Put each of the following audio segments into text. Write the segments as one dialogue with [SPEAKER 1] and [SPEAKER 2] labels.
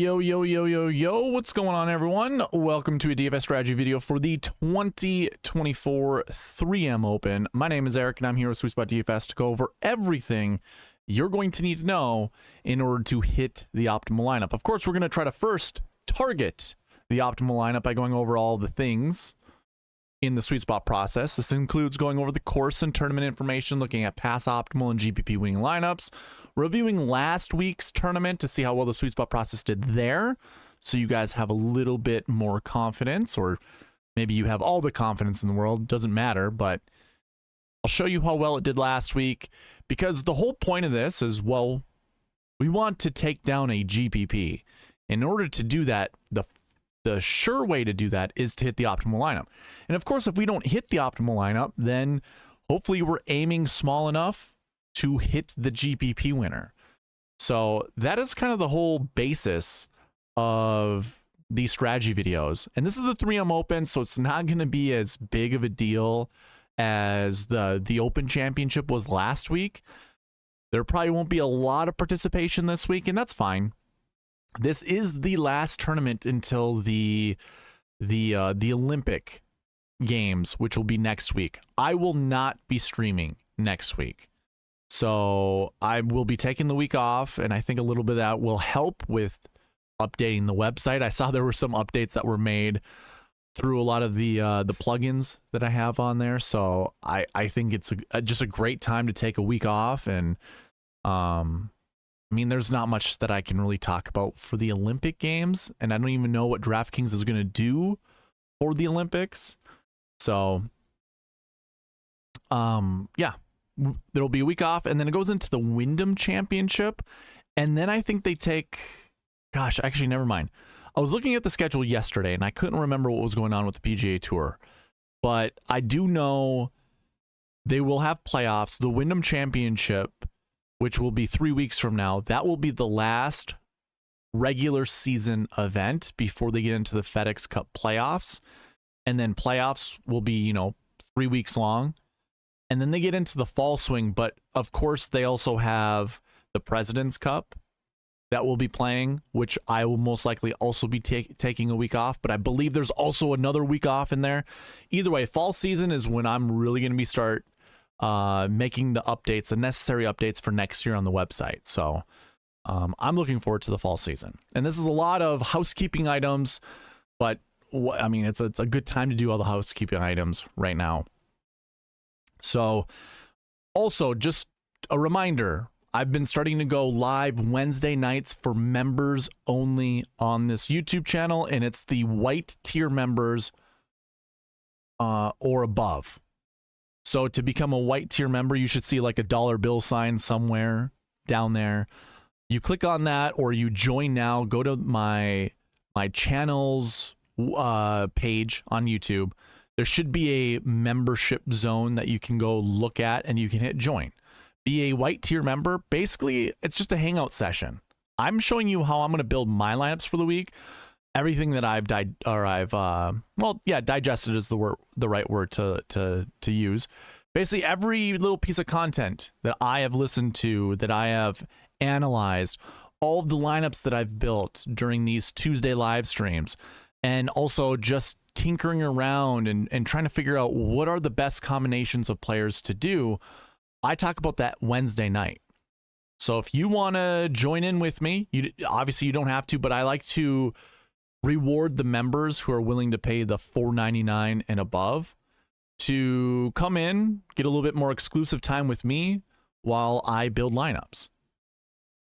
[SPEAKER 1] Yo, yo, yo, yo, yo, what's going on, everyone? Welcome to a DFS Strategy video for the 2024 3M Open. My name is Eric, and I'm here with SweetSpotDFS to go over everything you're going to need to know in order to hit the optimal lineup. Of course, we're going to try to first target the optimal lineup by going over all the things in the SweetSpot process. This includes going over the course and tournament information, looking at past optimal and GPP winning lineups, reviewing last week's tournament to see how well the SweetSpot process did there, so you guys have a little bit more confidence, or maybe you have all the confidence in the world, doesn't matter, but I'll show you how well it did last week, because the whole point of this is, well, we want to take down a GPP. In order to do that, the sure way to do that is to hit the optimal lineup. And of course, if we don't hit the optimal lineup, then hopefully we're aiming small enough to hit the GPP winner. So that is kind of the whole basis of these strategy videos. And this is the 3M Open, so it's not going to be as big of a deal as the Open Championship was last week. There probably won't be a lot of participation this week, and that's fine. This is the last tournament until the Olympic Games, which will be next week. I will not be streaming next week, so I will be taking the week off, and I think a little bit of that will help with updating the website. I saw there were some updates that were made through a lot of the plugins that I have on there, so I think it's just a great time to take a week off. And I mean, there's not much that I can really talk about for the Olympic Games, and I don't even know what DraftKings is going to do for the Olympics. So, yeah, there'll be a week off, and then it goes into the Wyndham Championship, and then I think they take, gosh, actually, never mind. I was looking at the schedule yesterday, and I couldn't remember what was going on with the PGA Tour, but I do know they will have playoffs. The Wyndham Championship, which will be 3 weeks from now, that will be the last regular season event before they get into the FedEx Cup playoffs. And then playoffs will be, 3 weeks long. And then they get into the fall swing. But of course, they also have the President's Cup that will be playing, which I will most likely also be taking a week off. But I believe there's also another week off in there. Either way, fall season is when I'm really going to be making the updates, the necessary updates for next year on the website. So I'm looking forward to the fall season. And this is a lot of housekeeping items, but I mean, it's a good time to do all the housekeeping items right now. So also, just a reminder, I've been starting to go live Wednesday nights for members only on this YouTube channel, and it's the white tier members or above. So to become a white tier member, you should see like a dollar bill sign somewhere down there. You click on that, or you join now. Go to my channel's page on YouTube. There should be a membership zone that you can go look at, and you can hit join. Be a white tier member. Basically, it's just a hangout session. I'm showing you how I'm going to build my lineups for the week. Everything that I've digested is the right word to use. Basically, every little piece of content that I have listened to, that I have analyzed, all of the lineups that I've built during these Tuesday live streams, and also just tinkering around and trying to figure out what are the best combinations of players to do. I talk about that Wednesday night. So if you want to join in with me, obviously you don't have to, but I like to reward the members who are willing to pay the $4.99 and above to come in, get a little bit more exclusive time with me while I build lineups.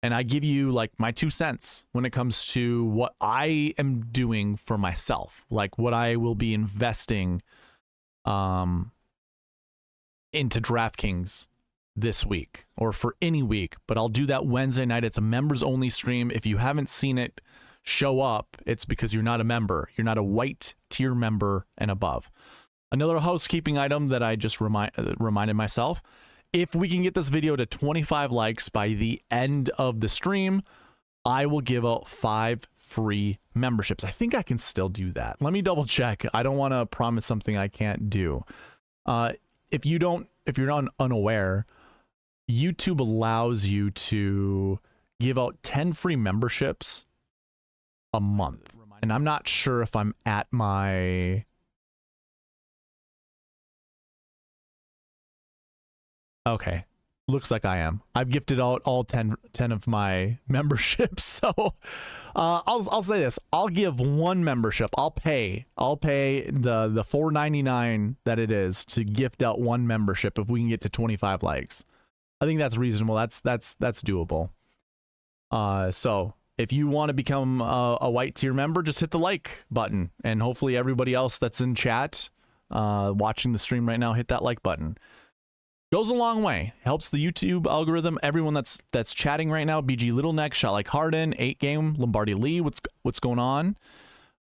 [SPEAKER 1] And I give you like my 2 cents when it comes to what I am doing for myself, like what I will be investing into DraftKings this week, or for any week. But I'll do that Wednesday night. It's a members only stream. If you haven't seen it show up, it's because you're not a member. You're not a white tier member and above. Another housekeeping item that I just reminded myself, if we can get this video to 25 likes by the end of the stream, I will give out 5 free memberships. I think I can still do that. Let me double check. I don't want to promise something I can't do. If you're not unaware, YouTube allows you to give out 10 free memberships a month. And I'm not sure if I'm at my... Okay. Looks like I am. I've gifted out all 10 of my memberships. So I'll say this. I'll give one membership. I'll pay the $4.99 that it is to gift out one membership if we can get to 25 likes. I think that's reasonable. That's doable. So if you want to become a white tier member, just hit the like button, and hopefully everybody else that's in chat watching the stream right now, hit that like button. Goes a long way. Helps the YouTube algorithm. Everyone that's chatting right now, bgLittleNeck, shot like Harden, 8-game, Lombardi Lee, what's going on?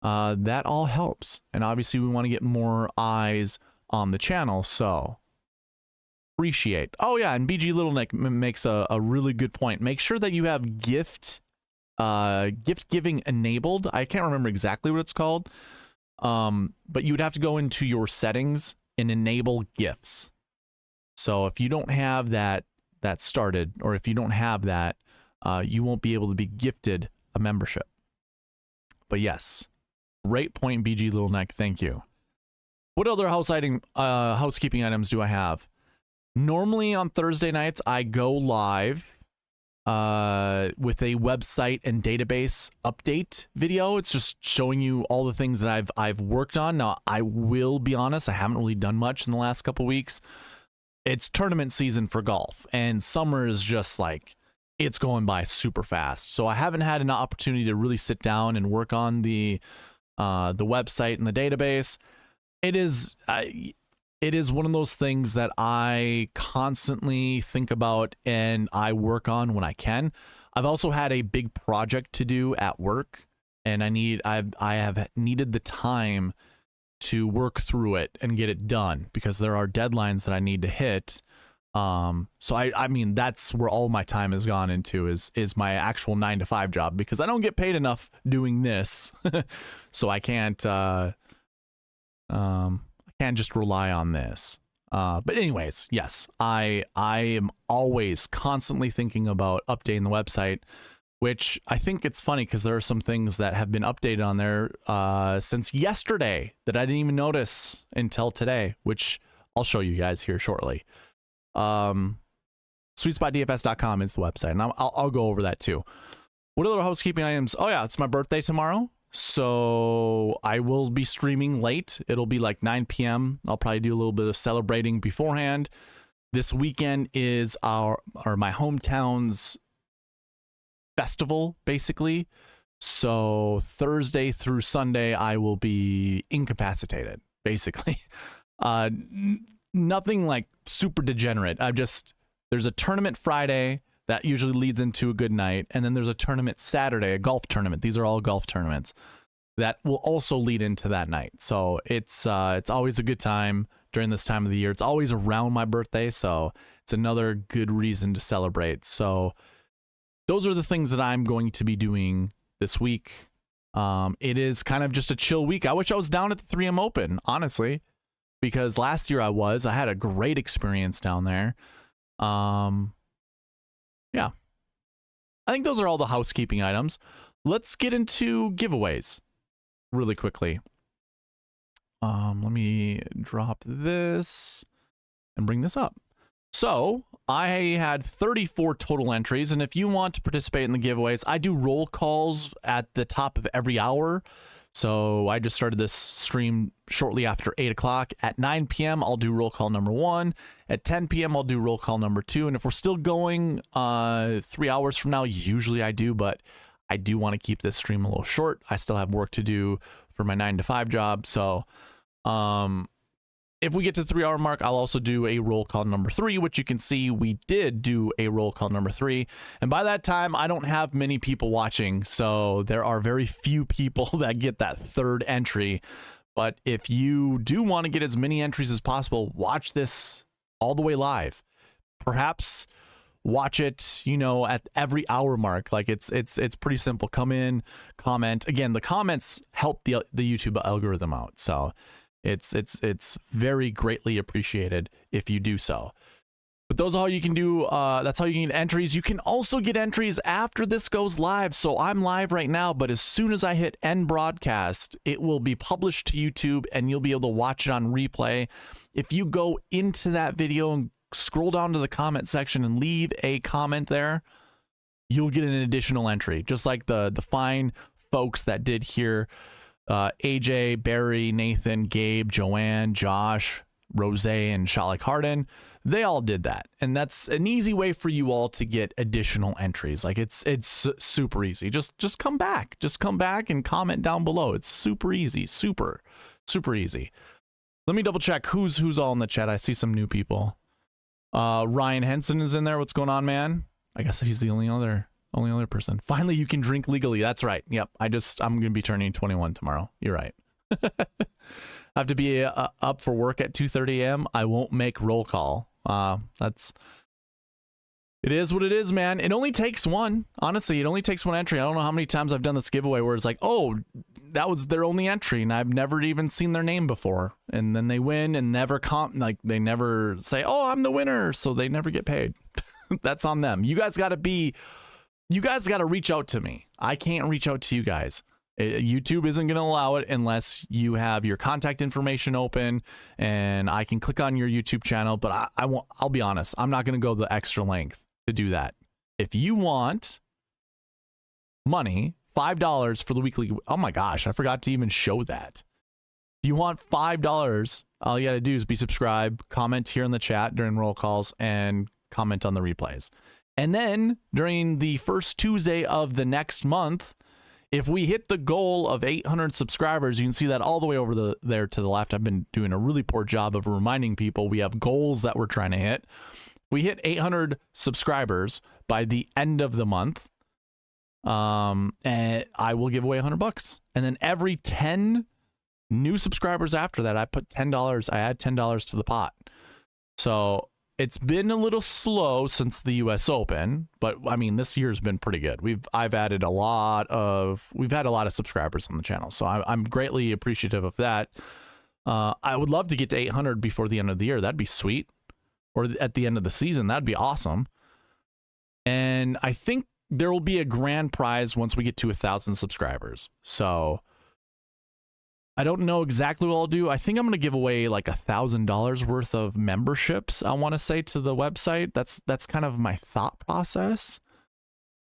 [SPEAKER 1] That all helps. And obviously we want to get more eyes on the channel, so appreciate. Oh yeah, and bgLittleNeck makes a really good point. Make sure that you have gift giving enabled. I can't remember exactly what it's called. But you would have to go into your settings and enable gifts. So if you don't have that started, or if you don't have that, you won't be able to be gifted a membership. But yes, great point, bgLittleNeck. Thank you. What other housekeeping items do I have? Normally on Thursday nights, I go live with a website and database update video. It's just showing you all the things that I've worked on. Now, I will be honest, I haven't really done much in the last couple weeks. It's tournament season for golf, and summer is just like, it's going by super fast. So I haven't had an opportunity to really sit down and work on the website and the database. It is one of those things that I constantly think about and I work on when I can. I've also had a big project to do at work, and I have needed the time to work through it and get it done because there are deadlines that I need to hit. So I mean, that's where all my time has gone into is my actual 9-to-5 job, because I don't get paid enough doing this. So I can't just rely on this. But anyways, yes, I am always constantly thinking about updating the website, which I think it's funny because there are some things that have been updated on there since yesterday that I didn't even notice until today, which I'll show you guys here shortly. SweetSpotDFS.com is the website, and I'll go over that too. What other housekeeping items? Oh yeah, it's my birthday tomorrow, so I will be streaming late. It'll be like 9 p.m. I'll probably do a little bit of celebrating beforehand. This weekend is my hometown's festival, basically. So Thursday through Sunday, I will be incapacitated, basically. Nothing like super degenerate. There's a tournament Friday that usually leads into a good night, and then there's a tournament Saturday, a golf tournament. These are all golf tournaments that will also lead into that night. So it's always a good time during this time of the year. It's always around my birthday, so it's another good reason to celebrate. So those are the things that I'm going to be doing this week. It is kind of just a chill week. I wish I was down at the 3M Open, honestly, because last year I had a great experience down there. Yeah. I think those are all the housekeeping items. Let's get into giveaways really quickly. Let me drop this and bring this up. So I had 34 total entries, and if you want to participate in the giveaways, I do roll calls at the top of every hour. So I just started this stream shortly after 8 o'clock. At 9 p.m., I'll do roll call number 1. At 10 p.m., I'll do roll call number 2. And if we're still going 3 hours from now, usually I do, but I do want to keep this stream a little short. I still have work to do for my 9-to-5 job. So if we get to the 3-hour mark, I'll also do a roll call number 3, which you can see we did do a roll call number 3. And by that time, I don't have many people watching, so there are very few people that get that 3rd entry. But if you do want to get as many entries as possible, watch this all the way live. Perhaps watch it, at every hour mark. Like it's pretty simple. Come in, comment. Again, the comments help the YouTube algorithm out. So it's very greatly appreciated if you do so. But those are how you can do, that's how you can get entries. You can also get entries after this goes live. So I'm live right now, but as soon as I hit end broadcast, it will be published to YouTube and you'll be able to watch it on replay. If you go into that video and scroll down to the comment section and leave a comment there, you'll get an additional entry, just like the fine folks that did here. AJ, Barry, Nathan, Gabe, Joanne, Josh, Rose, and shot like Harden. They all did that, and that's an easy way for you all to get additional entries. Like it's super easy. Just come back. Just come back and comment down below. It's super easy. Super easy. Let me double check who's all in the chat. I see some new people. Ryan Henson is in there. What's going on, man? I guess he's the only other person. Finally, you can drink legally. That's right. Yep. I'm gonna be turning 21 tomorrow. You're right. I have to be up for work at 2:30 a.m. I won't make roll call. It is what it is, man. It only takes one. Honestly, it only takes one entry. I don't know how many times I've done this giveaway where it's like, oh, that was their only entry, and I've never even seen their name before. And then they win and never they never say, oh, I'm the winner, so they never get paid. That's on them. You guys got to reach out to me. I can't reach out to you guys. YouTube isn't going to allow it unless you have your contact information open and I can click on your YouTube channel. But I'll be honest, I'm not going to go the extra length to do that. If you want money, $5 for the weekly. Oh my gosh, I forgot to even show that. If you want $5, all you got to do is be subscribed, comment here in the chat during roll calls, and comment on the replays. And then during the first Tuesday of the next month, if we hit the goal of 800 subscribers, you can see that all the way over there to the left. I've been doing a really poor job of reminding people we have goals that we're trying to hit. We hit 800 subscribers by the end of the month, and I will give away $100. And then every 10 new subscribers after that, I put $10. I add $10 to the pot. So it's been a little slow since the US Open, but I mean, this year's been pretty good. we've had a lot of subscribers on the channel, so I'm greatly appreciative of that. I would love to get to 800 before the end of the year. That'd be sweet. Or at the end of the season, that'd be awesome. And I think there will be a grand prize once we get to 1,000 subscribers. So I don't know exactly what I'll do. I think I'm going to give away like $1,000 worth of memberships, I want to say, to the website. That's kind of my thought process.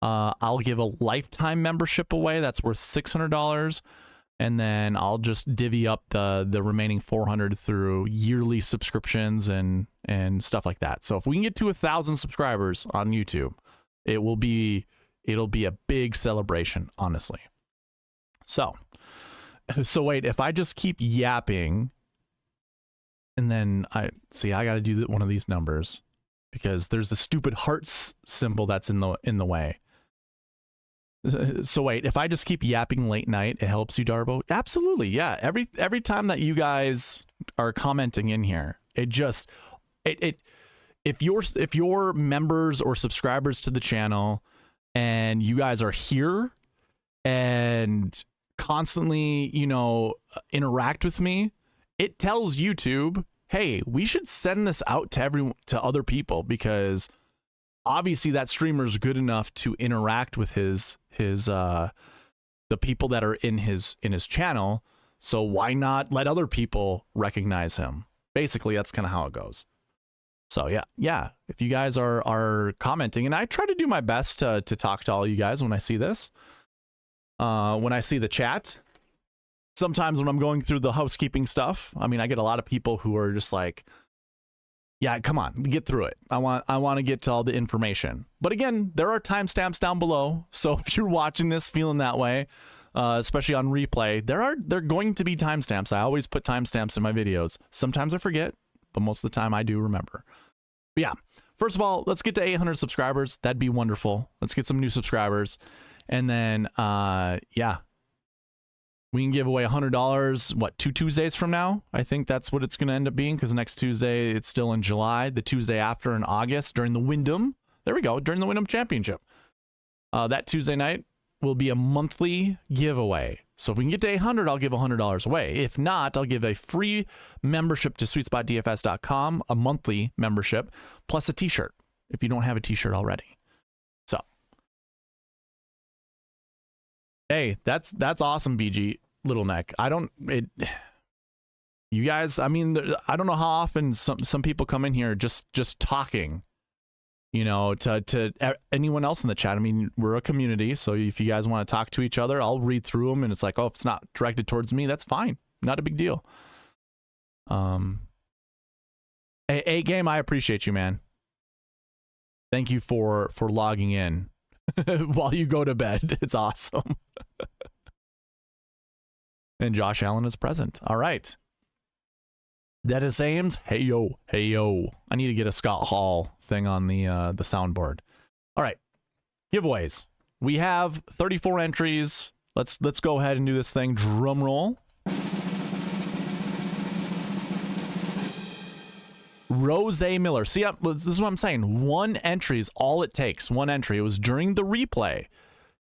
[SPEAKER 1] I'll give a lifetime membership away. That's worth $600. And then I'll just divvy up the remaining 400 through yearly subscriptions and stuff like that. So if we can get to 1,000 subscribers on YouTube, it'll be a big celebration, honestly. So wait, if I just keep yapping, and then I got to do one of these numbers because there's the stupid hearts symbol that's in the way. So wait, if I just keep yapping late night, it helps you, Darbo? Absolutely, yeah. Every time that you guys are commenting in here, if you're members or subscribers to the channel and you guys are here and constantly, interact with me, it tells YouTube, hey, we should send this out to other people, because obviously that streamer is good enough to interact with the people that are in his channel. So why not let other people recognize him? Basically, that's kind of how it goes. So yeah. If you guys are commenting, and I try to do my best to talk to all you guys when I see this. When I see the chat, sometimes when I'm going through the housekeeping stuff, I mean, I get a lot of people who are just like, yeah, come on, get through it. I want to get to all the information. But again, there are timestamps down below. So if you're watching this feeling that way, especially on replay, there are going to be timestamps. I always put timestamps in my videos. Sometimes I forget, but most of the time I do remember. But yeah, first of all, let's get to 800 subscribers. That'd be wonderful. Let's get some new subscribers. And then, yeah, we can give away $100, what, 2 Tuesdays from now? I think that's what it's going to end up being, because next Tuesday, it's still in July. The Tuesday after in August, during the Wyndham. There we go, during the Wyndham Championship. That Tuesday night will be a monthly giveaway. So if we can get to 800, I'll give $100 away. If not, I'll give a free membership to SweetSpotDFS.com, a monthly membership, plus a t-shirt if you don't have a t-shirt already. So, hey, that's awesome, bgLittleNeck. You guys, I mean, I don't know how often some people come in here just talking, you know, to anyone else in the chat. I mean, we're a community, so if you guys want to talk to each other, I'll read through them, and it's like, oh, if it's not directed towards me, that's fine. Not a big deal. A game, I appreciate you, man. Thank you for logging in while you go to bed. It's awesome. And Josh Allen is present. All right. Dennis Ames, hey yo. I need to get a Scott Hall thing on the soundboard. All right, giveaways. We have 34 entries. Let's go ahead and do this thing. Drum roll. Rose Miller. See, this is what I'm saying. One entry is all it takes. One entry. It was during the replay.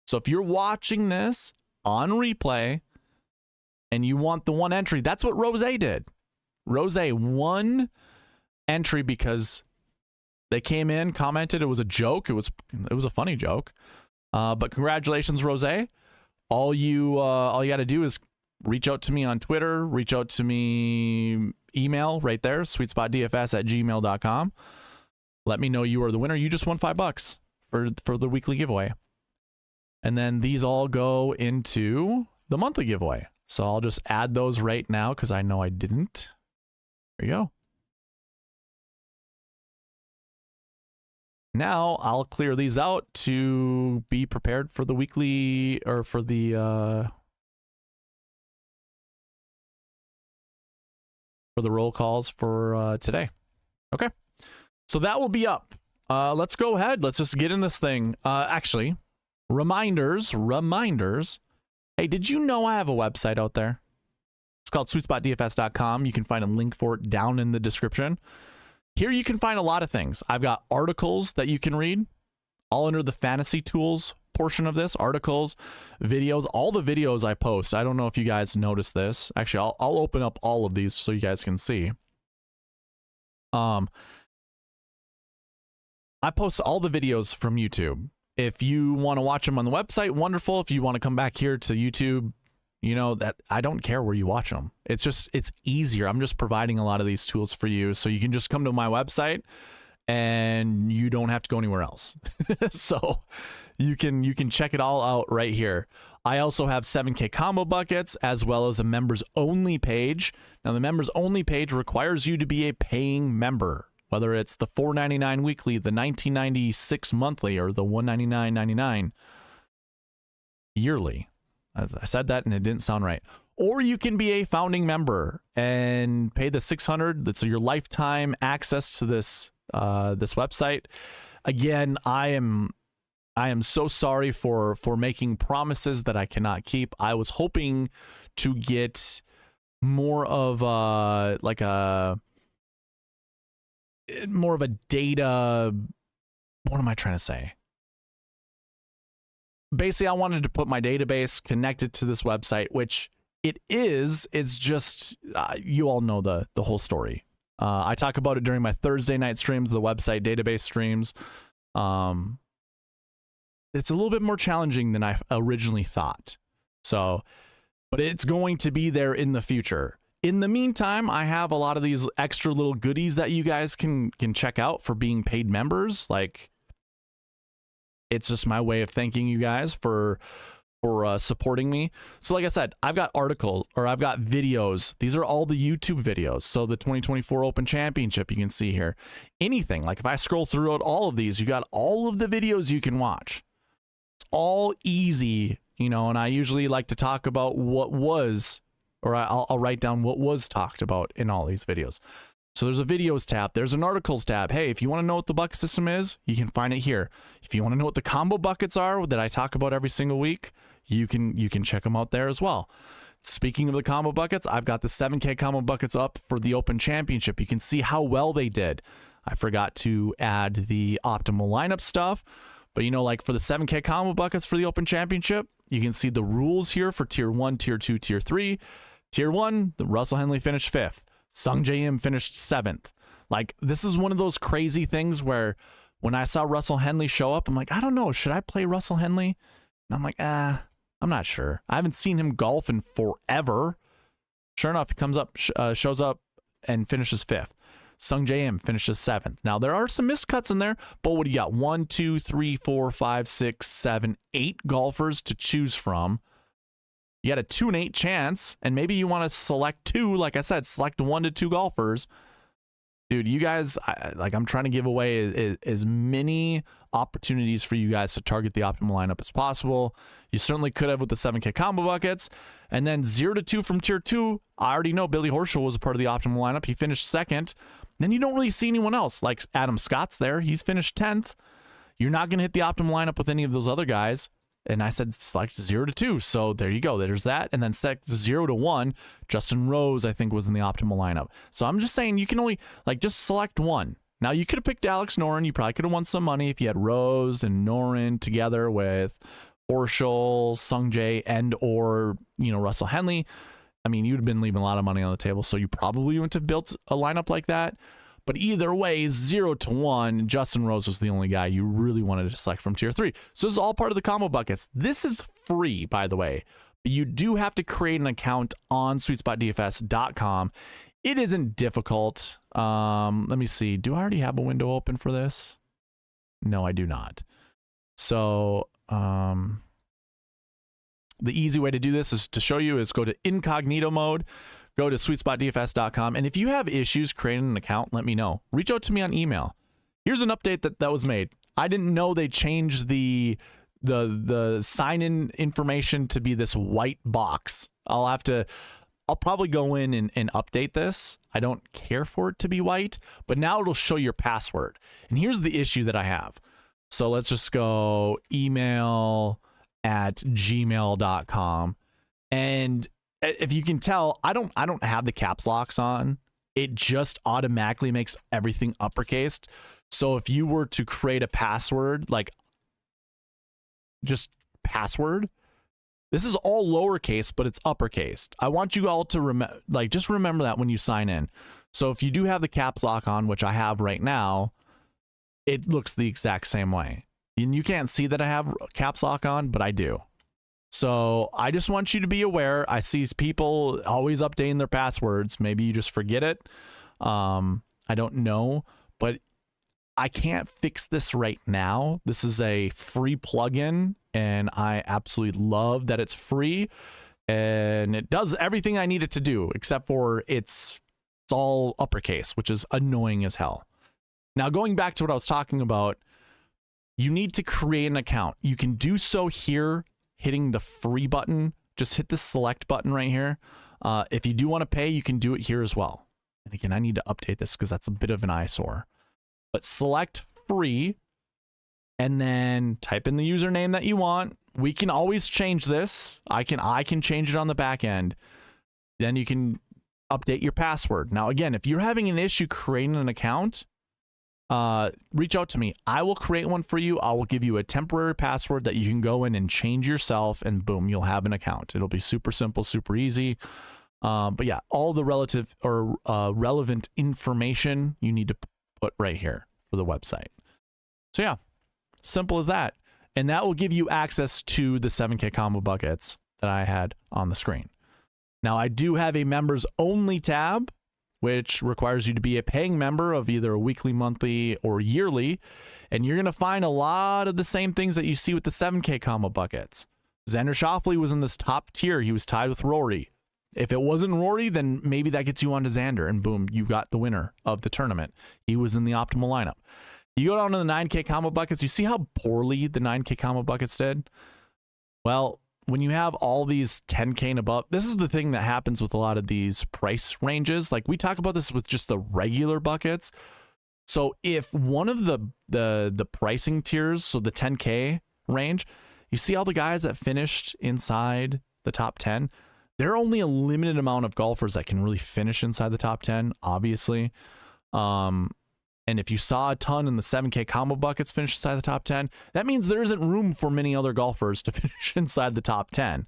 [SPEAKER 1] So if you're watching this on replay and you want the one entry, that's what Rose did. Rose, one entry because they came in, commented it was a joke. It was a funny joke. But congratulations, Rose. All you got to do is reach out to me on Twitter, reach out to me email right there, SweetSpotDFS@gmail.com. Let me know you are the winner. You just won $5 for the weekly giveaway. And then these all go into the monthly giveaway. So I'll just add those right now because I know I didn't. There you go. Now I'll clear these out to be prepared for the weekly or for the roll calls for today. Okay. So that will be up. Let's go ahead. Let's just get in this thing. Actually, reminders. Hey, did you know I have a website out there? It's called SweetSpotDFS.com. You can find a link for it down in the description. Here you can find a lot of things. I've got articles that you can read, all under the fantasy tools portion of this. Articles, videos, all the videos I post. I don't know if you guys noticed this. Actually, I'll open up all of these so you guys can see. I post all the videos from YouTube. If you want to watch them on the website, wonderful. If you want to come back here to YouTube, you know that I don't care where you watch them. It's easier. I'm just providing a lot of these tools for you, so you can just come to my website and you don't have to go anywhere else. So you can check it all out right here. I also have 7K combo buckets as well as a members only page. Now the members only page requires you to be a paying member, whether it's the $4.99 weekly, the $19.96 monthly, or the $199.99 yearly. I said that and it didn't sound right. Or you can be a founding member and pay the $600. That's your lifetime access to this website. Again, I am so sorry for making promises that I cannot keep. I was hoping to get more of a data. What am I trying to say? Basically, I wanted to put my database connected to this website, which it is. It's just, you all know the whole story. I talk about it during my Thursday night streams, the website database streams. It's a little bit more challenging than I originally thought. So, but it's going to be there in the future. In the meantime, I have a lot of these extra little goodies that you guys can check out for being paid members. Like, it's just my way of thanking you guys for supporting me. So like I said, I've got articles, or I've got videos. These are all the YouTube videos. So the 2024 Open Championship, you can see here. Anything, like if I scroll throughout all of these, you got all of the videos you can watch. It's all easy, you know, and I usually like to talk about what was, or I'll write down what was talked about in all these videos. So there's a videos tab. There's an articles tab. Hey, if you want to know what the bucket system is, you can find it here. If you want to know what the combo buckets are that I talk about every single week, you can check them out there as well. Speaking of the combo buckets, I've got the 7K combo buckets up for the Open Championship. You can see how well they did. I forgot to add the optimal lineup stuff, But, you know, like for the 7K combo buckets for the Open Championship, you can see the rules here for Tier 1, Tier 2, Tier 3. Tier 1, the Russell Henley finished 5th. Sung Jae Im finished 7th. Like, this is one of those crazy things where when I saw Russell Henley show up, I'm like, I don't know, should I play Russell Henley? And I'm like, I'm not sure. I haven't seen him golf in forever. Sure enough, he comes up, shows up and finishes 5th. Sung Jae Im finishes 7th. Now, there are some missed cuts in there, but what do you got? 1, 2, 3, 4, 5, 6, 7, 8 golfers to choose from. You got a 2 in 8 chance, and maybe you want to select 2. Like I said, select 1 to 2 golfers. Dude, you guys, I'm trying to give away as many opportunities for you guys to target the optimal lineup as possible. You certainly could have with the 7K combo buckets. And then 0 to 2 from Tier 2. I already know Billy Horschel was a part of the optimal lineup. He finished 2nd. Then you don't really see anyone else. Like Adam Scott's there. He's finished 10th. You're not going to hit the optimal lineup with any of those other guys. And I said select 0 to 2. So there you go. There's that. And then select 0 to 1. Justin Rose, I think, was in the optimal lineup. So I'm just saying you can only, like, just select 1. Now, you could have picked Alex Noren. You probably could have won some money if you had Rose and Noren together with Horschel, Sung Jae, and or, you know, Russell Henley. I mean, you'd have been leaving a lot of money on the table. So you probably wouldn't have built a lineup like that. But either way, 0 to 1, Justin Rose was the only guy you really wanted to select from Tier 3. So this is all part of the combo buckets. This is free, by the way. But you do have to create an account on SweetSpotDFS.com. It isn't difficult. Let me see. Do I already have a window open for this? No, I do not. So the easy way to do this is to show you is go to incognito mode. Go to SweetSpotDFS.com, and if you have issues creating an account, let me know. Reach out to me on email. Here's an update that was made. I didn't know they changed the sign-in information to be this white box. I'll probably go in and update this. I don't care for it to be white, but now it'll show your password. And here's the issue that I have. So let's just go email@gmail.com, and if you can tell, I don't have the caps locks on. It just automatically makes everything uppercased. So if you were to create a password, like just password, this is all lowercase, but it's uppercased. I want you all to just remember that when you sign in. So if you do have the caps lock on, which I have right now, it looks the exact same way. And you can't see that I have caps lock on, but I do. So I just want you to be aware. I see people always updating their passwords. Maybe you just forget it. I don't know, but I can't fix this right now. This is a free plugin, and I absolutely love that it's free, and it does everything I need it to do, except for it's all uppercase, which is annoying as hell. Now, going back to what I was talking about, you need to create an account. You can do so here, hitting the free button. Just hit the select button right here. If you do want to pay, you can do it here as well. And again, I need to update this because that's a bit of an eyesore. But select free and then type in the username that you want. We can always change this. I can change it on the back end. Then you can update your password. Now, again, if you're having an issue creating an account, reach out to me. I will create one for you. I will give you a temporary password that you can go in and change yourself, and boom, you'll have an account. It'll be super simple, super easy. But yeah, all the relative or relevant information you need to put right here for the website. So yeah, simple as that. And that will give you access to the 7K combo buckets that I had on the screen. Now, I do have a members only tab, which requires you to be a paying member of either a weekly, monthly, or yearly. And you're going to find a lot of the same things that you see with the 7K combo buckets. Xander Schauffele was in this top tier. He was tied with Rory. If it wasn't Rory, then maybe that gets you onto Xander, and boom, you got the winner of the tournament. He was in the optimal lineup. You go down to the 9K combo buckets. You see how poorly the 9K combo buckets did? Well, when you have all these 10K and above, this is the thing that happens with a lot of these price ranges. Like, we talk about this with just the regular buckets. So if one of the pricing tiers, so the 10K range, you see all the guys that finished inside the top 10, there are only a limited amount of golfers that can really finish inside the top 10, obviously. And if you saw a ton in the 7K combo buckets finish inside the top 10, that means there isn't room for many other golfers to finish inside the top 10.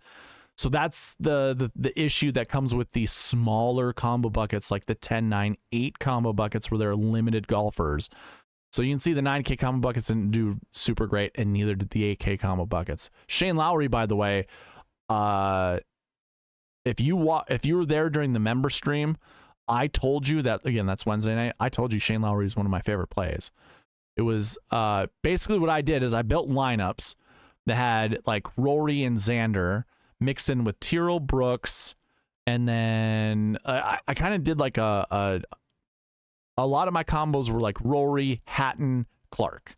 [SPEAKER 1] So that's the issue that comes with the smaller combo buckets, like the 10, 9, 8 combo buckets where there are limited golfers. So you can see the 9K combo buckets didn't do super great, and neither did the 8K combo buckets. Shane Lowry, by the way, if you were there during the member stream, I told you that, again, that's Wednesday night. I told you Shane Lowry is one of my favorite plays. It was basically what I did is I built lineups that had like Rory and Xander mixed in with Tyrrell, Brooks, and then I kind of did like a lot of my combos were like Rory, Hatton, Clark.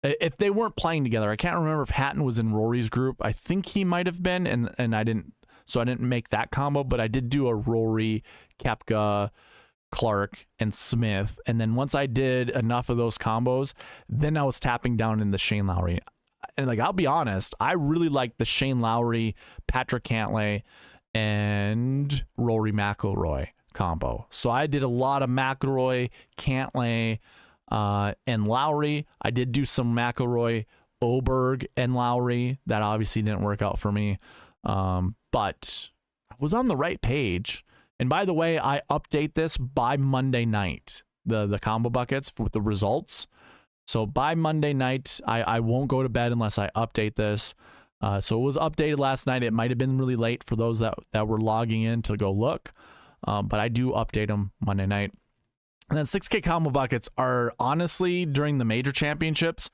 [SPEAKER 1] If they weren't playing together, I can't remember if Hatton was in Rory's group. I think he might have been, and I didn't. So I didn't make that combo, but I did do a Rory, Koepka, Clark, and Smith. And then once I did enough of those combos, then I was tapping down in the Shane Lowry. And like, I'll be honest, I really like the Shane Lowry, Patrick Cantlay, and Rory McIlroy combo. So I did a lot of McIlroy, Cantlay, and Lowry. I did do some McIlroy, Oberg, and Lowry. That obviously didn't work out for me. But I was on the right page. And by the way, I update this by Monday night, the combo buckets with the results. So by Monday night, I won't go to bed unless I update this. So it was updated last night. It might have been really late for those that were logging in to go look. But I do update them Monday night. And then 6K combo buckets are honestly, during the major championships,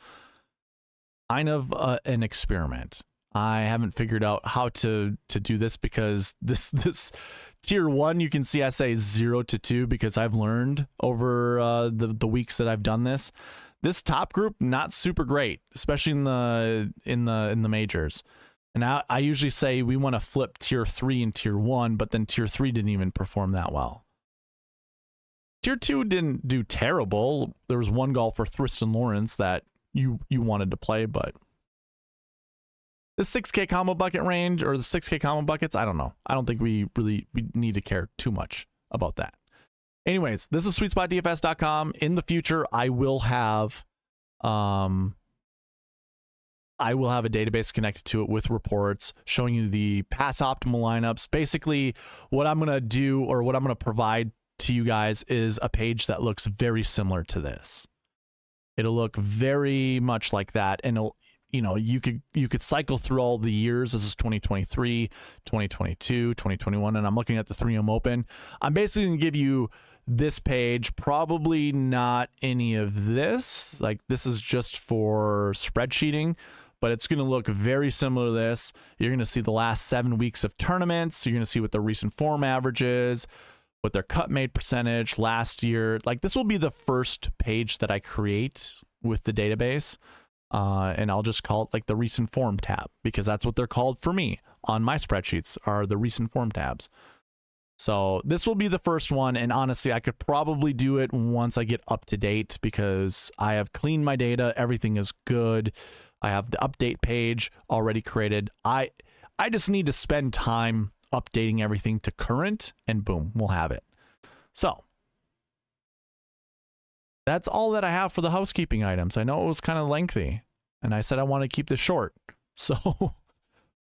[SPEAKER 1] kind of an experiment. I haven't figured out how to do this because this tier 1, you can see I say 0 to 2 because I've learned over the weeks that I've done this. This top group, not super great, especially in the majors. And I usually say we want to flip tier 3 and tier 1, but then tier 3 didn't even perform that well. Tier 2 didn't do terrible. There was one golfer, Thriston Lawrence, that you wanted to play, but the 6K combo bucket range or the 6K combo buckets, I don't know. I don't think we need to care too much about that. Anyways, this is SweetSpotDFS.com. In the future, I will have a database connected to it with reports showing you the pass optimal lineups. Basically, what I'm going to do, or what I'm going to provide to you guys, is a page that looks very similar to this. It'll look very much like that, and it'll, you know, you could cycle through all the years. This is 2023, 2022, 2021, and I'm looking at the 3M Open. I'm basically going to give you this page, probably not any of this. Like, this is just for spreadsheeting, but it's going to look very similar to this. You're going to see the last 7 weeks of tournaments. You're going to see what the recent form average is, what their cut made percentage last year. Like, this will be the first page that I create with the database. And I'll just call it like the recent form tab, because that's what they're called for me on my spreadsheets, are the recent form tabs. So this will be the first one. And honestly, I could probably do it once I get up to date, because I have cleaned my data. Everything is good. I have the update page already created. I just need to spend time updating everything to current, and boom, we'll have it. So that's all that I have for the housekeeping items. I know it was kind of lengthy, and I said I want to keep this short. So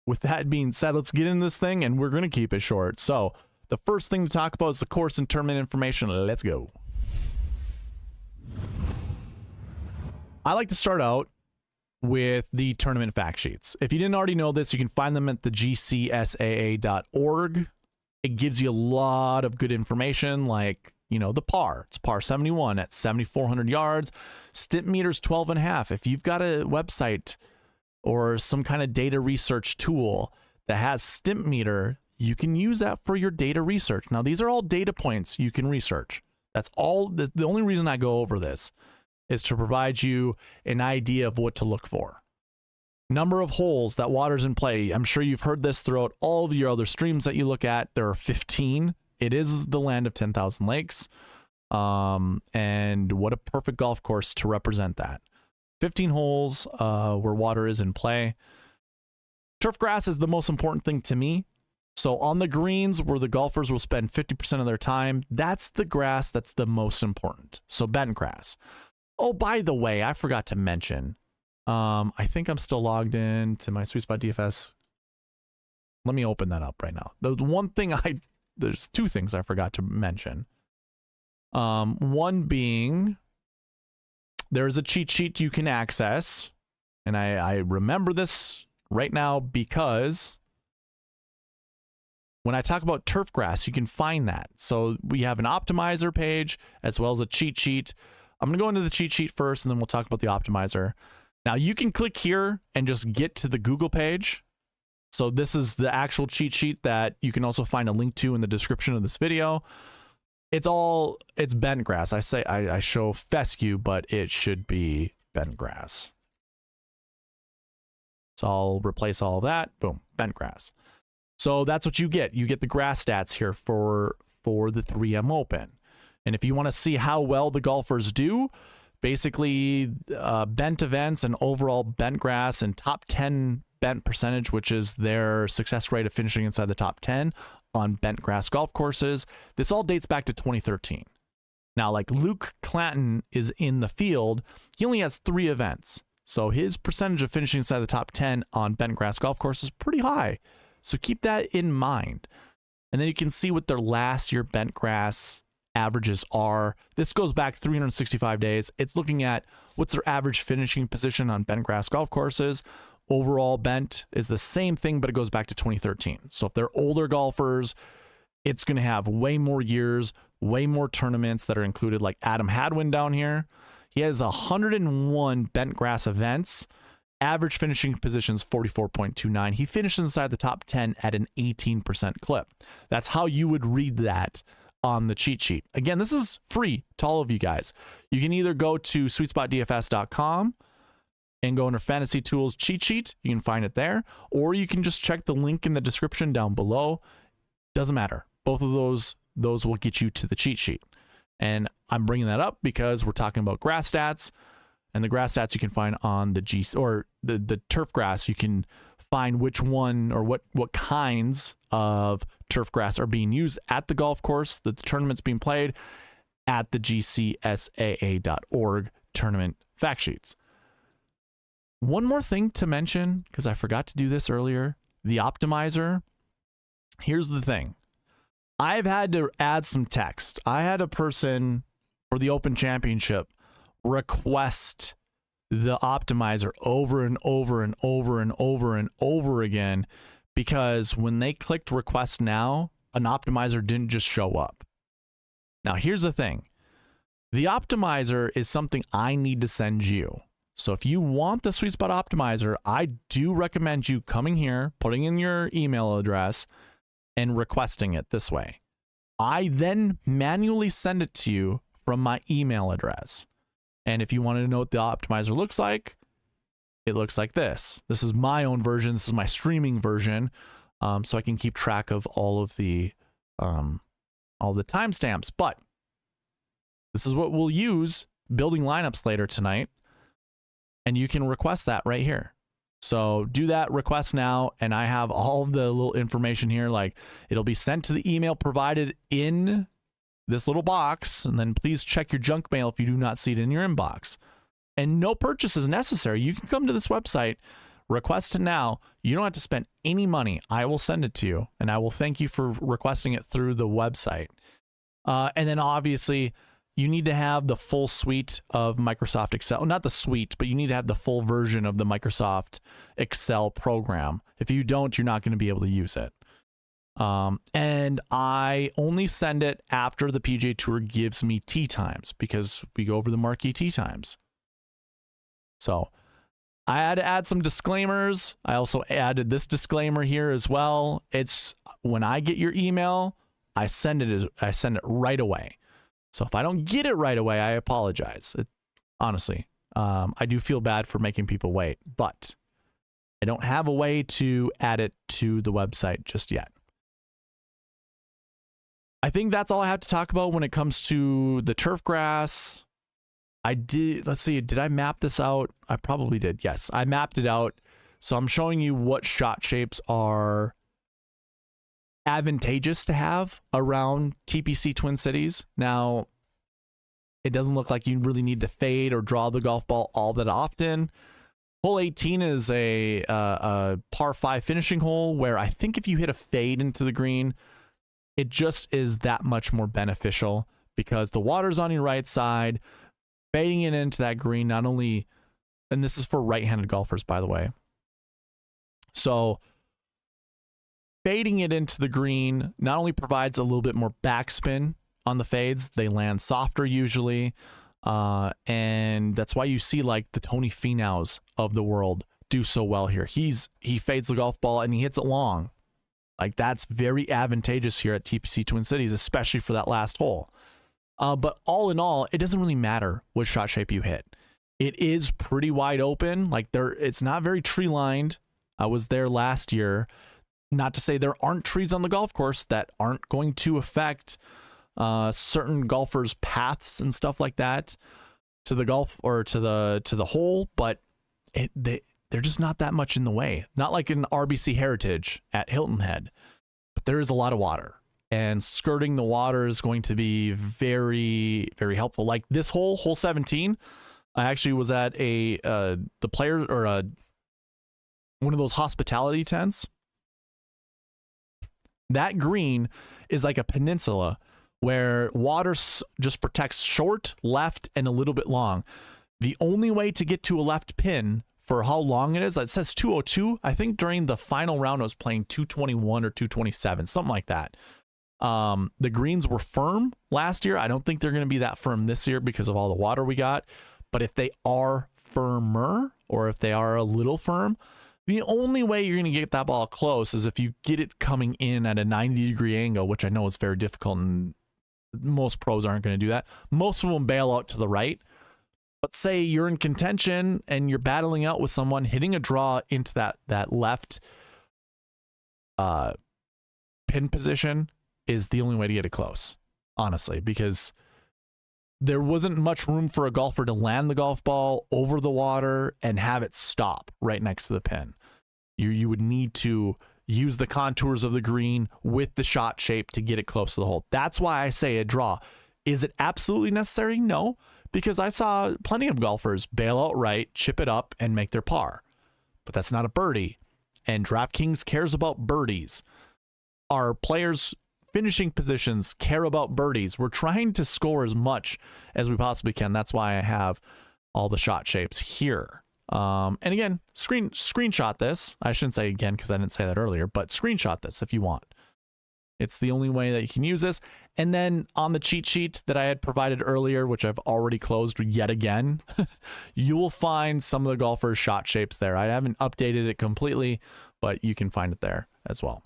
[SPEAKER 1] with that being said, let's get into this thing, and we're going to keep it short. So the first thing to talk about is the course and tournament information. Let's go. I like to start out with the tournament fact sheets. If you didn't already know this, you can find them at the gcsaa.org. It gives you a lot of good information, like, you know, the par. It's par 71 at 7,400 yards. Stimp meter's 12.5. If you've got a website or some kind of data research tool that has stimp meter, you can use that for your data research. Now, these are all data points you can research. That's all. The only reason I go over this is to provide you an idea of what to look for. Number of holes that water's in play. I'm sure you've heard this throughout all of your other streams that you look at. There are 15. It is the land of 10,000 lakes. And what a perfect golf course to represent that. 15 holes where water is in play. Turf grass is the most important thing to me. So on the greens where the golfers will spend 50% of their time, that's the grass that's the most important. So bent grass. Oh, by the way, I forgot to mention, I think I'm still logged in to my SweetSpotDFS. Let me open that up right now. The one thing there's two things I forgot to mention. One being, there's a cheat sheet you can access. And I remember this right now because when I talk about turf grass, you can find that. So we have an optimizer page as well as a cheat sheet. I'm going to go into the cheat sheet first, and then we'll talk about the optimizer. Now, you can click here and just get to the Google page. So this is the actual cheat sheet that you can also find a link to in the description of this video. It's bent grass. I show fescue, but it should be bent grass. So I'll replace all of that. Boom, bent grass. So that's what you get. You get the grass stats here for the 3M Open. And if you want to see how well the golfers do, basically bent events and overall bent grass and top 10 bent percentage, which is their success rate of finishing inside the top 10 on bent grass golf courses. This all dates back to 2013. Now, like Luke Clanton is in the field. He only has 3 events. So his percentage of finishing inside the top 10 on bent grass golf courses is pretty high. So keep that in mind. And then you can see what their last year bent grass averages are. This goes back 365 days. It's looking at what's their average finishing position on bent grass golf courses. Overall bent is the same thing, but it goes back to 2013. So if they're older golfers, it's going to have way more years, way more tournaments that are included, like Adam Hadwin down here. He has 101 bent grass events. Average finishing positions 44.29. He finished inside the top 10 at an 18% clip. That's how you would read that on the cheat sheet. Again, this is free to all of you guys. You can either go to SweetSpotDFS.com and go under Fantasy Tools cheat sheet. You can find it there, or you can just check the link in the description down below. Doesn't matter. Both of those will get you to the cheat sheet. And I'm bringing that up because we're talking about grass stats, and the grass stats you can find on the the turf grass. You can find which one or what kinds of turf grass are being used at the golf course, the tournament's being played at the GCSAA.org tournament fact sheets. One more thing to mention, because I forgot to do this earlier, the optimizer. Here's the thing. I've had to add some text. I had a person for the Open Championship request the optimizer over and over and over and over and over again, because when they clicked request now, an optimizer didn't just show up. Now, here's the thing. The optimizer is something I need to send you. So if you want the SweetSpot optimizer, I do recommend you coming here, putting in your email address, and requesting it this way. I then manually send it to you from my email address. And if you wanted to know what the optimizer looks like, it looks like this. This is my own version. This is my streaming version, so I can keep track of all the timestamps. But this is what we'll use building lineups later tonight, and you can request that right here. So do that request now, and I have all of the little information here. Like, it'll be sent to the email provided in this little box, and then please check your junk mail if you do not see it in your inbox. And no purchase is necessary. You can come to this website, request it now. You don't have to spend any money. I will send it to you, and I will thank you for requesting it through the website. And then obviously, you need to have the full suite of Microsoft Excel. Not the suite, but you need to have the full version of the Microsoft Excel program. If you don't, you're not going to be able to use it. And I only send it after the PGA Tour gives me tee times, because we go over the Marquee Tee Times. So I had to add some disclaimers. I also added this disclaimer here as well. It's when I get your email, I send it right away. So if I don't get it right away, I apologize. Honestly, I do feel bad for making people wait, but I don't have a way to add it to the website just yet. I think that's all I have to talk about when it comes to the turf grass. Let's see, did I map this out? I probably did. Yes, I mapped it out. So I'm showing you what shot shapes are advantageous to have around TPC Twin Cities. Now, it doesn't look like you really need to fade or draw the golf ball all that often. Hole 18 is a par 5 finishing hole where I think if you hit a fade into the green, it just is that much more beneficial because the water's on your right side. Fading it into that green, not only, and this is for right-handed golfers, by the way. So fading it into the green not only provides a little bit more backspin on the fades, they land softer usually. And that's why you see like the Tony Finaus of the world do so well here. He fades the golf ball and he hits it long. Like that's very advantageous here at TPC Twin Cities, especially for that last hole. But all in all, it doesn't really matter what shot shape you hit. It is pretty wide open. Like it's not very tree lined. I was there last year. Not to say there aren't trees on the golf course that aren't going to affect certain golfers' paths and stuff like that to the golf or to the hole, but they're just not that much in the way. Not like in RBC Heritage at Hilton Head, but there is a lot of water, and skirting the water is going to be very, very helpful. Like this hole, hole 17, I actually was at the player or one of those hospitality tents. That green is like a peninsula where water just protects short, left, and a little bit long. The only way to get to a left pin for how long it is, it says 202. I think during the final round I was playing 221 or 227, something like that. The greens were firm last year. I don't think they're going to be that firm this year because of all the water we got. But if they are firmer, or if they are a little firm, the only way you're going to get that ball close is if you get it coming in at a 90-degree angle, which I know is very difficult, and most pros aren't going to do that. Most of them bail out to the right. But say you're in contention and you're battling out with someone, hitting a draw into that left pin position is the only way to get it close, honestly, because there wasn't much room for a golfer to land the golf ball over the water and have it stop right next to the pin. You would need to use the contours of the green with the shot shape to get it close to the hole. That's why I say a draw. Is it absolutely necessary? No, because I saw plenty of golfers bail out right, chip it up, and make their par. But that's not a birdie. And DraftKings cares about birdies. Our players' finishing positions care about birdies. We're trying to score as much as we possibly can. That's why I have all the shot shapes here. And again, screenshot this. I shouldn't say again because I didn't say that earlier, but screenshot this if you want. It's the only way that you can use this. And then on the cheat sheet that I had provided earlier, which I've already closed yet again, you will find some of the golfers' shot shapes there. I haven't updated it completely, but you can find it there as well.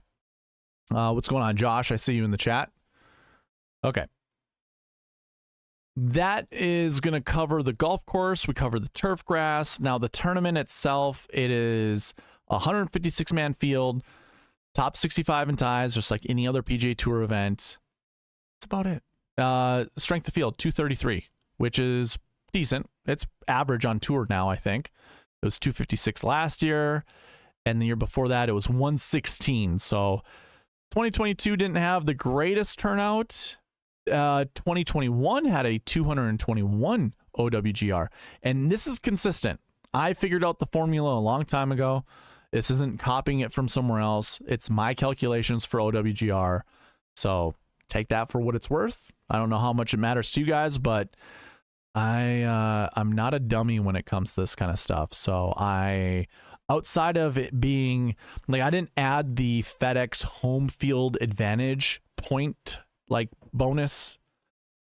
[SPEAKER 1] What's going on, Josh? I see you in the chat. Okay. That is going to cover the golf course. We cover the turf grass. Now, the tournament itself, it is a 156-man field, top 65 in ties, just like any other PGA Tour event. That's about it. Strength of field, 233, which is decent. It's average on tour now, I think. It was 256 last year, and the year before that, it was 116. So 2022 didn't have the greatest turnout. 2021 had a 221 OWGR, and this is consistent. I figured out the formula a long time ago. This isn't copying it from somewhere else. It's my calculations for OWGR. So take that for what it's worth. I don't know how much it matters to you guys, but I'm not a dummy when it comes to this kind of stuff. So outside of it being like, I didn't add the FedEx home field advantage point like bonus,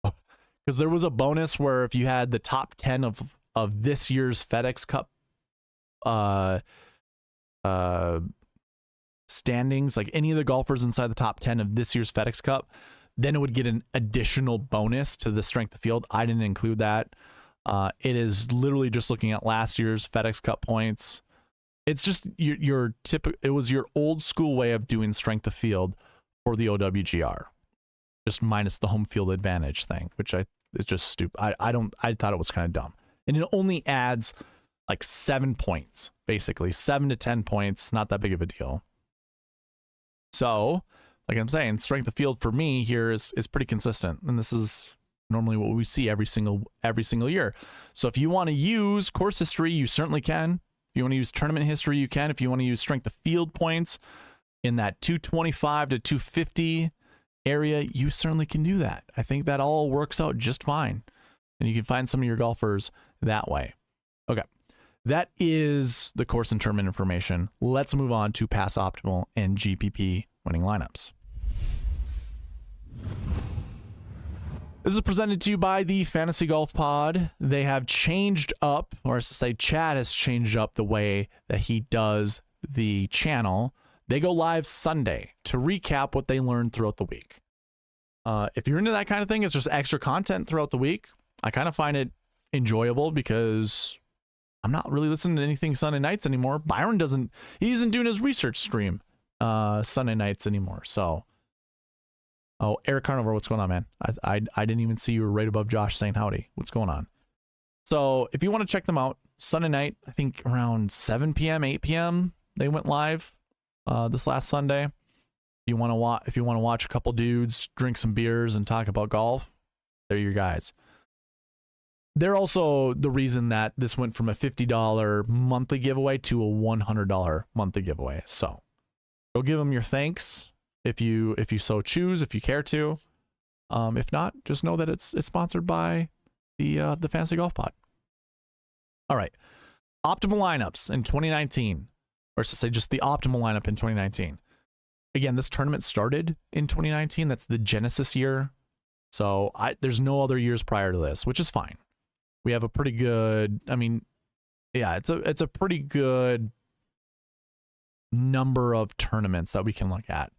[SPEAKER 1] because there was a bonus where if you had the top 10 of this year's FedEx Cup standings, like any of the golfers inside the top 10 of this year's FedEx Cup, then it would get an additional bonus to the strength of field. I didn't include that. It is literally just looking at last year's FedEx Cup points. It's just your typical. It was your old school way of doing strength of field for the OWGR, just minus the home field advantage thing, which is just stupid. I thought it was kind of dumb, and it only adds like 7 points, basically 7 to 10 points. Not that big of a deal. So like I'm saying, strength of field for me here is pretty consistent, and this is normally what we see every single year. So if you want to use course history, you certainly can. If you want to use tournament history, you can. If you want to use strength of field points in that 225 to 250 area, you certainly can do that. I think that all works out just fine, and you can find some of your golfers that way. Okay, that is the course and tournament information. Let's move on to pass optimal and GPP winning lineups. This is presented to you by the Fantasy Golf Pod. They have changed up, or I should say Chad has changed up the way that he does the channel. They go live Sunday to recap what they learned throughout the week. If you're into that kind of thing, it's just extra content throughout the week. I kind of find it enjoyable because I'm not really listening to anything Sunday nights anymore. Byron he isn't doing his research stream Sunday nights anymore. So, oh, Eric Carnivore, what's going on, man? I didn't even see you were right above Josh saying howdy. What's going on? So if you want to check them out, Sunday night, I think around 7 p.m., 8 p.m., they went live this last Sunday. If you want to watch a couple dudes drink some beers and talk about golf, they're your guys. They're also the reason that this went from a $50 monthly giveaway to a $100 monthly giveaway. So go give them your thanks if you so choose, if you care to. If not, just know that it's sponsored by the Fantasy Golf Pod. All right, optimal lineups in 2019, or to say just the optimal lineup in 2019. Again, this tournament started in 2019. That's the Genesis year. So there's no other years prior to this, which is fine. We have a pretty good, I mean, yeah, it's a pretty good number of tournaments that we can look at.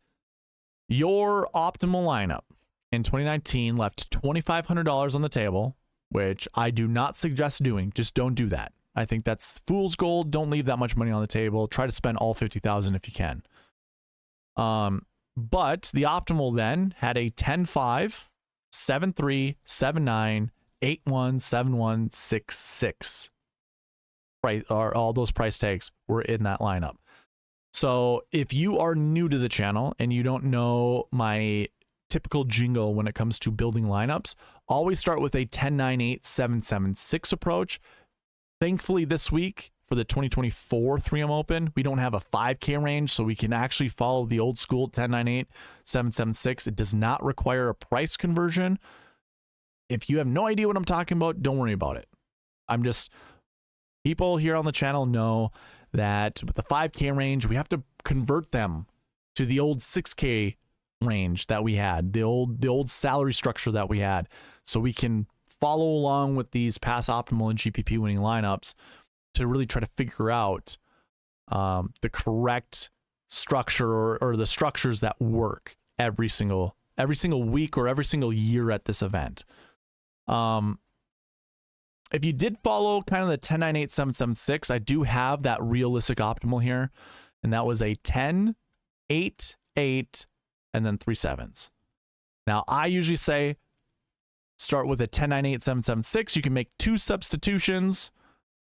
[SPEAKER 1] Your optimal lineup in 2019 left $2,500 on the table, which I do not suggest doing. Just don't do that. I think that's fool's gold. Don't leave that much money on the table. Try to spend all $50,000 if you can. But the optimal then had a 10-5, 7-3, 7-9, 8-1, 7-1, 6-6. Right, all those price tags were in that lineup. So if you are new to the channel and you don't know my typical jingle when it comes to building lineups, always start with a 10-9-8, 7-7-6 approach. Thankfully, this week for the 2024 3M Open, we don't have a 5K range, so we can actually follow the old school 10-9-8, 7-7-6. It does not require a price conversion. If you have no idea what I'm talking about, don't worry about it. People here on the channel know that with the 5K range, we have to convert them to the old 6K range that we had, the old salary structure that we had, so we can follow along with these pass optimal and GPP winning lineups to really try to figure out the correct structure or the structures that work every single week or every single year at this event. If you did follow kind of the 10-9-8, 7-7-6, I do have that realistic optimal here, and that was a 10, 8, 8, and then 3 7s. Now, I usually say start with a 10-9-8, 7-7-6. You can make 2 substitutions.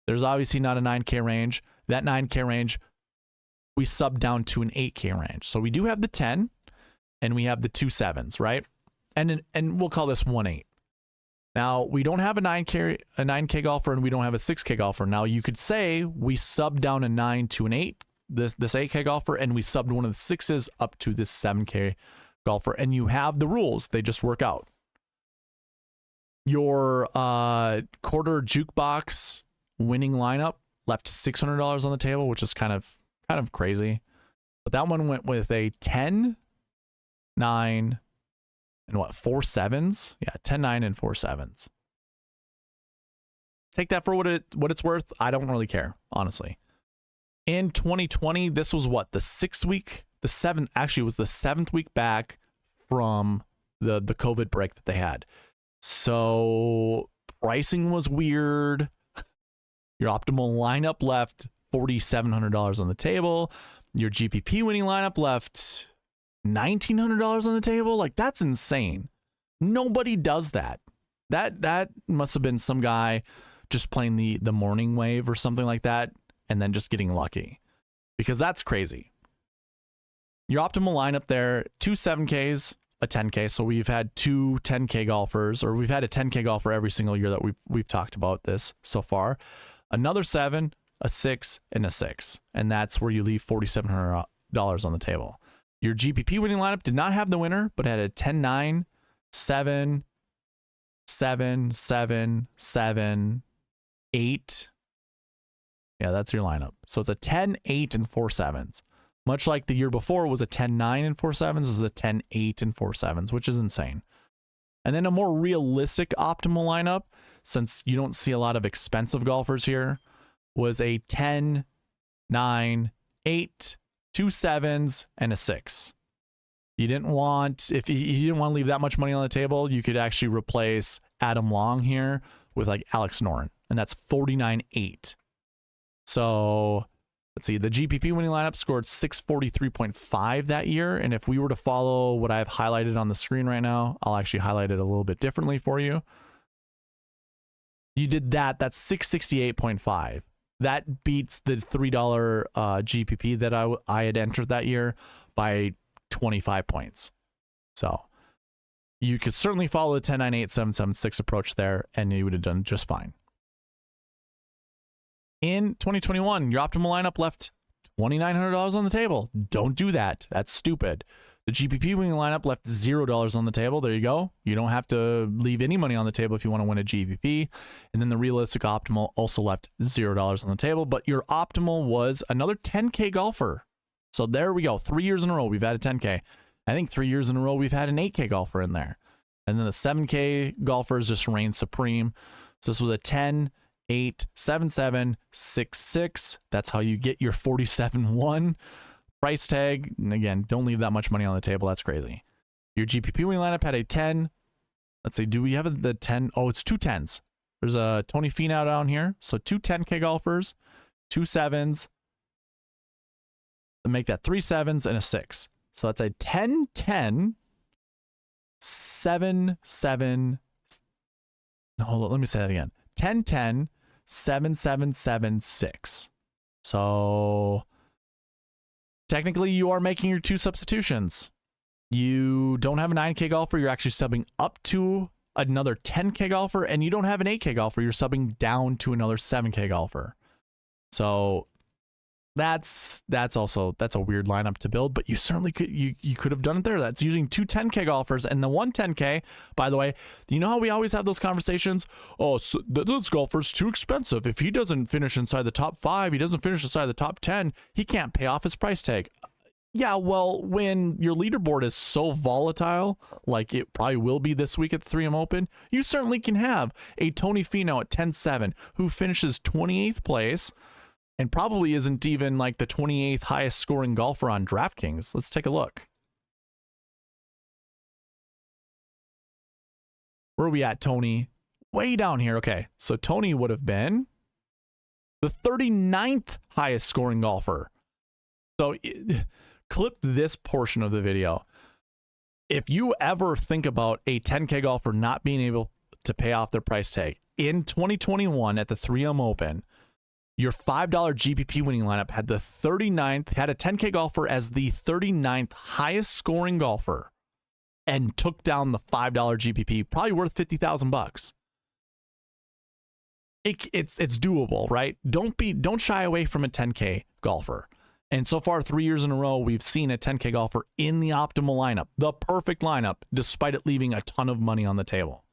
[SPEAKER 1] There's obviously not a 9K range. That 9K range, we sub down to an 8K range. So we do have the 10, and we have the 2 7s, right? And we'll call this 1-8. Now, we don't have a 9K golfer, and we don't have a 6K golfer. Now, you could say we subbed down a 9 to an 8, this 8K golfer, and we subbed one of the 6s up to this 7K golfer, and you have the rules. They just work out. Your quarter jukebox winning lineup left $600 on the table, which is kind of crazy. But that one went with a 10, 9, and what, 4 7s? Yeah, 10, 9, and 4 7s. Take that for what it's worth. I don't really care, honestly. In 2020, this was what, the 6th week? The 7th, actually, it was the 7th week back from the COVID break that they had. So pricing was weird. Your optimal lineup left $4,700 on the table. Your GPP winning lineup left $1,900 on the table. Like, that's insane. Nobody does that. That must have been some guy just playing the morning wave or something like that, and then just getting lucky, because that's crazy. Your optimal lineup there, 2 7Ks, a 10K. So we've had 2 10K golfers, or we've had a 10K golfer every single year that we've talked about this so far. Another 7, a 6, and a 6. And that's where you leave $4,700 on the table. Your GPP winning lineup did not have the winner, but had a 10, 9, 7, 7, 7, 7, 8. Yeah, that's your lineup. So it's a 10, 8, and 4 7s. Much like the year before was a 10, 9, and 4 7s, this is a 10, 8, and 4 7s, which is insane. And then a more realistic optimal lineup, since you don't see a lot of expensive golfers here, was a 10, 9, 8, 2 7s, and a 6. You didn't want, if you didn't want to leave that much money on the table, you could actually replace Adam Long here with like Alex Noren, and that's 49.8. So let's see, the GPP winning lineup scored 643.5 that year, and if we were to follow what I have highlighted on the screen right now, I'll actually highlight it a little bit differently for you. You did that, that's 668.5. That beats the $3 GPP that I had entered that year by 25 points. So you could certainly follow the 10, 9, 8, 7, 7, 6 approach there, and you would have done just fine. In 2021, your optimal lineup left $2,900 on the table. Don't do that. That's stupid. The GPP winning lineup left $0 on the table. There you go. You don't have to leave any money on the table if you want to win a GPP. And then the realistic optimal also left $0 on the table. But your optimal was another 10K golfer. So there we go. 3 years in a row, we've had a 10K. I think 3 years in a row, we've had an 8K golfer in there. And then the 7K golfers just reigned supreme. So this was a 10, 8, 7, 7, 6, 6. That's how you get your 47.1 price tag. And again, don't leave that much money on the table. That's crazy. Your GPP winning lineup had a 10. Let's see, do we have the 10? Oh, it's 2 10s. There's a Tony Finau down here. So 2 10K golfers, 2 7s. And make that 3 7s and a 6. So that's a 10, 10, 7, 7. No, let me say that again. 10, 10, 7, 7, 7, 6. So technically you are making your 2 substitutions. You don't have a 9K golfer. You're actually subbing up to another 10K golfer, and you don't have an 8K golfer. You're subbing down to another 7K golfer. So that's a weird lineup to build, but you certainly could you could have done it there. That's using 2 10K golfers, and the 1 10K, by the way, you know how we always have those conversations? Oh, so this golfer's too expensive. If he doesn't finish inside the top 5, he doesn't finish inside the top 10, he can't pay off his price tag. Yeah, well, when your leaderboard is so volatile, like it probably will be this week at the 3M Open, you certainly can have a Tony Finau at 10-7 who finishes 28th place and probably isn't even like the 28th highest scoring golfer on DraftKings. Let's take a look. Where are we at, Tony? Way down here. Okay, so Tony would have been the 39th highest scoring golfer. So clip this portion of the video. If you ever think about a 10K golfer not being able to pay off their price tag, in 2021 at the 3M Open, your $5 GPP winning lineup had the 39th, had a 10K golfer as the 39th highest scoring golfer and took down the $5 GPP, probably worth $50,000. It's doable, right? Don't shy away from a 10K golfer. And so far, 3 years in a row, we've seen a 10K golfer in the optimal lineup, the perfect lineup, despite it leaving a ton of money on the table.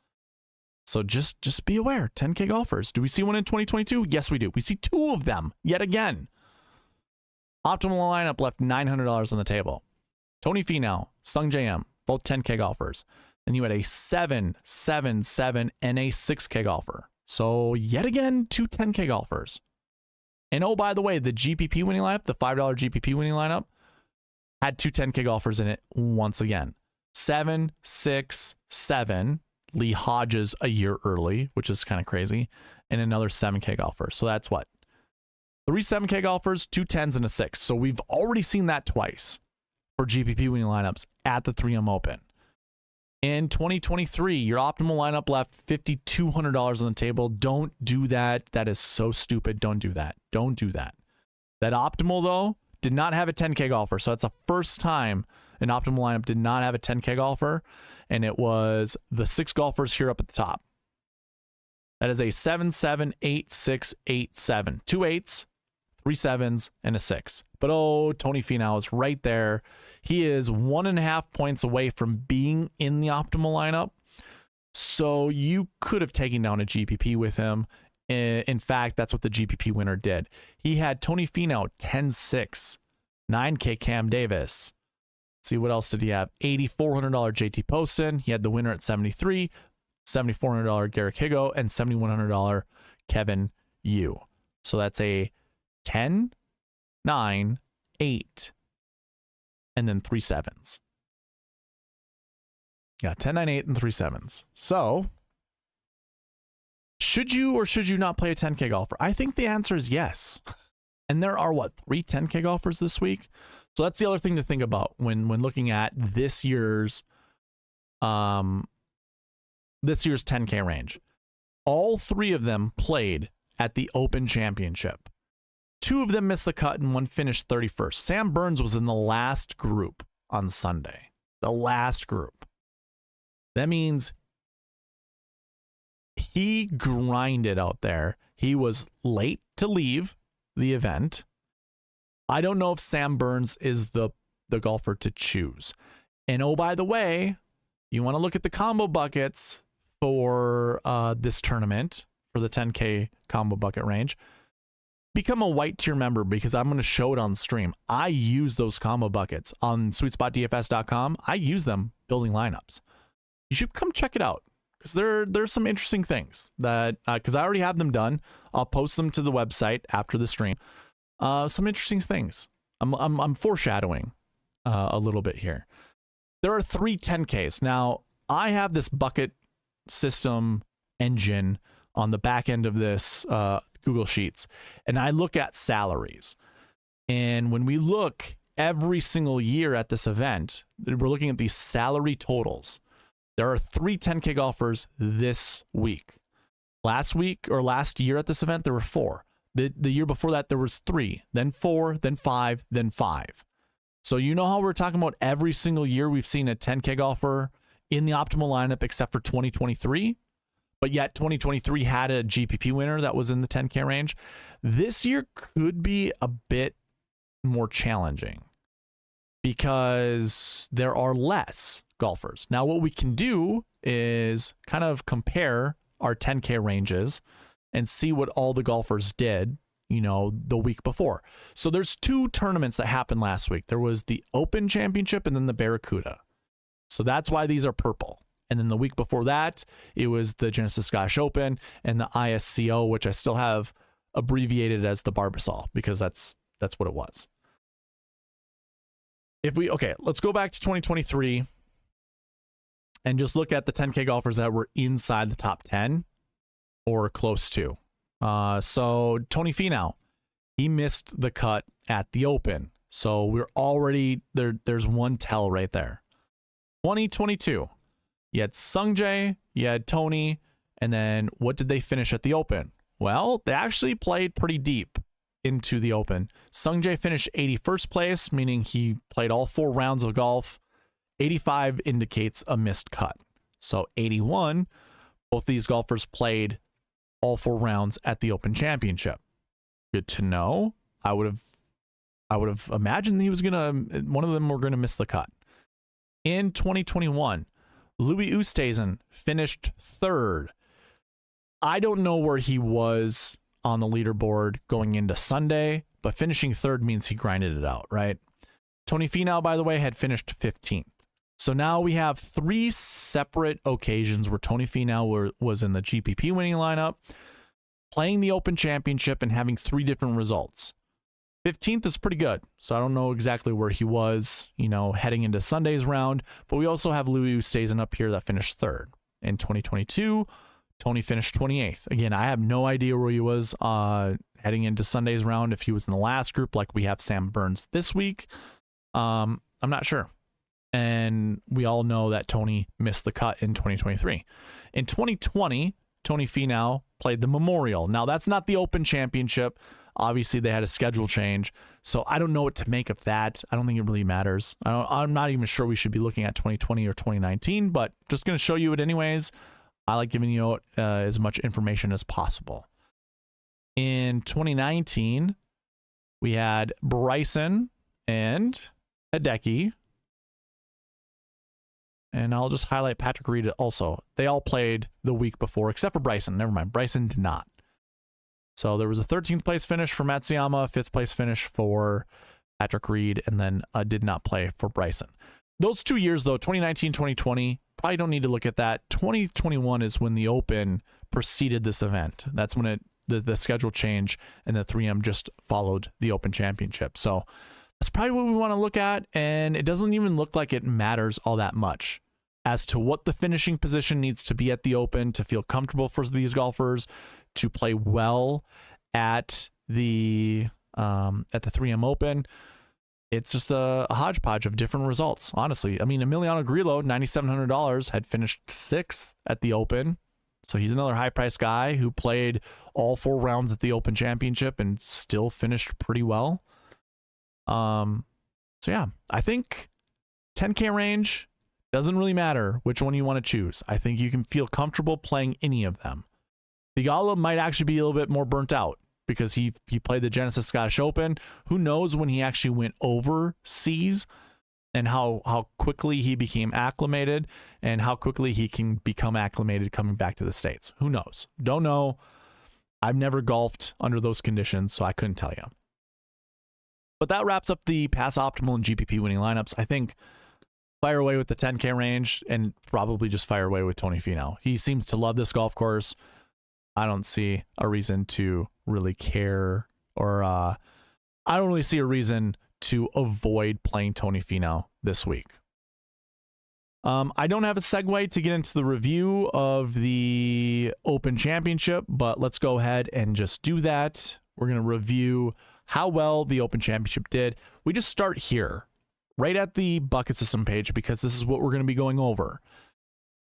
[SPEAKER 1] So just be aware, 10K golfers. Do we see one in 2022? Yes, we do. We see 2 of them yet again. Optimal lineup left $900 on the table. Tony Finau, Sung J M, both 10K golfers. And you had a 7, 7, 7, and a 6K golfer. So yet again, 2 10K golfers. And oh, by the way, the GPP winning lineup, the $5 GPP winning lineup, had 2 10K golfers in it once again. 7, 6, 7. Lee Hodges a year early, which is kind of crazy, and another 7K golfer. So that's what? 3 7K golfers, 2 10s, and a 6. So we've already seen that twice for GPP winning lineups at the 3M Open. In 2023, your optimal lineup left $5,200 on the table. Don't do that. That is so stupid. Don't do that. Don't do that. That optimal, though, did not have a 10K golfer. So that's the first time an optimal lineup did not have a 10K golfer, and it was the 6 golfers here up at the top. That is a 7-7-8-6-8-7. 2 8s, 3 7s, and a 6. But oh, Tony Finau is right there. He is 1.5 points away from being in the optimal lineup. So you could have taken down a GPP with him. In fact, that's what the GPP winner did. He had Tony Finau 10-6, 9K Cam Davis. Let's see, what else did he have? $8,400 JT Poston. He had the winner at 73, $7,400 Garrick Higo, and $7,100 Kevin Yu. So that's a 10, 9, 8, and then 3 7s. Yeah, 10, 9, 8, and 3 7s. So, should you or should you not play a 10K golfer? I think the answer is yes. And there are, what, 3 10K golfers this week? So that's the other thing to think about when looking at this year's 10K range. All 3 of them played at the Open Championship. 2 of them missed the cut and 1 finished 31st. Sam Burns was in the last group on Sunday. The last group. That means he grinded out there. He was late to leave the event. I don't know if Sam Burns is the golfer to choose. And oh, by the way, you want to look at the combo buckets for this tournament, for the 10K combo bucket range. Become a white tier member because I'm going to show it on stream. I use those combo buckets on SweetSpotDFS.com. I use them building lineups. You should come check it out because there's some interesting things that because I already have them done. I'll post them to the website after the stream. Some interesting things. I'm foreshadowing a little bit here. There are 3 10Ks. Now, I have this bucket system engine on the back end of this Google Sheets, and I look at salaries. And when we look every single year at this event, we're looking at these salary totals. There are 3 10K golfers this week. Last week or last year at this event, there were 4. The year before that, there was 3, then 4, then 5, then 5. So you know how we're talking about every single year we've seen a 10K golfer in the optimal lineup except for 2023, but yet 2023 had a GPP winner that was in the 10K range. This year could be a bit more challenging because there are less golfers. Now, what we can do is kind of compare our 10K ranges and see what all the golfers did, you know, the week before. So there's 2 tournaments that happened last week. There was the Open Championship and then the Barracuda. So that's why these are purple. And then the week before that, it was the Genesis Scottish Open and the ISCO, which I still have abbreviated as the Barbasol because that's what it was. Okay, let's go back to 2023 and just look at the 10K golfers that were inside the top 10 or close to. So Tony Finau, he missed the cut at the Open. So we're already there. There's one tell right there. 2022, you had Sungjae, you had Tony, and then what did they finish at the Open? Well, they actually played pretty deep into the Open. Sungjae finished 81st place, meaning he played all 4 rounds of golf. 85 indicates a missed cut. So 81, both these golfers played all 4 rounds at the Open Championship. Good to know. I would have imagined one of them were gonna miss the cut. In 2021, Louis Oosthuizen finished 3rd. I don't know where he was on the leaderboard going into Sunday, but finishing 3rd means he grinded it out, right? Tony Finau, by the way, had finished 15th. So now we have 3 separate occasions where Tony Finau was in the GPP winning lineup, playing the Open Championship and having 3 different results. 15th is pretty good. So I don't know exactly where he was, you know, heading into Sunday's round, but we also have Louis Oosthuizen up here that finished 3rd. In 2022, Tony finished 28th. Again, I have no idea where he was heading into Sunday's round, if he was in the last group like we have Sam Burns this week. I'm not sure. And we all know that Tony missed the cut in 2023. In 2020, Tony Finau played the Memorial. Now, that's not the Open Championship. Obviously, they had a schedule change, so I don't know what to make of that. I don't think it really matters. I'm not even sure we should be looking at 2020 or 2019, but just going to show you it anyways. I like giving you as much information as possible. In 2019, we had Bryson and Hideki. And I'll just highlight Patrick Reed also. They all played the week before, except for Bryson. Never mind, Bryson did not. So there was a 13th place finish for Matsuyama, 5th place finish for Patrick Reed, and then did not play for Bryson. Those 2 years, though, 2019, 2020, probably don't need to look at that. 2021 is when the Open preceded this event. That's when the schedule change and the 3M just followed the Open Championship. So that's probably what we want to look at, and it doesn't even look like it matters all that much as to what the finishing position needs to be at the Open to feel comfortable for these golfers to play well at the 3M Open. It's just a hodgepodge of different results, honestly. I mean, Emiliano Grillo, $9,700, had finished 6th at the Open. So he's another high-priced guy who played all 4 rounds at the Open Championship and still finished pretty well. So yeah, I think 10K range doesn't really matter which one you want to choose. I think you can feel comfortable playing any of them. Theegala might actually be a little bit more burnt out because he played the Genesis Scottish Open. Who knows when he actually went overseas and how quickly he became acclimated and how quickly he can become acclimated coming back to the States. Who knows? Don't know. I've never golfed under those conditions, so I couldn't tell you. But that wraps up the Pass Optimal and GPP winning lineups. I think fire away with the 10K range and probably just fire away with Tony Finau. He seems to love this golf course. I don't see a reason to really care, or I don't really see a reason to avoid playing Tony Finau this week. I don't have a segue to get into the review of the Open Championship, but let's go ahead and just do that. We're going to review how well the Open Championship did. We just start here, right at the bucket system page, because this is what we're going to be going over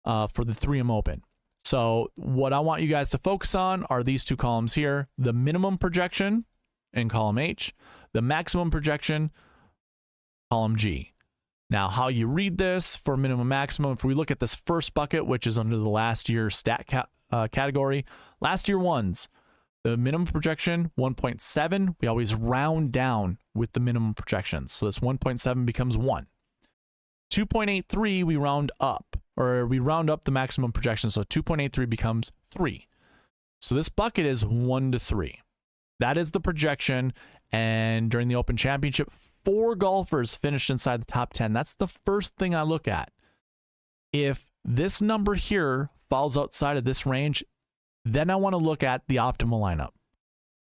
[SPEAKER 1] for the 3M Open. So what I want you guys to focus on are these 2 columns here, the minimum projection in column H, the maximum projection, column G. Now, how you read this for minimum maximum, if we look at this first bucket, which is under the last year stat category, last year ones, the minimum projection, 1.7. We always round down with the minimum projection. So this 1.7 becomes 1. 2.83, we round up, or we round up the maximum projection. So 2.83 becomes 3. So this bucket is 1 to 3. That is the projection. And during the Open Championship, 4 golfers finished inside the top 10. That's the first thing I look at. If this number here falls outside of this range, then I want to look at the optimal lineup.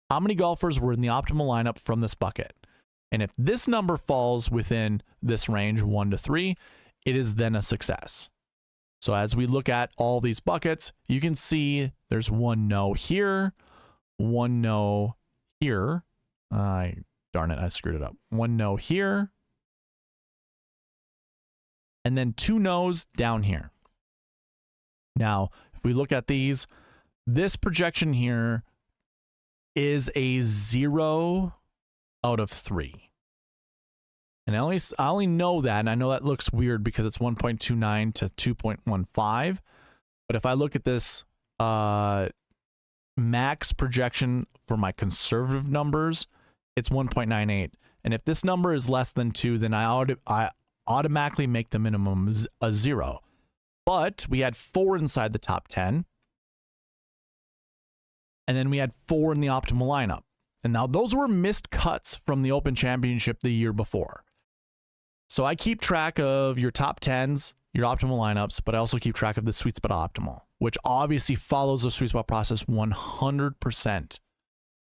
[SPEAKER 1] How many golfers were in the optimal lineup from this bucket? And if this number falls within this range, 1 to 3, it is then a success. So as we look at all these buckets, you can see there's 1 no here, 1 no here. Darn it, I screwed it up. 1 no here. And then 2 no's down here. Now, if we look at these, this projection here is a 0 out of 3. And I only know that, and I know that looks weird because it's 1.29 to 2.15. But if I look at this max projection for my conservative numbers, it's 1.98. And if this number is less than 2, then I automatically make the minimum a 0. But we had 4 inside the top 10. And then we had 4 in the optimal lineup. And now those were missed cuts from the Open Championship the year before. So I keep track of your top 10s, your optimal lineups, but I also keep track of the SweetSpot Optimal, which obviously follows the SweetSpot process 100%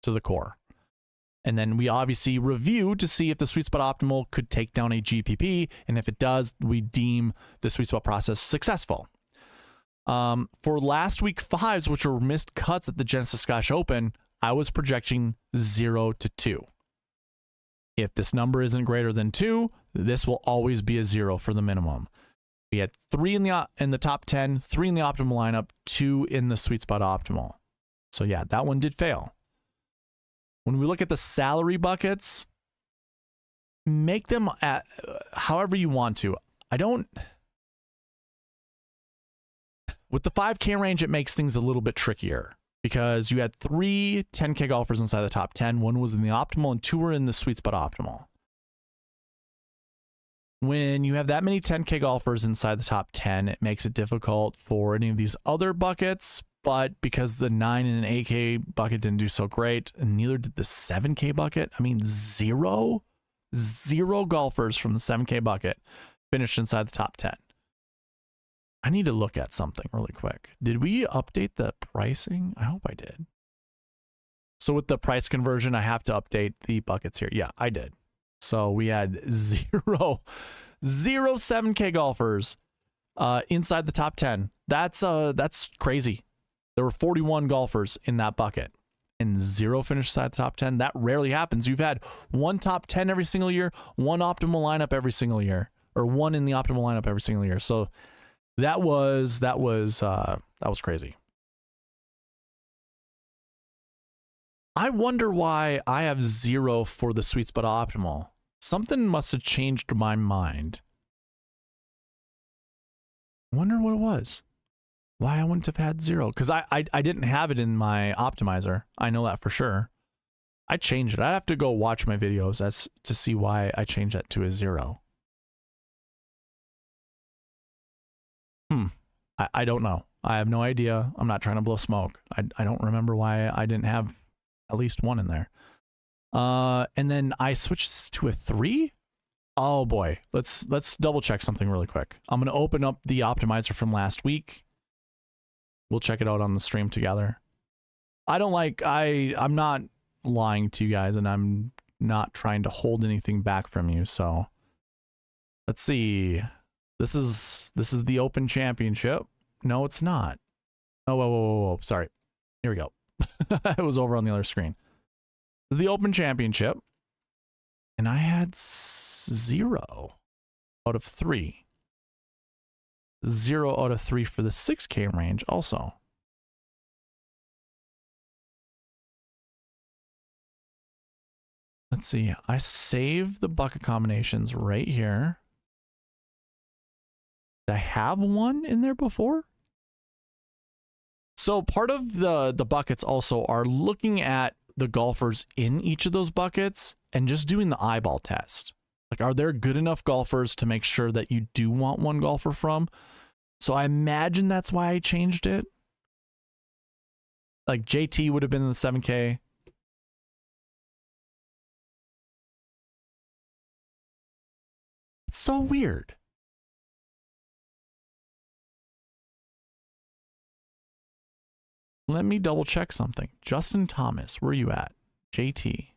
[SPEAKER 1] to the core. And then we obviously review to see if the SweetSpot Optimal could take down a GPP. And if it does, we deem the SweetSpot process successful. For last week 5s, which were missed cuts at the Genesis Scottish Open, I was projecting 0 to 2. If this number isn't greater than 2, this will always be a 0 for the minimum. We had 3 in the top 10, 3 in the optimal lineup, 2 in the SweetSpot Optimal. So yeah, that one did fail. When we look at the salary buckets, make them at however you want to. I don't... With the 5K range, it makes things a little bit trickier because you had 3 10K golfers inside the top 10. One was in the optimal and 2 were in the sweet spot optimal. When you have that many 10K golfers inside the top 10, it makes it difficult for any of these other buckets. But because the 9 and an 8K bucket didn't do so great, and neither did the 7K bucket, I mean, zero golfers from the 7K bucket finished inside the top 10. I need to look at something really quick. Did we update the pricing? I hope I did. So with the price conversion, I have to update the buckets here. Yeah, I did. So we had zero 7K golfers inside the top 10. That's crazy. There were 41 golfers in that bucket and 0 finished inside the top 10. That rarely happens. You've had 1 top 10 every single year, 1 optimal lineup every single year, or 1 in the optimal lineup every single year. So that was crazy. I wonder why I have 0 for the sweet spot optimal. Something must have changed my mind. Wonder what it was. Why I wouldn't have had 0. Because I didn't have it in my optimizer. I know that for sure. I changed it. I have to go watch my videos to see why I changed that to a 0. I don't know. I have no idea. I'm not trying to blow smoke. I don't remember why I didn't have at least 1 in there. And then I switched this to a 3. Oh boy. Let's double check something really quick. I'm going to open up the optimizer from last week. We'll check it out on the stream together. I'm not lying to you guys, and I'm not trying to hold anything back from you. So let's see. This is the Open Championship. No, it's not. Oh, whoa. Sorry. Here we go. It was over on the other screen. The Open Championship. And I had 0 out of 3. 0 out of 3 for the 6K range also. Let's see. I saved the bucket combinations right here. Did I have 1 in there before? So part of the buckets also are looking at the golfers in each of those buckets and just doing the eyeball test. Like, are there good enough golfers to make sure that you do want 1 golfer from? So I imagine that's why I changed it. Like JT would have been in the 7K. It's so weird. Let me double check something. Justin Thomas, where are you at? JT.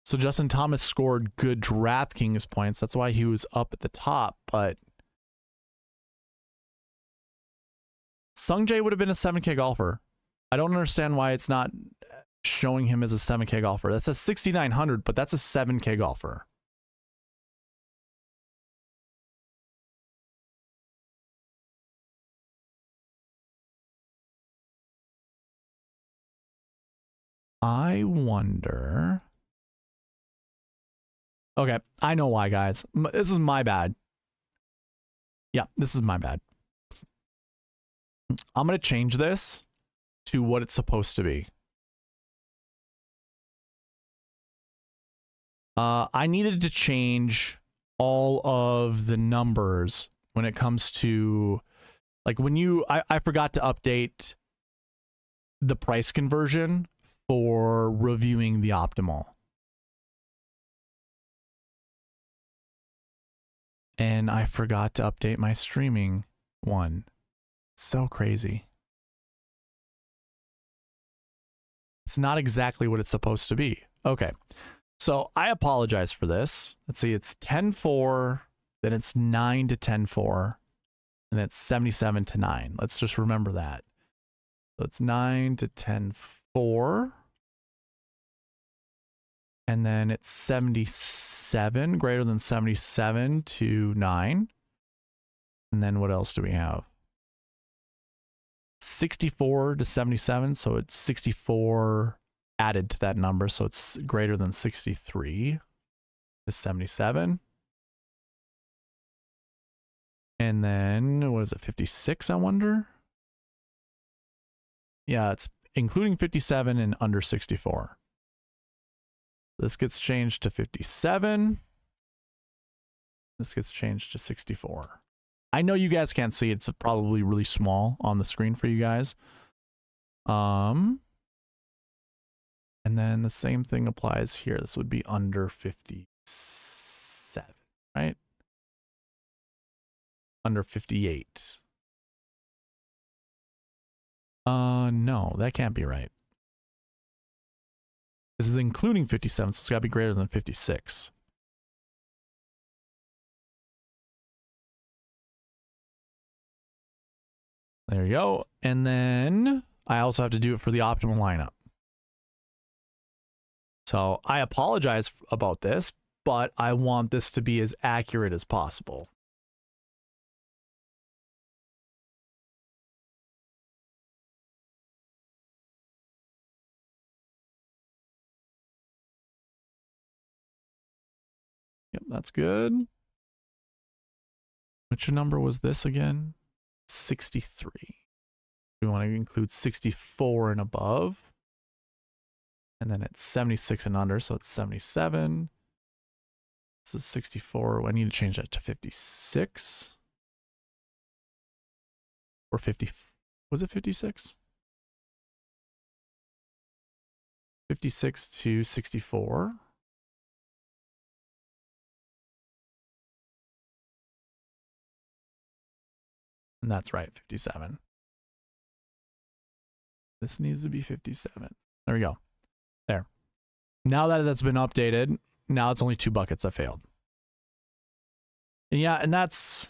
[SPEAKER 1] So Justin Thomas scored good DraftKings points. That's why he was up at the top, but Sungjae would have been a 7K golfer. I don't understand why it's not showing him as a 7K golfer. That's a 6,900, but that's a 7K golfer. I wonder. Okay, I know why, guys. This is my bad. Yeah, this is my bad. I'm going to change this to what it's supposed to be. I needed to change all of the numbers when it comes to, like, when you, I forgot to update the price conversion for reviewing the optimal. And I forgot to update my streaming one. It's so crazy. It's not exactly what it's supposed to be. Okay. So I apologize for this. Let's see, it's 10-4, then it's 9 to 10-4, and it's 77 to 9. Let's just remember that. So it's 9 to 10-4. And then it's 77, greater than 77 to 9. And then what else do we have? 64 to 77. So it's 64 added to that number. So it's greater than 63 to 77. And then what is it? 56, I wonder? Yeah, it's including 57 and under 64. This gets changed to 57. This gets changed to 64. I know you guys can't see it. It's probably really small on the screen for you guys. And then the same thing applies here. This would be under 57, right? Under 58. No, that can't be right. This is including 57, so it's got to be greater than 56. There you go. And then I also have to do it for the optimal lineup. So I apologize about this, but I want this to be as accurate as possible. Yep, that's good. Which number was this again? 63. We want to include 64 and above. And then it's 76 and under, so it's 77. This is 64. I need to change that to 56. Or 50. Was it 56? 56 to 64. And that's right, 57. This needs to be 57. There we go. There. Now that that's been updated, now it's only 2 buckets that failed. And yeah, and that's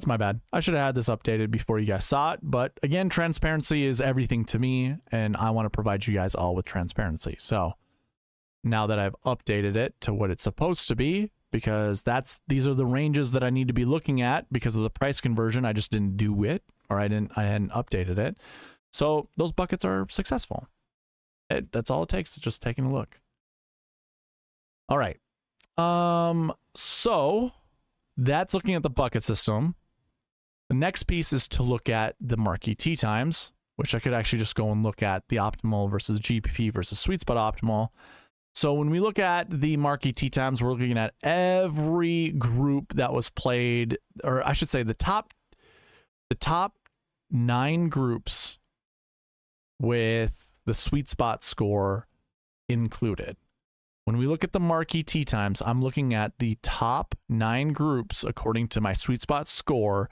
[SPEAKER 1] my bad. I should have had this updated before you guys saw it. But again, transparency is everything to me, and I want to provide you guys all with transparency. So now that I've updated it to what it's supposed to be, because these are the ranges that I need to be looking at because of the price conversion. I just didn't do it, or I hadn't updated it. So those buckets are successful. That's all it takes, is just taking a look. All right. So that's looking at the bucket system. The next piece is to look at the Marquee Tee Times, which I could actually just go and look at the optimal versus GPP versus SweetSpot optimal. So when we look at the Marquee Tee Times, we're looking at every group that was played, or I should say the top 9 groups with the SweetSpot score included. When we look at the Marquee Tee Times, I'm looking at the top 9 groups according to my SweetSpot score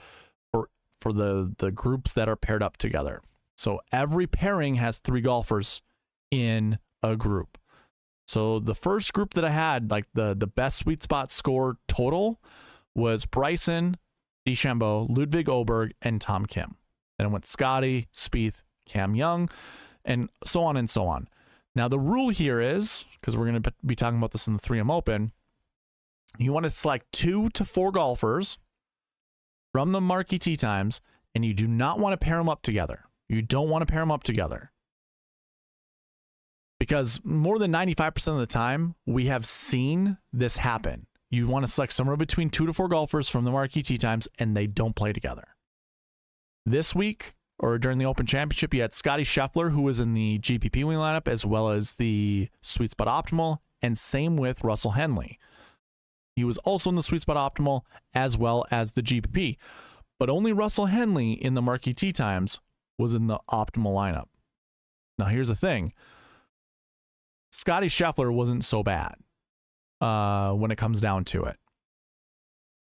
[SPEAKER 1] for the groups that are paired up together. So every pairing has 3 golfers in a group. So the first group that I had, like the best SweetSpot score total, was Bryson, DeChambeau, Ludwig Åberg, and Tom Kim. Then it went Scotty, Spieth, Cam Young, and so on and so on. Now the rule here is, because we're going to be talking about this in the 3M Open, you want to select 2 to 4 golfers from the Marquee Tee Times, and you do not want to pair them up together. You don't want to pair them up together. Because more than 95% of the time, we have seen this happen. You want to select somewhere between 2 to 4 golfers from the Marquee Tee Times, and they don't play together. This week, or during the Open Championship, you had Scotty Scheffler, who was in the GPP wing lineup, as well as the SweetSpot Optimal, and same with Russell Henley. He was also in the SweetSpot Optimal, as well as the GPP. But only Russell Henley in the Marquee Tee Times was in the optimal lineup. Now, here's the thing. Scotty Scheffler wasn't so bad when it comes down to it.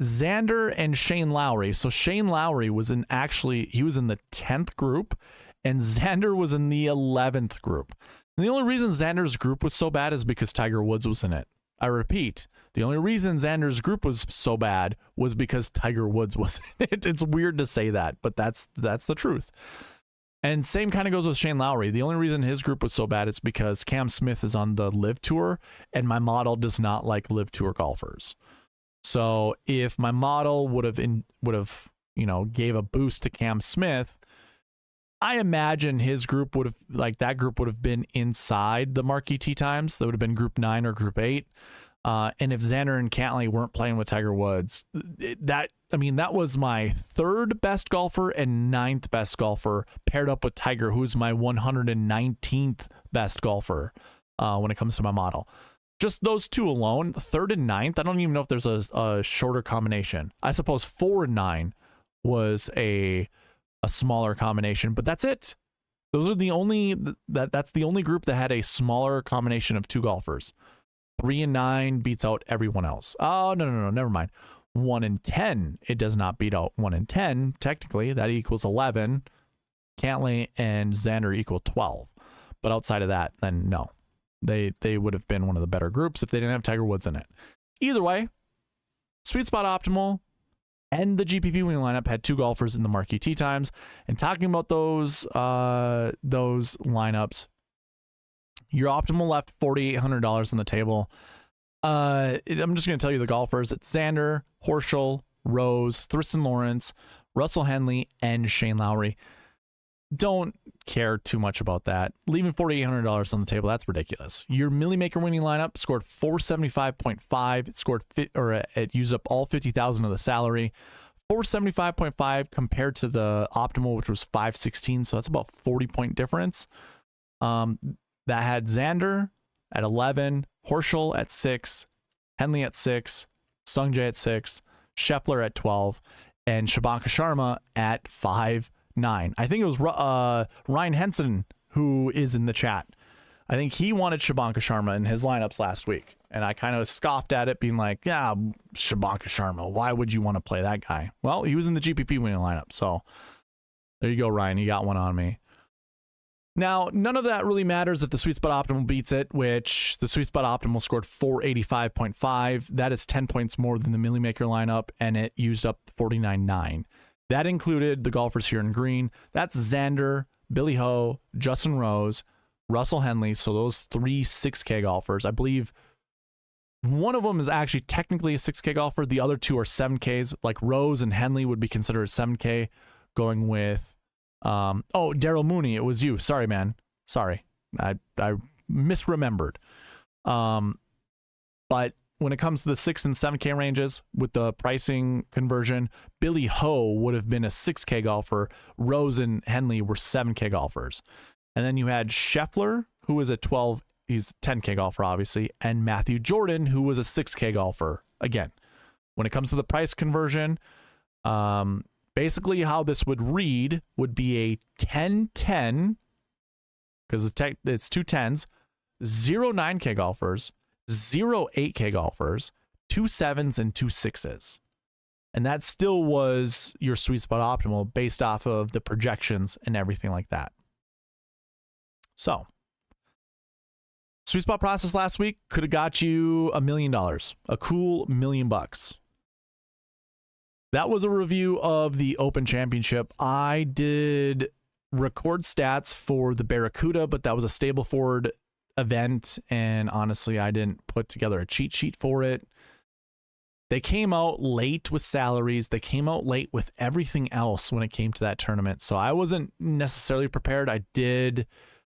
[SPEAKER 1] Xander and Shane Lowry. So Shane Lowry was he was in the 10th group, and Xander was in the 11th group. And the only reason Xander's group was so bad is because Tiger Woods was in it. I repeat, the only reason Xander's group was so bad was because Tiger Woods was in it. It's weird to say that, but that's the truth. And same kind of goes with Shane Lowry. The only reason his group was so bad is because Cam Smith is on the Live Tour, and my model does not like Live Tour golfers. So if my model would have you know, gave a boost to Cam Smith, I imagine his group would have, like, that group would have been inside the Marquee Tee Times. That would have been group 9 or group 8. And if Xander and Cantlay weren't playing with Tiger Woods, that was my 3rd best golfer and 9th best golfer paired up with Tiger, who's my 119th best golfer when it comes to my model. Just those two alone, 3rd and 9th. I don't even know if there's a shorter combination. I suppose 4 and 9 was a smaller combination, but that's it. Those are the only that's the only group that had a smaller combination of 2 golfers. 3 and 9 beats out everyone else. Oh, no, never mind. 1 and 10, it does not beat out 1 and 10. Technically, that equals 11. Cantlay and Xander equal 12. But outside of that, then no. They would have been one of the better groups if they didn't have Tiger Woods in it. Either way, Sweet Spot Optimal and the GPP winning lineup had 2 golfers in the Marquee Tee Times. And talking about those lineups, your optimal left $4,800 on the table. I'm just going to tell you the golfers. It's Xander, Horschel, Rose, Thriston Lawrence, Russell Henley, and Shane Lowry. Don't care too much about that. Leaving $4,800 on the table, that's ridiculous. Your Millie Maker winning lineup scored 475.5. It scored it used up all 50,000 of the salary. 475.5 compared to the optimal, which was 516. So that's about 40-point difference. That had Xander at 11, Horschel at 6, Henley at 6, Sungjae at 6, Scheffler at 12, and Shubhankar Sharma at 5-9. I think it was Ryan Henson who is in the chat. I think he wanted Shubhankar Sharma in his lineups last week, and I kind of scoffed at it, being like, yeah, Shubhankar Sharma, why would you want to play that guy? Well, he was in the GPP winning lineup, so there you go, Ryan. You got one on me. Now, none of that really matters if the Sweet Spot Optimal beats it, which the Sweet Spot Optimal scored 485.5. That is 10 points more than the Millie Maker lineup, and it used up 49.9. That included the golfers here in green. That's Xander, BillyHo, Justin Rose, Russell Henley. So those 3 6K golfers. I believe one of them is actually technically a 6K golfer. The other 2 are 7Ks. Like Rose and Henley would be considered 7K, going with Darrel Mooney, it was you. Sorry, man. Sorry. I misremembered. But when it comes to the 6 and 7K ranges with the pricing conversion, BillyHo would have been a 6K golfer. Rose and Henley were 7K golfers. And then you had Scheffler, who was a 12, he's a 10K golfer, obviously, and Matthew Jordan, who was a 6K golfer. Again, when it comes to the price conversion, basically how this would read would be a 10-10, because it's 2 10s, 0 9K golfers, 0 8K golfers, 2 7s, and 2 6s. And that still was your Sweet Spot Optimal based off of the projections and everything like that. So, Sweet Spot process last week could have got you $1 million, a cool $1 million. That was a review of the Open Championship. I did record stats for the Barracuda, but that was a Stableford event, and honestly, I didn't put together a cheat sheet for it. They came out late with salaries. They came out late with everything else when it came to that tournament, so I wasn't necessarily prepared. I did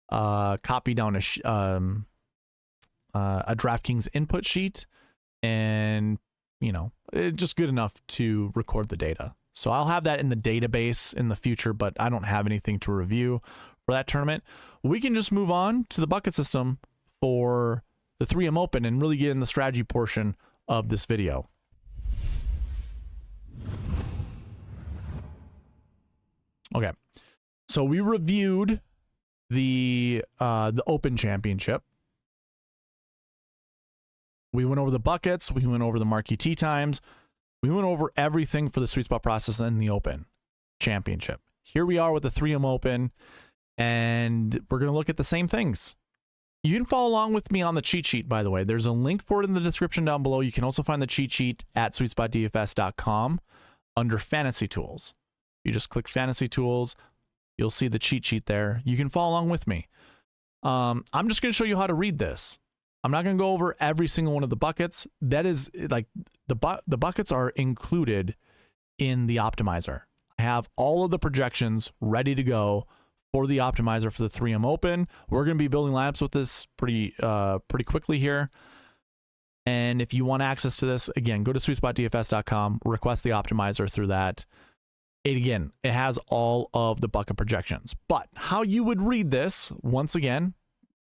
[SPEAKER 1] copy down a DraftKings input sheet, and you know, it's just good enough to record the data. So I'll have that in the database in the future, but I don't have anything to review for that tournament. We can just move on to the bucket system for the 3M Open and really get in the strategy portion of this video. Okay, so we reviewed the Open Championship. We went over the buckets. We went over the Marquee Tee Times. We went over everything for the Sweet Spot process in the Open Championship. Here we are with the 3M Open, and we're going to look at the same things. You can follow along with me on the cheat sheet, by the way. There's a link for it in the description down below. You can also find the cheat sheet at SweetSpotDFS.com under Fantasy Tools. You just click Fantasy Tools. You'll see the cheat sheet there. You can follow along with me. I'm just going to show you how to read this. I'm not going to go over every single one of the buckets. That is like the buckets are included in the optimizer. have all of the projections ready to go for the optimizer for the 3M Open. We're going to be building lineups with this pretty quickly here. And if you want access to this, again, go to SweetSpotDFS.com, request the optimizer through that. Again, it has all of the bucket projections. But how you would read this, once again,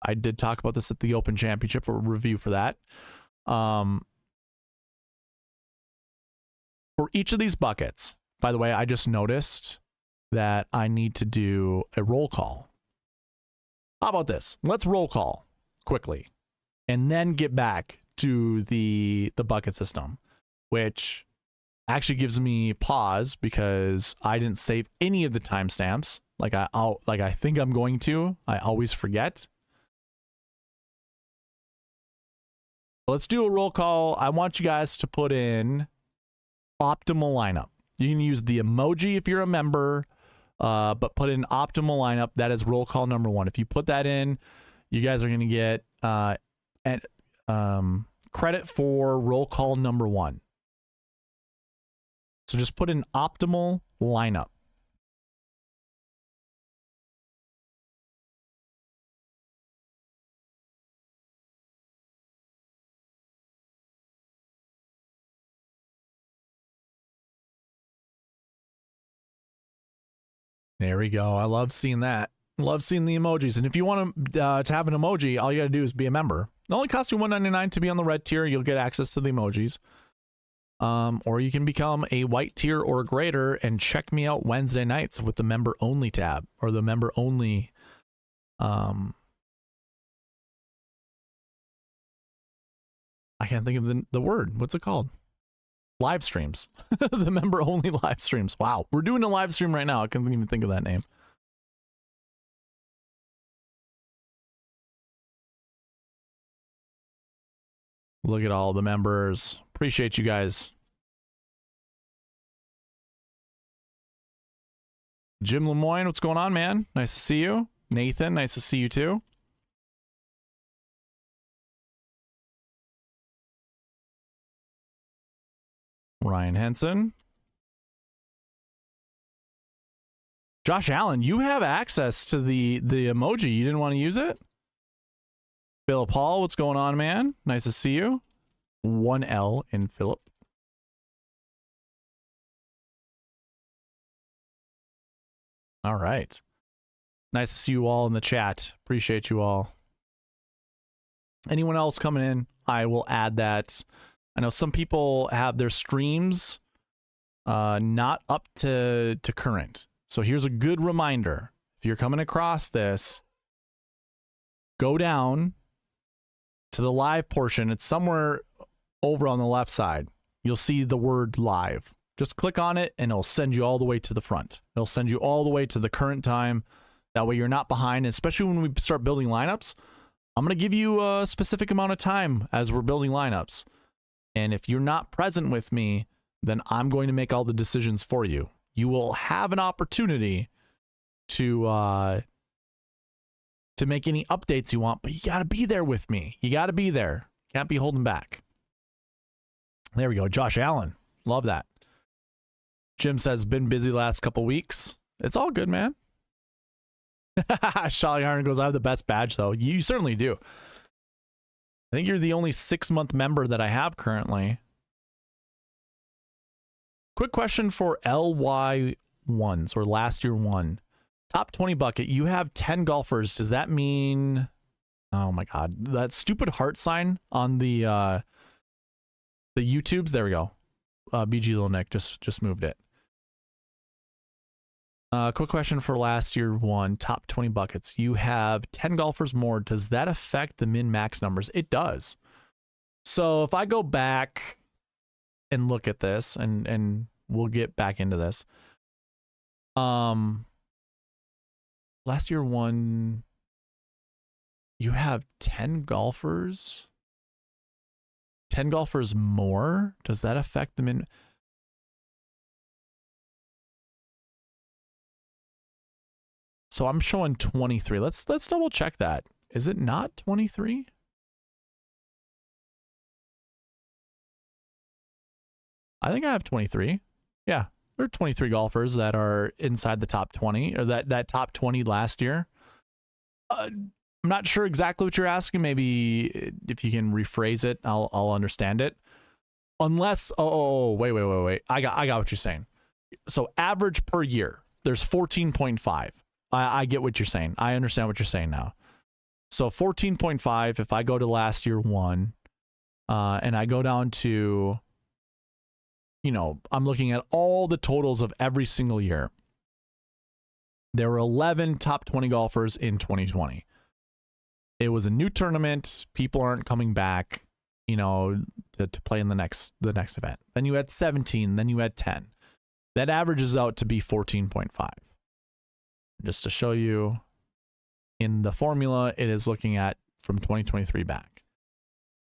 [SPEAKER 1] I did talk about this at the Open Championship, a review for that. For each of these buckets, by the way, I just noticed that I need to do a roll call. How about this? Let's roll call quickly and then get back to the bucket system, which actually gives me pause because I didn't save any of the timestamps like I think I'm going to. I always forget. Let's do a roll call. I want you guys to put in optimal lineup. You can use the emoji if you're a member, but put in optimal lineup. That is roll call number 1. If you put that in, you guys are going to get credit for roll call number 1. So just put in optimal lineup. There we go. I love seeing that. Love seeing the emojis. And if you want to have an emoji, all you got to do is be a member. It only costs you $1.99 to be on the red tier. You'll get access to the emojis. Or you can become a white tier or greater and check me out Wednesday nights with the member only tab or the member only. I can't think of the word. What's it called? Live streams. The member only live streams. Wow. We're doing a live stream right now. I couldn't even think of that name. Look at all the members. Appreciate you guys. Jim Lemoyne, what's going on, man? Nice to see you. Nathan, nice to see you too. Ryan Henson. Josh Allen, you have access to the emoji. You didn't want to use it? Philip Hall, what's going on, man? Nice to see you. 1L in Philip. All right. Nice to see you all in the chat. Appreciate you all. Anyone else coming in, I will add that. I know some people have their streams not up to current. So here's a good reminder. If you're coming across this, go down to the live portion. It's somewhere over on the left side. You'll see the word live. Just click on it and it'll send you all the way to the front. It'll send you all the way to the current time. That way you're not behind, especially when we start building lineups. I'm going to give you a specific amount of time as we're building lineups. And if you're not present with me, then I'm going to make all the decisions for you. You will have an opportunity to make any updates you want, but you got to be there with me. You got to be there. Can't be holding back. There we go. Josh Allen. Love that. Jim says, been busy last couple weeks. It's all good, man. Shelly Iron goes, I have the best badge, though. You certainly do. I think you're the only 6-month member that I have currently. Quick question for LY1s or last year 1. Top 20 bucket. You have 10 golfers. Does that mean... Oh my God. That stupid heart sign on the YouTubes. There we go. bgLittleNeck just moved it. Quick question for last year 1. Top 20 buckets. You have 10 golfers more. Does that affect the min-max numbers? It does. So if I go back and look at this, and we'll get back into this. Last year 1, you have 10 golfers. 10 golfers more. Does that affect the min? So I'm showing 23. Let's double check that. Is it not 23? I think I have 23. Yeah, there are 23 golfers that are inside the top 20, or that top 20 last year. I'm not sure exactly what you're asking. Maybe if you can rephrase it, I'll understand it. Unless, wait. I got what you're saying. So average per year, there's 14.5. I get what you're saying. I understand what you're saying now. So 14.5, if I go to last year one, and I go down to, you know, I'm looking at all the totals of every single year. There were 11 top 20 golfers in 2020. It was a new tournament. People aren't coming back, you know, to play in the next event. Then you had 17, then you had 10. That averages out to be 14.5. Just to show you, in the formula, it is looking at from 2023 back.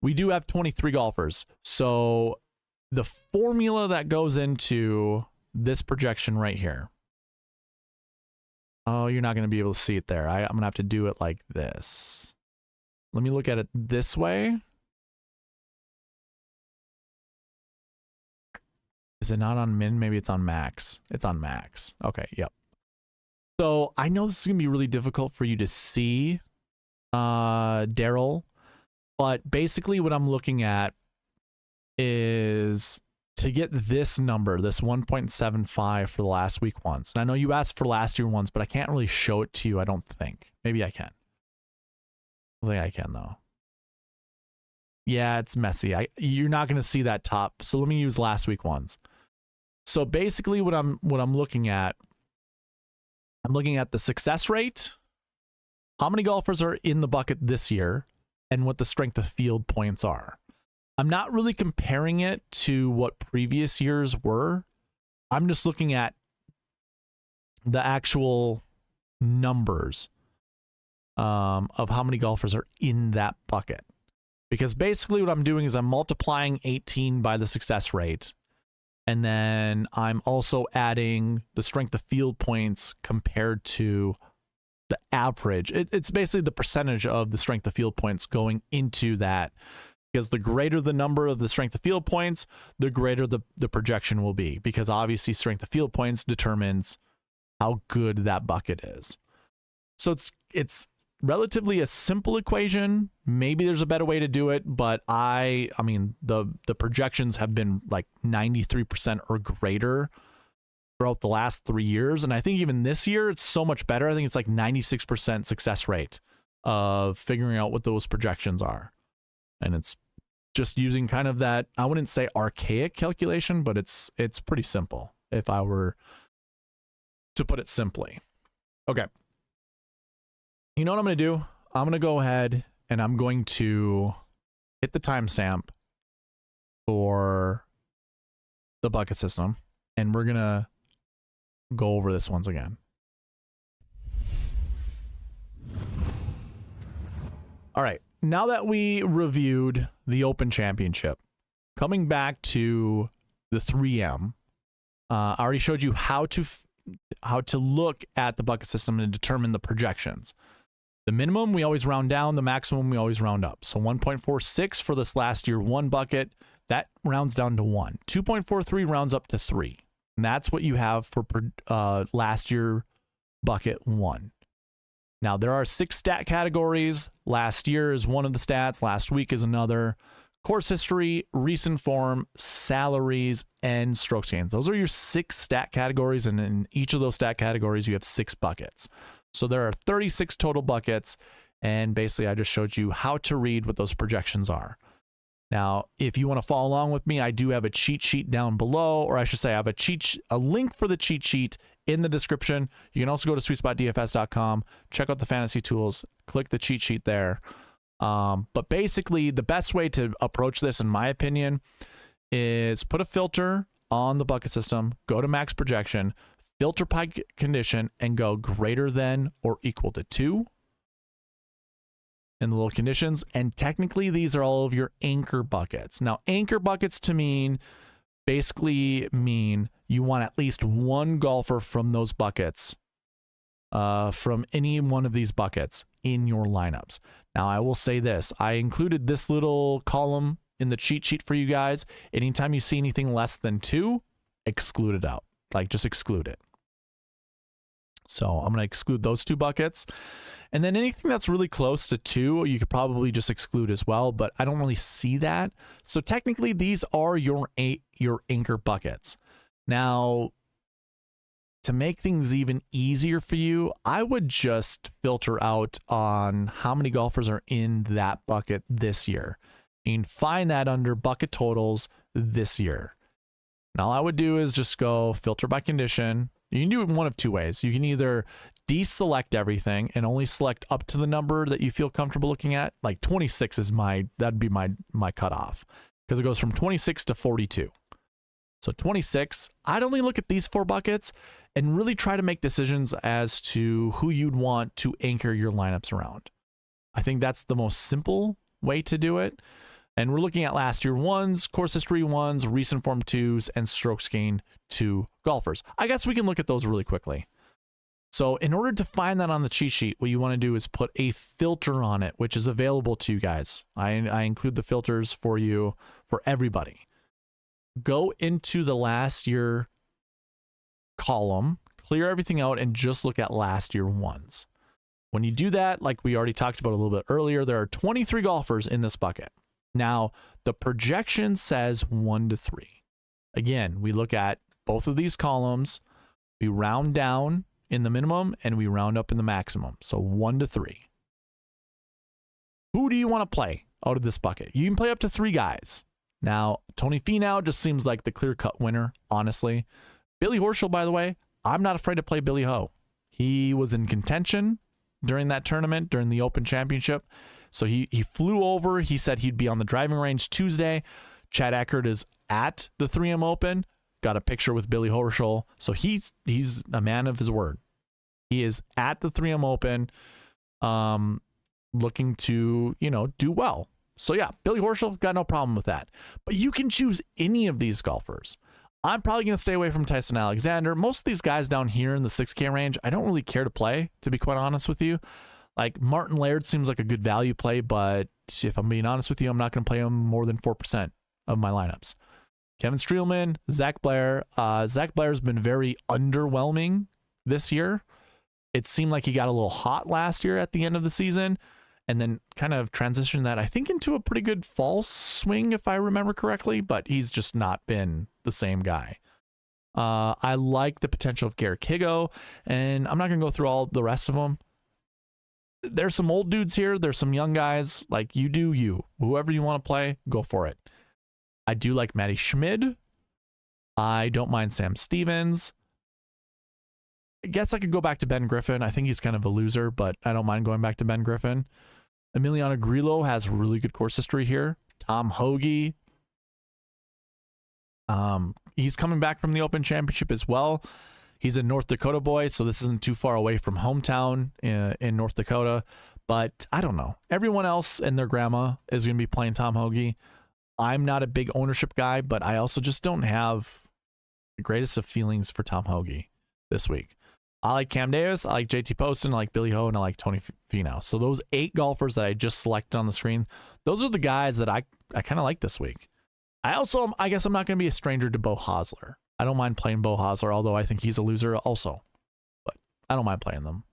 [SPEAKER 1] We do have 23 golfers. So the formula that goes into this projection right here. Oh, you're not going to be able to see it there. I'm going to have to do it like this. Let me look at it this way. Is it not on min? Maybe it's on max. It's on max. Okay, yep. So I know this is going to be really difficult for you to see, Darrel, but basically what I'm looking at is to get this number, this 1.75 for the last week ones. And I know you asked for last year ones, but I can't really show it to you, I don't think. Maybe I can. I think I can, though. Yeah, it's messy. You're not going to see that top. So let me use last week ones. So basically what I'm looking at, I'm looking at the success rate, how many golfers are in the bucket this year, and what the strength of field points are. I'm not really comparing it to what previous years were. I'm just looking at the actual numbers of how many golfers are in that bucket. Because basically what I'm doing is I'm multiplying 18 by the success rate, and then I'm also adding the strength of field points compared to the average. It's basically the percentage of the strength of field points going into that. Because the greater the number of the strength of field points, the greater the projection will be. Because obviously strength of field points determines how good that bucket is. So it's relatively a simple equation. Maybe there's a better way to do it, but I mean, the projections have been like 93% or greater throughout the last 3 years. And I think even this year, it's so much better. I think it's like 96% success rate of figuring out what those projections are. And it's just using kind of that, I wouldn't say archaic calculation, but it's pretty simple if I were to put it simply. Okay. You know what I'm going to do? I'm going to go ahead and I'm going to hit the timestamp for the bucket system, and we're going to go over this once again. All right. Now that we reviewed the Open Championship, coming back to the 3M, I already showed you how to look at the bucket system and determine the projections. The minimum, we always round down. The maximum, we always round up. So 1.46 for this last year one bucket, that rounds down to 1. 2.43 rounds up to 3. And that's what you have for last year bucket 1. Now, there are 6 stat categories. Last year is one of the stats. Last week is another. Course history, recent form, salaries, and strokes gains. Those are your 6 stat categories, and in each of those stat categories, you have 6 buckets. So there are 36 total buckets, and basically I just showed you how to read what those projections are. Now, if you want to follow along with me, I do have a cheat sheet down below, or I should say I have a link for the cheat sheet in the description. You can also go to SweetSpotDFS.com, check out the fantasy tools, click the cheat sheet there. But basically, the best way to approach this, in my opinion, is put a filter on the bucket system, go to max projection, filter by condition, and go greater than or equal to 2 in the little conditions. And technically, these are all of your anchor buckets. Now, anchor buckets to mean you want at least one golfer from those buckets, from any one of these buckets in your lineups. Now, I will say this. I included this little column in the cheat sheet for you guys. Anytime you see anything less than 2, exclude it out. Like, just exclude it. So I'm going to exclude those 2 buckets. And then anything that's really close to 2, you could probably just exclude as well, but I don't really see that. So technically, these are your anchor buckets. Now, to make things even easier for you, I would just filter out on how many golfers are in that bucket this year. You can find that under bucket totals this year. And all I would do is just go filter by condition. You can do it one of 2 ways. You can either deselect everything and only select up to the number that you feel comfortable looking at. Like 26 is that'd be my cutoff, because it goes from 26 to 42. So 26, I'd only look at these 4 buckets and really try to make decisions as to who you'd want to anchor your lineups around. I think that's the most simple way to do it. And we're looking at last year 1s, course history 1s, recent form 2s, and strokes gained 2 golfers. I guess we can look at those really quickly. So in order to find that on the cheat sheet, what you want to do is put a filter on it, which is available to you guys. I include the filters for you, for everybody. Go into the last year column, clear everything out, and just look at last year 1s. When you do that, like we already talked about a little bit earlier, there are 23 golfers in this bucket. Now, the projection says 1 to 3. Again, we look at both of these columns, we round down in the minimum, and we round up in the maximum. So 1 to 3. Who do you want to play out of this bucket? You can play up to 3 guys. Now, Tony Finau just seems like the clear-cut winner, honestly. Billy Horschel, by the way, I'm not afraid to play BillyHo. He was in contention during that tournament, during the Open Championship. So he flew over. He said he'd be on the driving range Tuesday. Chad Eckert is at the 3M Open. Got a picture with Billy Horschel. So he's a man of his word. He is at the 3M Open, looking to, do well. So yeah, Billy Horschel, got no problem with that. But you can choose any of these golfers. I'm probably going to stay away from Tyson Alexander. Most of these guys down here in the 6K range, I don't really care to play, to be quite honest with you. Like Martin Laird seems like a good value play, but if I'm being honest with you, I'm not going to play him more than 4% of my lineups. Kevin Streelman, Zach Blair. Zach Blair's been very underwhelming this year. It seemed like he got a little hot last year at the end of the season, and then kind of transitioned that, I think, into a pretty good fall swing, if I remember correctly, but he's just not been the same guy. I like the potential of Garrett Higo, and I'm not going to go through all the rest of them. There's some old dudes here. There's some young guys. Like, you do you. Whoever you want to play, go for it. I do like Matty Schmid. I don't mind Sam Stevens. I guess I could go back to Ben Griffin. I think he's kind of a loser, but I don't mind going back to Ben Griffin. Emiliano Grillo has really good course history here. Tom Hoagie. He's coming back from the Open Championship as well. He's a North Dakota boy, so this isn't too far away from hometown in North Dakota. But I don't know. Everyone else and their grandma is going to be playing Tom Hoagie. I'm not a big ownership guy, but I also just don't have the greatest of feelings for Tom Hoagie this week. I like Cam Davis, I like JT Poston, I like BillyHo, and I like Tony Finau. So those 8 golfers that I just selected on the screen, those are the guys that I kind of like this week. I guess I'm not going to be a stranger to Beau Hosler. I don't mind playing Beau Hosler, although I think he's a loser also. But I don't mind playing them.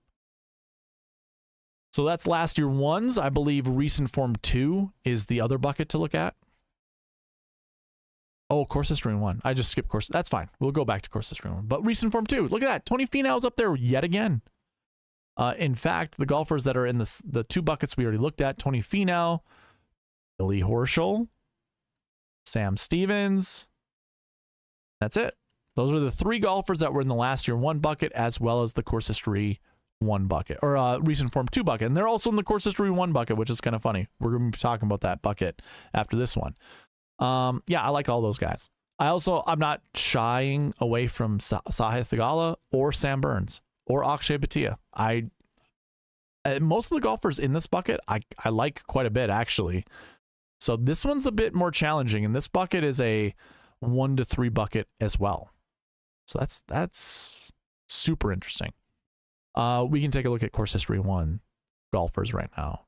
[SPEAKER 1] So that's last year 1s. I believe recent form 2 is the other bucket to look at. Oh, course history 1. I just skipped course. That's fine. We'll go back to course history 1. But recent form 2. Look at that. Tony Finau's up there yet again. In fact, the golfers that are in the 2 buckets we already looked at, Tony Finau, Billy Horschel, Sam Stevens. That's it. Those are the 3 golfers that were in the last year 1 bucket, as well as the course history 1 bucket, or recent form 2 bucket. And they're also in the course history 1 bucket, which is kind of funny. We're going to be talking about that bucket after this one. Yeah, I like all those guys. I'm not shying away from Sahith Theegala or Sam Burns or Akshay Bhatia. Most of the golfers in this bucket, I like quite a bit, actually. So this one's a bit more challenging, and this bucket is a 1 to 3 bucket as well. So that's super interesting. We can take a look at course history 1 golfers right now.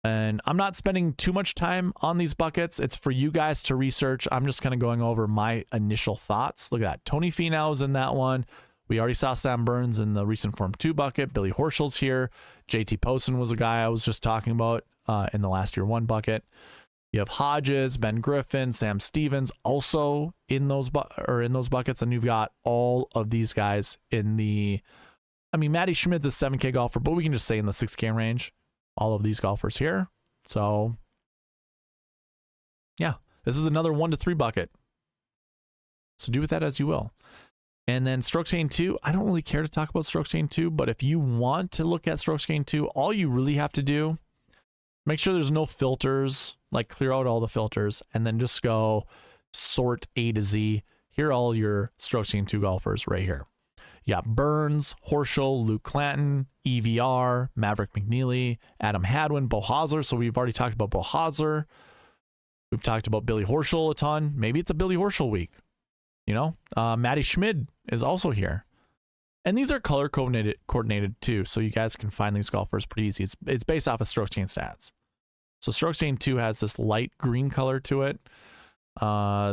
[SPEAKER 1] And I'm not spending too much time on these buckets. It's for you guys to research. I'm just kind of going over my initial thoughts. Look at that. Tony Finau's in that one. We already saw Sam Burns in the recent Form 2 bucket. Billy Horschel's here. JT Poston was a guy I was just talking about in the last year 1 bucket. You have Hodges, Ben Griffin, Sam Stevens also in those buckets, and you've got all of these guys in the. I mean, Matty Schmidt's a 7K golfer, but we can just say in the 6K range. All of these golfers here. So, yeah, this is another 1 to 3 bucket. So do with that as you will. And then strokes gained 2. I don't really care to talk about strokes gained 2, but if you want to look at strokes gained 2, all you really have to do, make sure there's no filters, like clear out all the filters, and then just go sort A to Z. Here are all your strokes gained 2 golfers right here. You got Burns, Horschel, Luke Clanton, EVR, Maverick McNeely, Adam Hadwin, Bo Hosler. So we've already talked about Bo Hosler. We've talked about Billy Horschel a ton. Maybe it's a Billy Horschel week. You know, Matty Schmid is also here. And these are color coordinated too. So you guys can find these golfers pretty easy. It's based off of strokes gained stats. So strokes gained 2 has this light green color to it.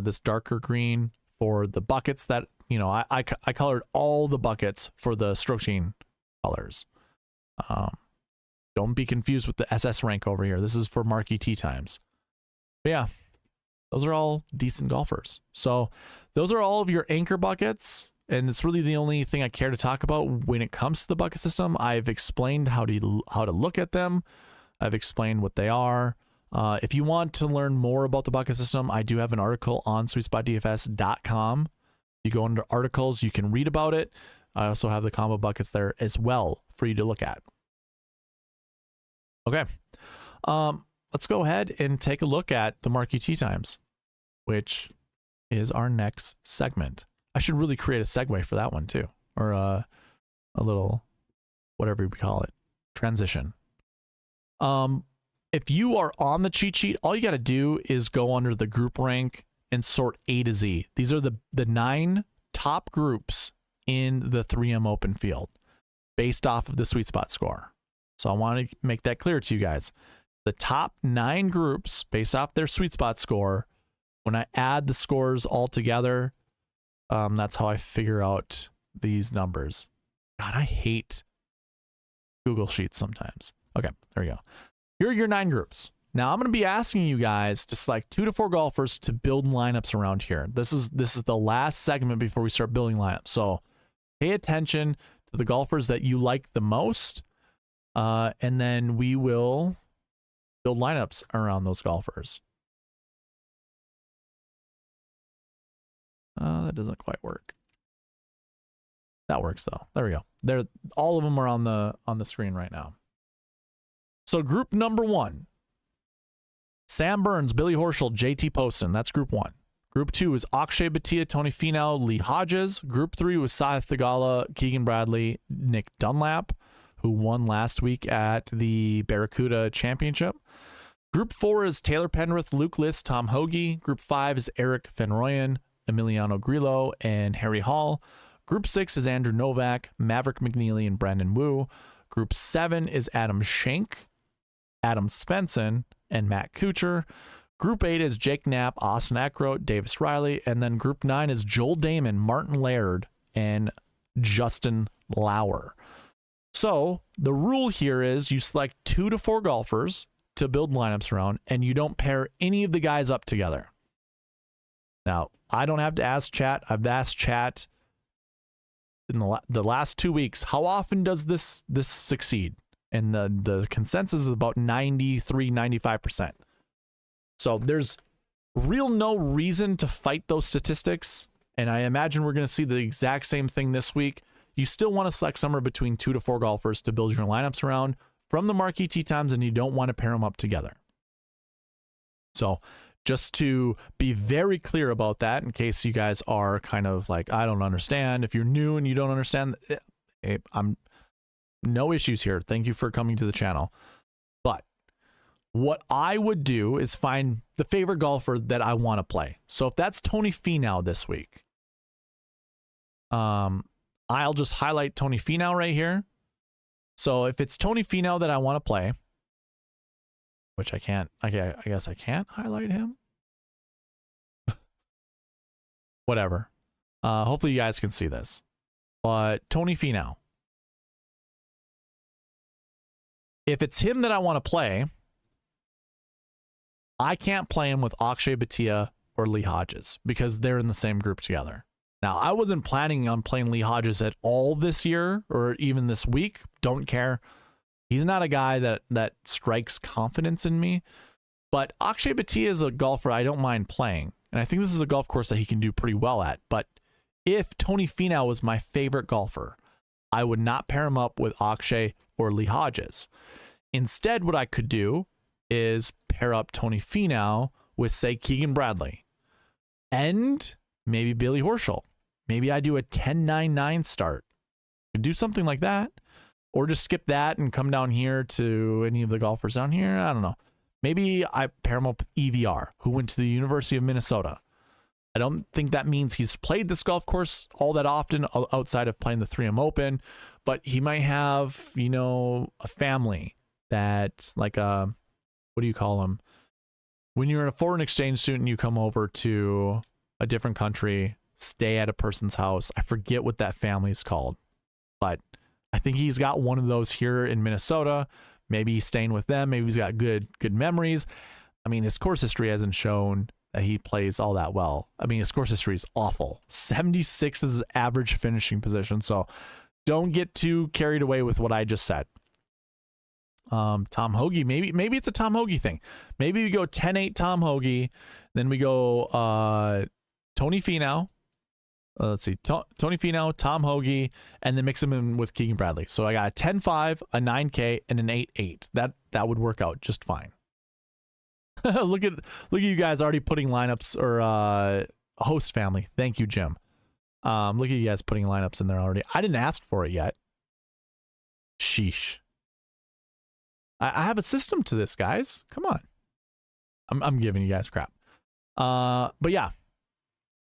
[SPEAKER 1] This darker green for the buckets that, you know, I colored all the buckets for the strokes gained colors. Don't be confused with the SS rank over here. This is for Marquee Tee Times. But yeah, those are all decent golfers. So those are all of your anchor buckets. And it's really the only thing I care to talk about when it comes to the bucket system. I've explained how to look at them. I've explained what they are. If you want to learn more about the bucket system, I do have an article on SweetSpotDFS.com. You go under articles, you can read about it. I also have the combo buckets there as well for you to look at. Okay. Let's go ahead and take a look at the Marquee Tee Times, which is our next segment. I should really create a segue for that one too, or a little, whatever we call it, transition. If you are on the cheat sheet, all you got to do is go under the group rank and sort A to Z. These are the 9 top groups in the 3M Open field based off of the sweet spot score. So I want to make that clear to you guys. The top 9 groups based off their sweet spot score, when I add the scores all together, that's how I figure out these numbers. God, I hate Google Sheets sometimes. Okay, there we go. Here are your 9 groups. Now I'm going to be asking you guys to select 2 to 4 golfers to build lineups around here. This is the last segment before we start building lineups. So pay attention to the golfers that you like the most, and then we will build lineups around those golfers. That doesn't quite work. That works though. There we go. All of them are on the screen right now. So group number 1. Sam Burns, Billy Horschel, JT Poston. That's group 1. Group 2 is Akshay, Bhatia, Tony Finau, Lee Hodges. Group 3 was Theegala, Keegan Bradley, Nick Dunlap, who won last week at the Barracuda Championship. Group 4 is Taylor Pendrith, Luke List, Tom Hoagie. Group 5 is EricCarnivoreRN, Emiliano Grillo, and Harry Hall. Group 6 is Andrew Novak, Maverick McNeely, and Brandon Wu. Group 7 is Adam Schenk, Adam Svensson, and Matt Kuchar. Group 8 is Jake Knapp, Austin Eckroat, Davis Riley. And then Group 9 is Joel Damon, Martin Laird, and Justin Lauer. So the rule here is you select 2 to 4 golfers to build lineups around, and you don't pair any of the guys up together. Now, I don't have to ask chat. I've asked chat in the last 2 weeks, how often does this succeed? And the consensus is about 93, 95%. So there's no reason to fight those statistics. And I imagine we're going to see the exact same thing this week. You still want to select somewhere between 2 to 4 golfers to build your lineups around from the Marquee Tee Times, and you don't want to pair them up together. So just to be very clear about that, in case you guys are kind of like, I don't understand. If you're new and you don't understand, I'm no issues here. Thank you for coming to the channel. But what I would do is find the favorite golfer that I want to play. So if that's Tony Finau this week, I'll just highlight Tony Finau right here. So if it's Tony Finau that I want to play, which I can't. I guess I can't highlight him. Whatever. Hopefully you guys can see this. But Tony Finau. If it's him that I want to play, I can't play him with Akshay, Bhatia, or Lee Hodges because they're in the same group together. Now, I wasn't planning on playing Lee Hodges at all this year or even this week. Don't care. He's not a guy that strikes confidence in me. But Akshay Bhatia is a golfer I don't mind playing. And I think this is a golf course that he can do pretty well at. But if Tony Finau was my favorite golfer, I would not pair him up with Akshay or Lee Hodges. Instead, what I could do is pair up Tony Finau with, say, Keegan Bradley and maybe Billy Horschel. Maybe I do a 10-9-9 start. Could do something like that, or just skip that and come down here to any of the golfers down here. I don't know. Maybe I pair him up with EVR, who went to the University of Minnesota. I don't think that means he's played this golf course all that often outside of playing the 3M Open, but he might have, you know, a family that's like a, what do you call them? When you're a foreign exchange student, you come over to a different country, stay at a person's house. I forget what that family is called, but I think he's got one of those here in Minnesota. Maybe he's staying with them. Maybe he's got good memories. I mean, his course history hasn't shown that he plays all that well. I mean, his course history is awful. 76 is his average finishing position. So don't get too carried away with what I just said. Tom Hoagie, maybe it's a Tom Hoagie thing. Maybe we go 10-8 Tom Hoagie, then we go Tony Finau. Let's see, Tony Finau, Tom Hoagie, and then mix him in with Keegan Bradley. So I got a 10-5, a 9K, and an 8-8. That would work out just fine. look at you guys already putting lineups, or host family. Thank you, Jim. Look at you guys putting lineups in there already. I didn't ask for it yet. Sheesh. I have a system to this, guys. Come on. I'm giving you guys crap. But yeah,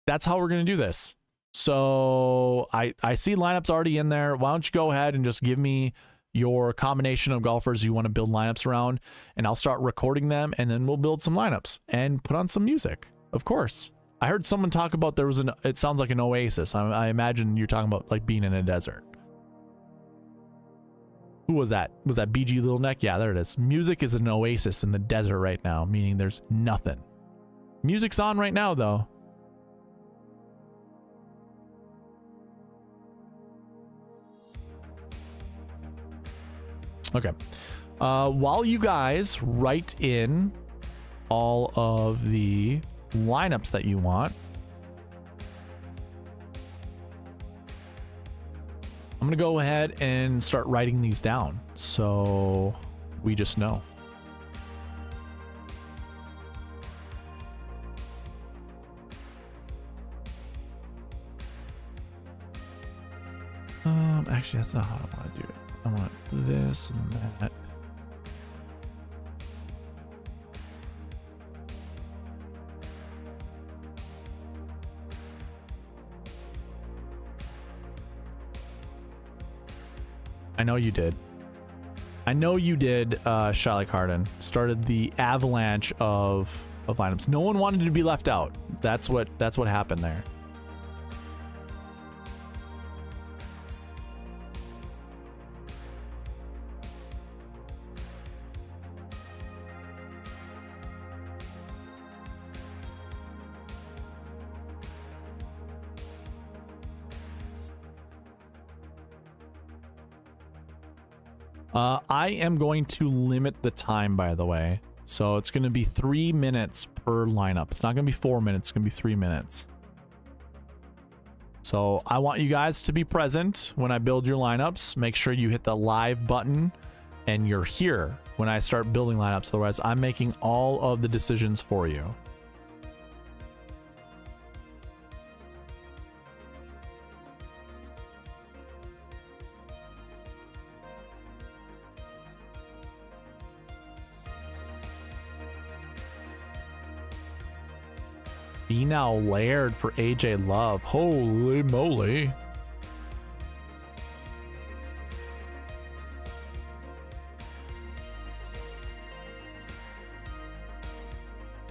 [SPEAKER 1] that's how we're gonna do this. So I see lineups already in there. Why don't you go ahead and just give me your combination of golfers you want to build lineups around, and I'll start recording them, and then we'll build some lineups and put on some music. Of course. I heard someone talk about there was it sounds like an oasis. I imagine you're talking about like being in a desert. Who was that? Was that bgLittleNeck? Yeah, there it is. Music is an oasis in the desert right now, meaning there's nothing. Music's on right now, though. Okay. While you guys write in all of the lineups that you want, I'm going to go ahead and start writing these down so we just know. Actually, that's not how I want to do it. I want this and that. I know you did. I know you did, shot like Harden. Started the avalanche of lineups. No one wanted to be left out. That's what happened there. I am going to limit the time, by the way. So it's going to be 3 minutes per lineup. It's not going to be 4 minutes. It's going to be 3 minutes. So I want you guys to be present when I build your lineups. Make sure you hit the live button and you're here when I start building lineups. Otherwise, I'm making all of the decisions for you. Finau Laird for AJ Love. Holy moly.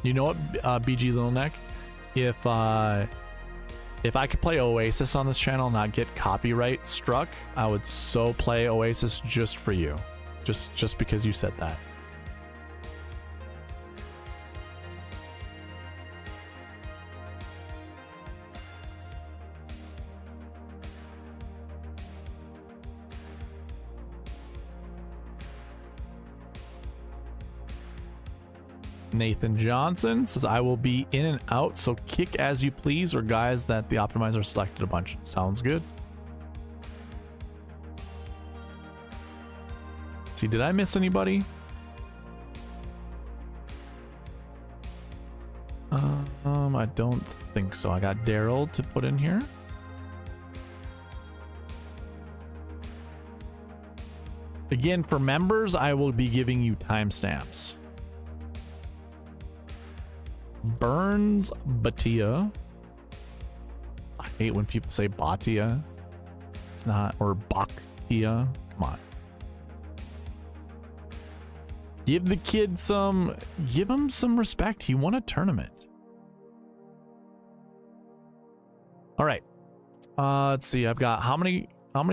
[SPEAKER 1] You know what, bgLittleNeck? If I could play Oasis on this channel and not get copyright struck, I would so play Oasis just for you. Just because you said that. Nathan Johnson says, I will be in and out, so kick as you please, or guys that the optimizer selected a bunch. Sounds good. Let's see, did I miss anybody? I don't think so. I got Darrel to put in here. Again, for members, I will be giving you timestamps. Burns Bhatia. I hate when people say Bhatia. It's not, or Bhatia. Come on. Give the kid some, give him some respect. He won a tournament. All right. Let's see. I've got how many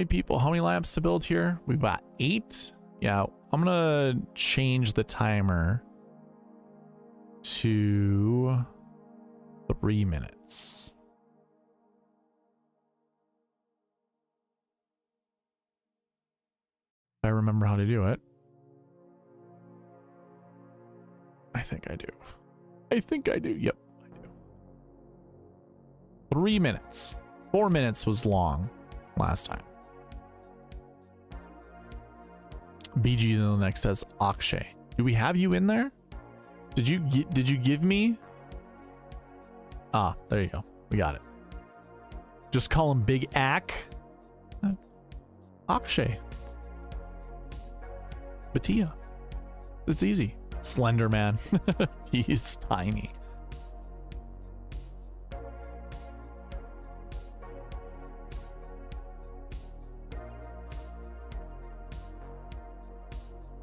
[SPEAKER 1] people, how many lamps to build here? We've got 8. Yeah, I'm gonna change the timer to 3 minutes. I remember how to do it. I think I do. I think I do. Yep, I do. 3 minutes. 4 minutes was long last time. bgLittleNeck says Akshay. Do we have you in there? Did you give me? Ah, there you go. We got it. Just call him Big Ak. Akshay. Bhatia. It's easy. Slender man. He's tiny.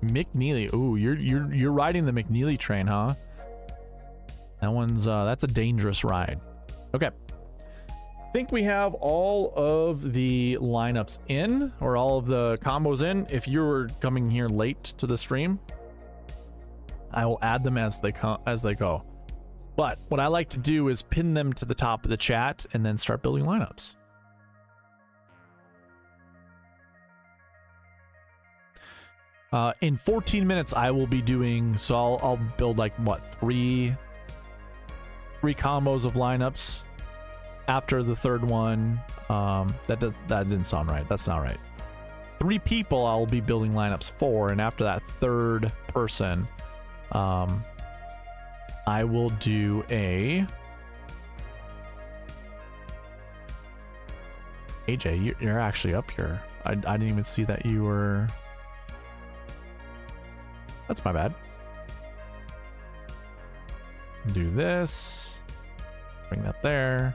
[SPEAKER 1] McNeely. Ooh, you're riding the McNeely train, huh? That one's that's a dangerous ride. Okay. I think we have all of the lineups in, or all of the combos in. If you're coming here late to the stream, I will add them as they go. But what I like to do is pin them to the top of the chat and then start building lineups. In 14 minutes, I will be doing, so I'll build like what, three combos of lineups. After the third one, that didn't sound right. That's not right. 3 people I'll be building lineups for, and after that third person, I will do a AJ. You're actually up here. I didn't even see that you were. That's my bad. Do this. Bring that there.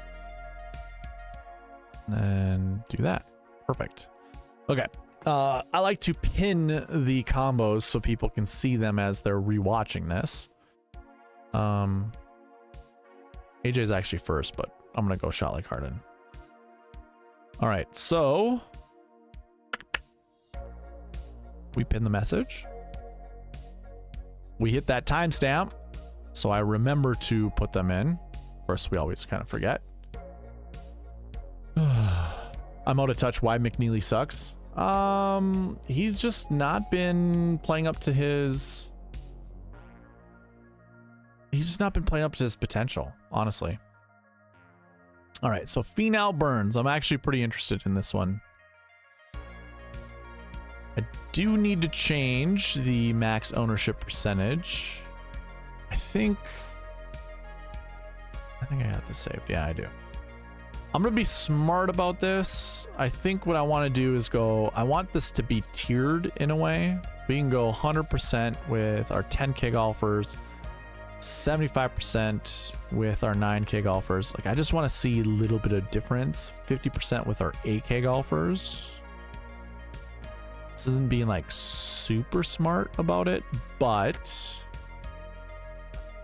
[SPEAKER 1] And then do that. Perfect. Okay. I like to pin the combos so people can see them as they're rewatching this. AJ's actually first, but I'm gonna go shot like Harden. All right, so we pin the message. We hit that timestamp, so I remember to put them in. Of course, we always kind of forget. I'm out of touch. Why McNeely sucks? He's just not been playing up to his. He's just not been playing up to his potential, honestly. All right, so Finau Burns. I'm actually pretty interested in this one. I do need to change the max ownership percentage. I think I got this saved. Yeah, I do. I'm gonna be smart about this. I think what I want to do is go, I want this to be tiered in a way. We can go 100% with our 10K golfers, 75% with our 9K golfers. Like, I just want to see a little bit of difference. 50% with our 8K golfers. This isn't being like super smart about it, but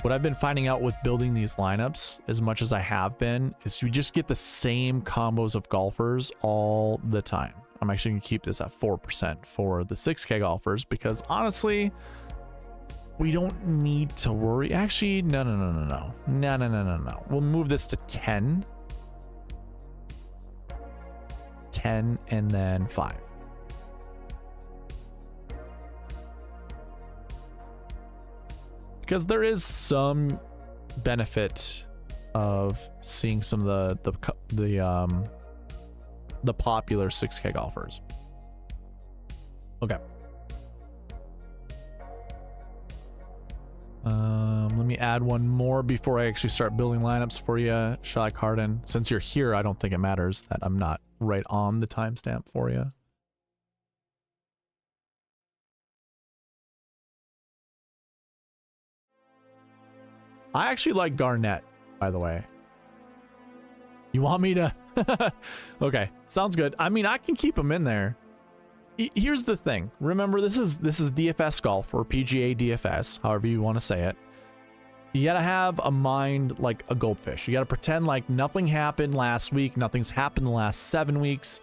[SPEAKER 1] what I've been finding out with building these lineups, as much as I have been, is you just get the same combos of golfers all the time. I'm actually going to keep this at 4% for the 6K golfers because honestly, we don't need to worry. Actually, no. We'll move this to 10. 10 and then 5. Because there is some benefit of seeing some of the popular 6K golfers. Okay. Let me add one more before I actually start building lineups for you, Shy Harden. Since you're here, I don't think it matters that I'm not right on the timestamp for you. I actually like Garnett, by the way. You want me to? Okay, sounds good. I mean, I can keep him in there. Here's the thing. Remember, this is DFS golf or PGA DFS, however you want to say it. You gotta have a mind like a goldfish. You gotta pretend like nothing happened last week, nothing's happened the last 7 weeks.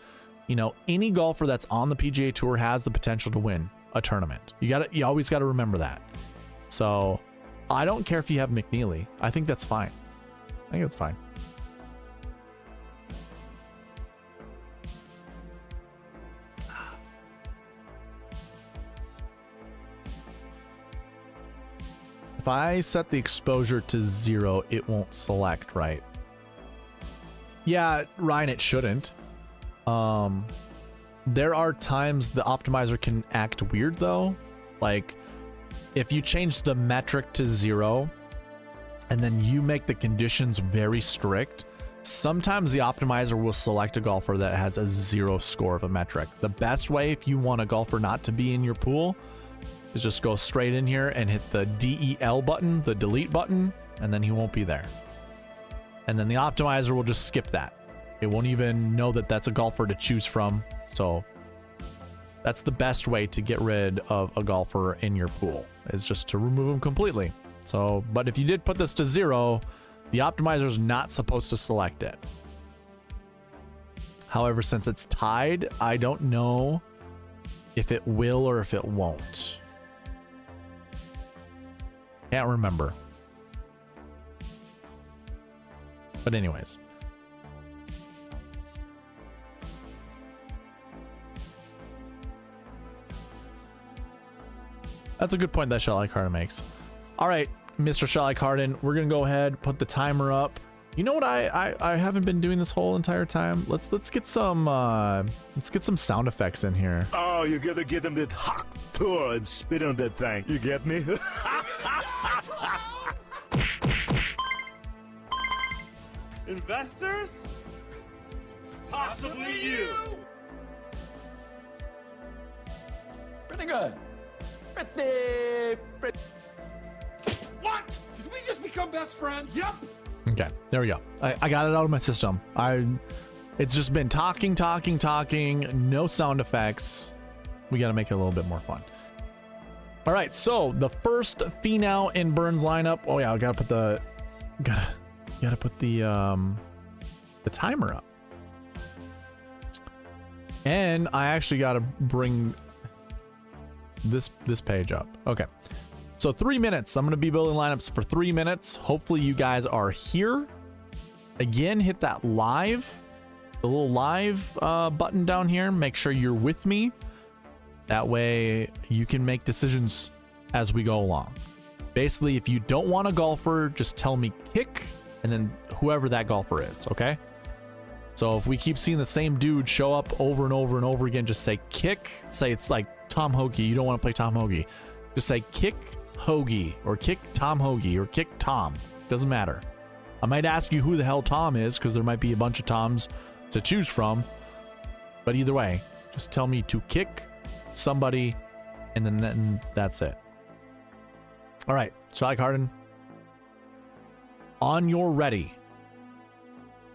[SPEAKER 1] You know, any golfer that's on the PGA Tour has the potential to win a tournament. You always gotta remember that. So I don't care if you have McNeely. I think that's fine. I think it's fine. If I set the exposure to 0, it won't select, right? Yeah, Ryan, it shouldn't. There are times the optimizer can act weird though. Like if you change the metric to 0 and then you make the conditions very strict, sometimes the optimizer will select a golfer that has a 0 score of a metric. The best way if you want a golfer not to be in your pool is just go straight in here and hit the DEL button, the delete button, and then he won't be there. And then the optimizer will just skip that. It won't even know that that's a golfer to choose from. So that's the best way to get rid of a golfer in your pool, is just to remove him completely. So, but if you did put this to 0, the optimizer is not supposed to select it. However, since it's tied, I don't know if it will or if it won't. Can't remember. But anyways. That's a good point that Shelly Harden makes. All right, Mr. Shelly Harden, we're gonna go ahead, put the timer up. You know what I haven't been doing this whole entire time? Let's get some sound effects in here.
[SPEAKER 2] Oh, you gotta get them that hot tour and spit on that thing. You get me? Investors? Possibly you.
[SPEAKER 3] Pretty good. It's pretty.
[SPEAKER 2] What?
[SPEAKER 3] Did we just become best friends?
[SPEAKER 2] Yep.
[SPEAKER 1] Okay, there we go. I got it out of my system. It's just been talking, no sound effects. We got to make it a little bit more fun. All right, so the first Finau in Burns lineup. Oh yeah, I gotta put the timer up. And I actually gotta bring this page up. Okay. So 3 minutes. I'm going to be building lineups for 3 minutes. Hopefully you guys are here. Again, hit that live, the little live button down here. Make sure you're with me. That way you can make decisions as we go along. Basically, if you don't want a golfer, just tell me kick, and then whoever that golfer is, okay? So if we keep seeing the same dude show up over and over and over again, just say kick. Say it's like Tom Hoagie. You don't want to play Tom Hoagie. Just say kick Hoagie or kick Tom Hoagie or kick Tom. Doesn't matter. I might ask you who the hell Tom is because there might be a bunch of Toms to choose from. But either way, just tell me to kick somebody and then that's it. All right, Shelly Harden. On your ready,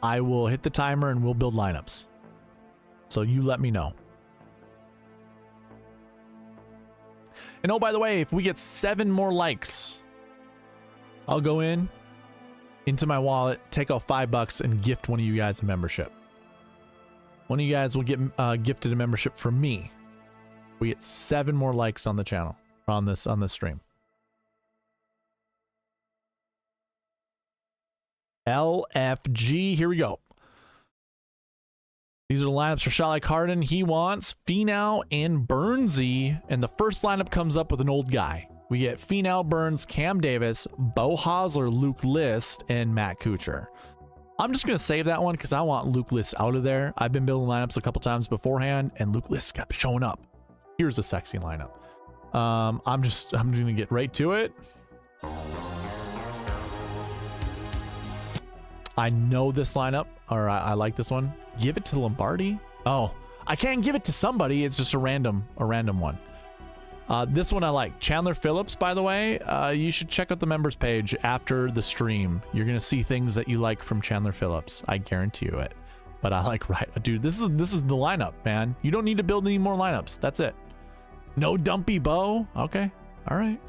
[SPEAKER 1] I will hit the timer and we'll build lineups. So you let me know. And oh, by the way, if we get 7 more likes I'll go into my wallet, take out $5 and gift one of you guys a membership. One of you guys will get gifted a membership from me. We get 7 more likes on the channel, on this stream. LFG, here we go. These are the lineups for shot like Harden. He wants Finau and Burnsy, and the first lineup comes up with an old guy. We get Finau, Burns, Cam Davis, Bo Hosler, Luke List, and Matt Kuchar. I'm just going to save that one because I want Luke List out of there. I've been building lineups a couple times beforehand, and Luke List kept showing up. Here's a sexy lineup. I'm going to get right to it. I know this lineup, or I like this one. Give it to Lombardi. Oh, I can't give it to somebody. It's just a random one. This one I like. Chandler Phillips, by the way. You should check out the members page after the stream. You're gonna see things that you like from Chandler Phillips. I guarantee you it. But I like, right, dude. This is the lineup, man. You don't need to build any more lineups. That's it. No dumpy Bo. Okay, all right.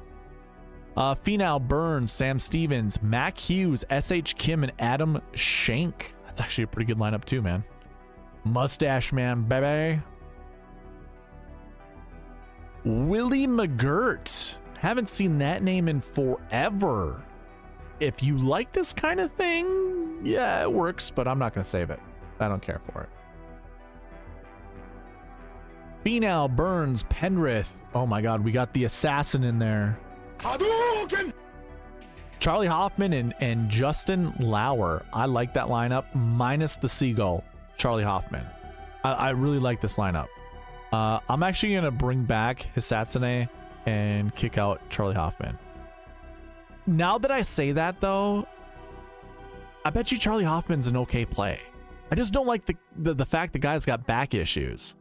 [SPEAKER 1] Finau, Burns, Sam Stevens, Mac Hughes, SH Kim, and Adam Shank. That's actually a pretty good lineup too, man. Mustache Man, baby. Willie McGirt. Haven't seen that name in forever. If you like this kind of thing, yeah, it works, but I'm not going to save it. I don't care for it. Finau, Burns, Pendrith. Oh my God, we got the assassin in there. Hadwin. Charlie Hoffman and Justin Lauer. I like that lineup, minus the Seagull, Charlie Hoffman. I really like this lineup. I'm actually going to bring back Hisatsune and kick out Charlie Hoffman. Now that I say that, though, I bet you Charlie Hoffman's an okay play. I just don't like the fact the guy's got back issues.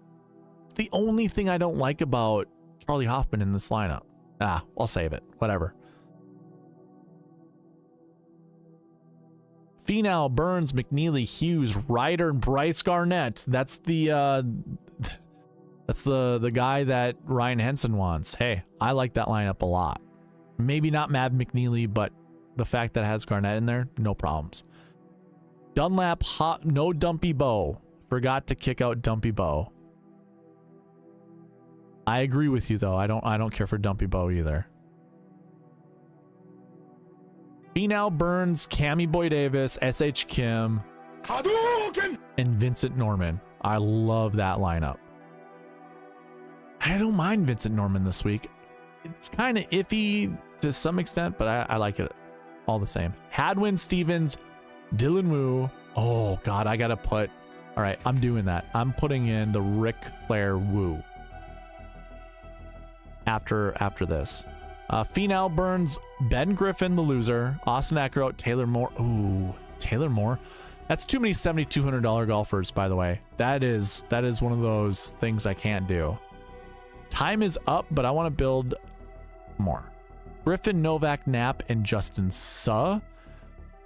[SPEAKER 1] It's the only thing I don't like about Charlie Hoffman in this lineup. I'll save it. Whatever. Finau, Burns, McNeely, Hughes, Ryder, and Bryce Garnett. That's the guy that Ryan Henson wants. Hey, I like that lineup a lot. Maybe not Mab McNeely, but the fact that it has Garnett in there, no problems. Dunlap, no Dumpy Bo. Forgot to kick out Dumpy Bo. I agree with you though. I don't care for Dumpy Bo either. Finau, Burns, Cammy Boy Davis, SH Kim, Hadouken! And Vincent Norman. I love that lineup. I don't mind Vincent Norman this week. It's kind of iffy to some extent, but I like it all the same. Hadwin, Stevens, Dylan Wu. Oh God, I gotta put. All right, I'm doing that. I'm putting in the Ric Flair Wu. After this. Finau, Burns, Ben Griffin, the loser, Austin Eckroat, Taylor Moore. Ooh, Taylor Moore. That's too many $7,200 golfers, by the way. That is one of those things I can't do. Time is up, but I want to build more. Griffin, Novak, Knapp, and Justin Suh.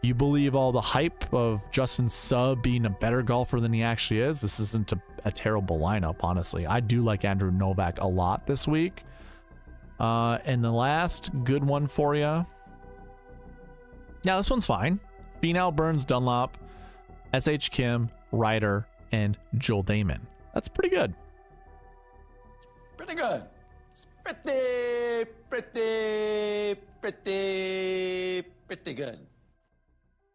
[SPEAKER 1] You believe all the hype of Justin Suh being a better golfer than he actually is? This isn't a terrible lineup, honestly. I do like Andrew Novak a lot this week. And the last good one for you. Yeah, this one's fine. Finau, Burns, Dunlop, SH Kim, Ryder, and Joel Damon. That's pretty good.
[SPEAKER 3] Pretty good. It's pretty good.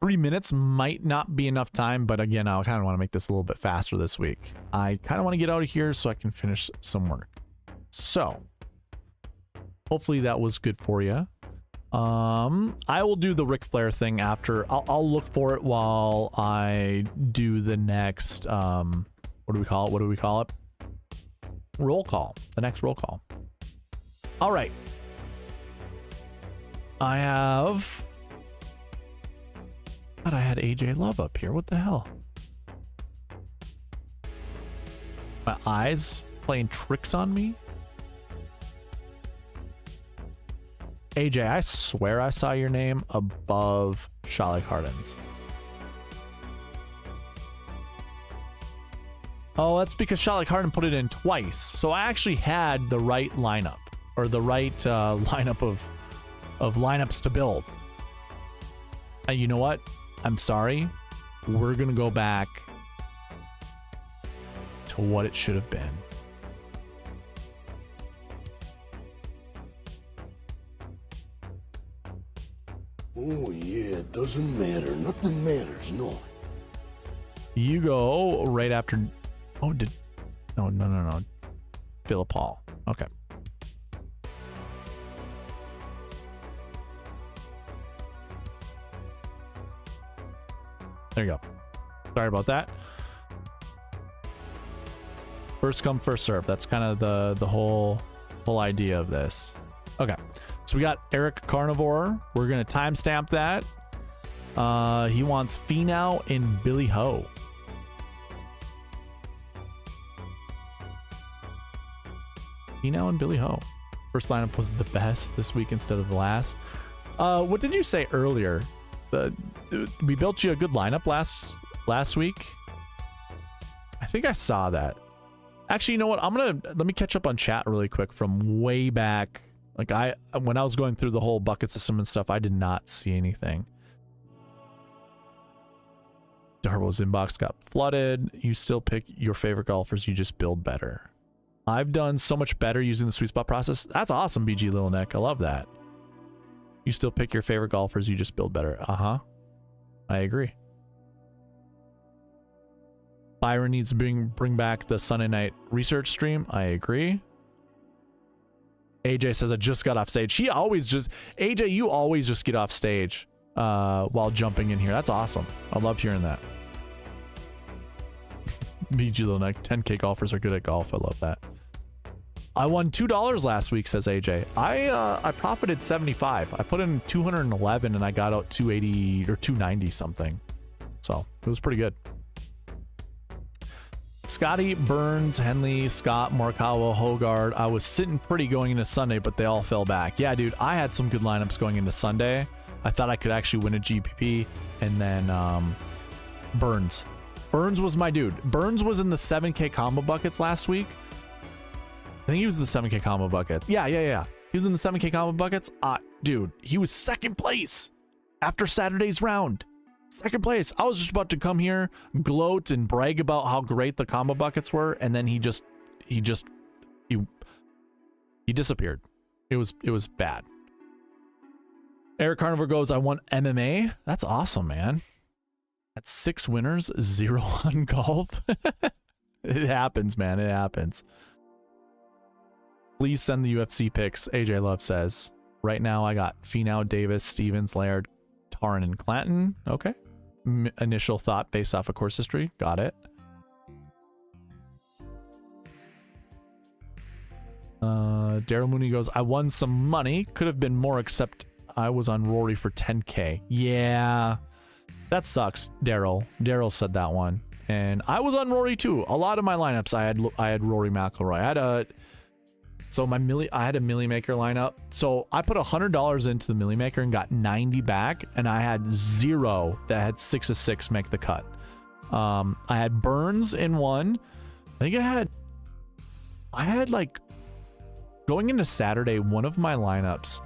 [SPEAKER 1] 3 minutes might not be enough time, but again, I kind of want to make this a little bit faster this week. I kind of want to get out of here so I can finish some work. So hopefully that was good for you. I will do the Ric Flair thing after. I'll look for it while I do the next what do we call it? Roll call. The next roll call. All right. I had AJ Love up here. What the hell? My eyes playing tricks on me? AJ, I swear I saw your name above Shalik Harden's. Oh, that's because Shalik Harden put it in twice. So I actually had the right lineup, or the right lineup of lineups to build. You know what? I'm sorry. We're going to go back to what it should have been.
[SPEAKER 4] Oh, yeah, it doesn't matter. Nothing matters, no.
[SPEAKER 1] You go right after... Oh, did... No. Philip Paul. Okay. There you go. Sorry about that. First come, first serve. That's kind of the whole idea of this. Okay. So we got Eric Carnivore. We're going to timestamp that. He wants Finau and BillyHo. Finau and BillyHo. First lineup was the best this week instead of the last. What did you say earlier? We built you a good lineup last week. I think I saw that. Actually, you know what? Let me catch up on chat really quick from way back. Like when I was going through the whole bucket system and stuff, I did not see anything. Darrel's inbox got flooded. You still pick your favorite golfers. You just build better. I've done so much better using the sweet spot process. That's awesome, bgLittleNeck. I love that. You still pick your favorite golfers. You just build better. I agree. Byron needs to bring back the Sunday night research stream. I agree. AJ says I just got off stage. AJ, you always just get off stage while jumping in here. That's awesome. I love hearing that. bgLittleNeck, 10K golfers are good at golf. I love that. I won $2 last week, says AJ. I profited 75. I put in 211 and I got out 280 or 290 something. So it was pretty good. Scotty, Burns, Henley, Scott, Morikawa, Hogard. I was sitting pretty going into Sunday, but they all fell back. Yeah, dude, I had some good lineups going into Sunday. I thought I could actually win a GPP, and then Burns. Burns was my dude. Burns was in the 7K combo buckets last week. I think he was in the 7K combo bucket. Yeah. He was in the 7K combo buckets. Dude, he was second place after Saturday's round. Second place. I was just about to come here, gloat and brag about how great the combo buckets were, and then he disappeared. It was bad. Eric Carnivore goes, I want MMA. That's awesome, man. That's 6 winners, 0 on golf. It happens, man. It happens. Please send the UFC picks, AJ Love says. Right now, I got Finau, Davis, Stevens, Laird, Tarn, and Clanton. Okay. Initial thought based off of course history. Got it. Darrel Mooney goes, I won some money. Could have been more, except I was on Rory for 10K. Yeah. That sucks, Darrel. Darrel said that one. And I was on Rory too. A lot of my lineups, I had Rory McIlroy. I had a Millie Maker lineup. So I put $100 into the Millie Maker and got 90 back, and I had 0 that had 6 of 6 make the cut. I had Burns in one. I think I had like going into Saturday, one of my lineups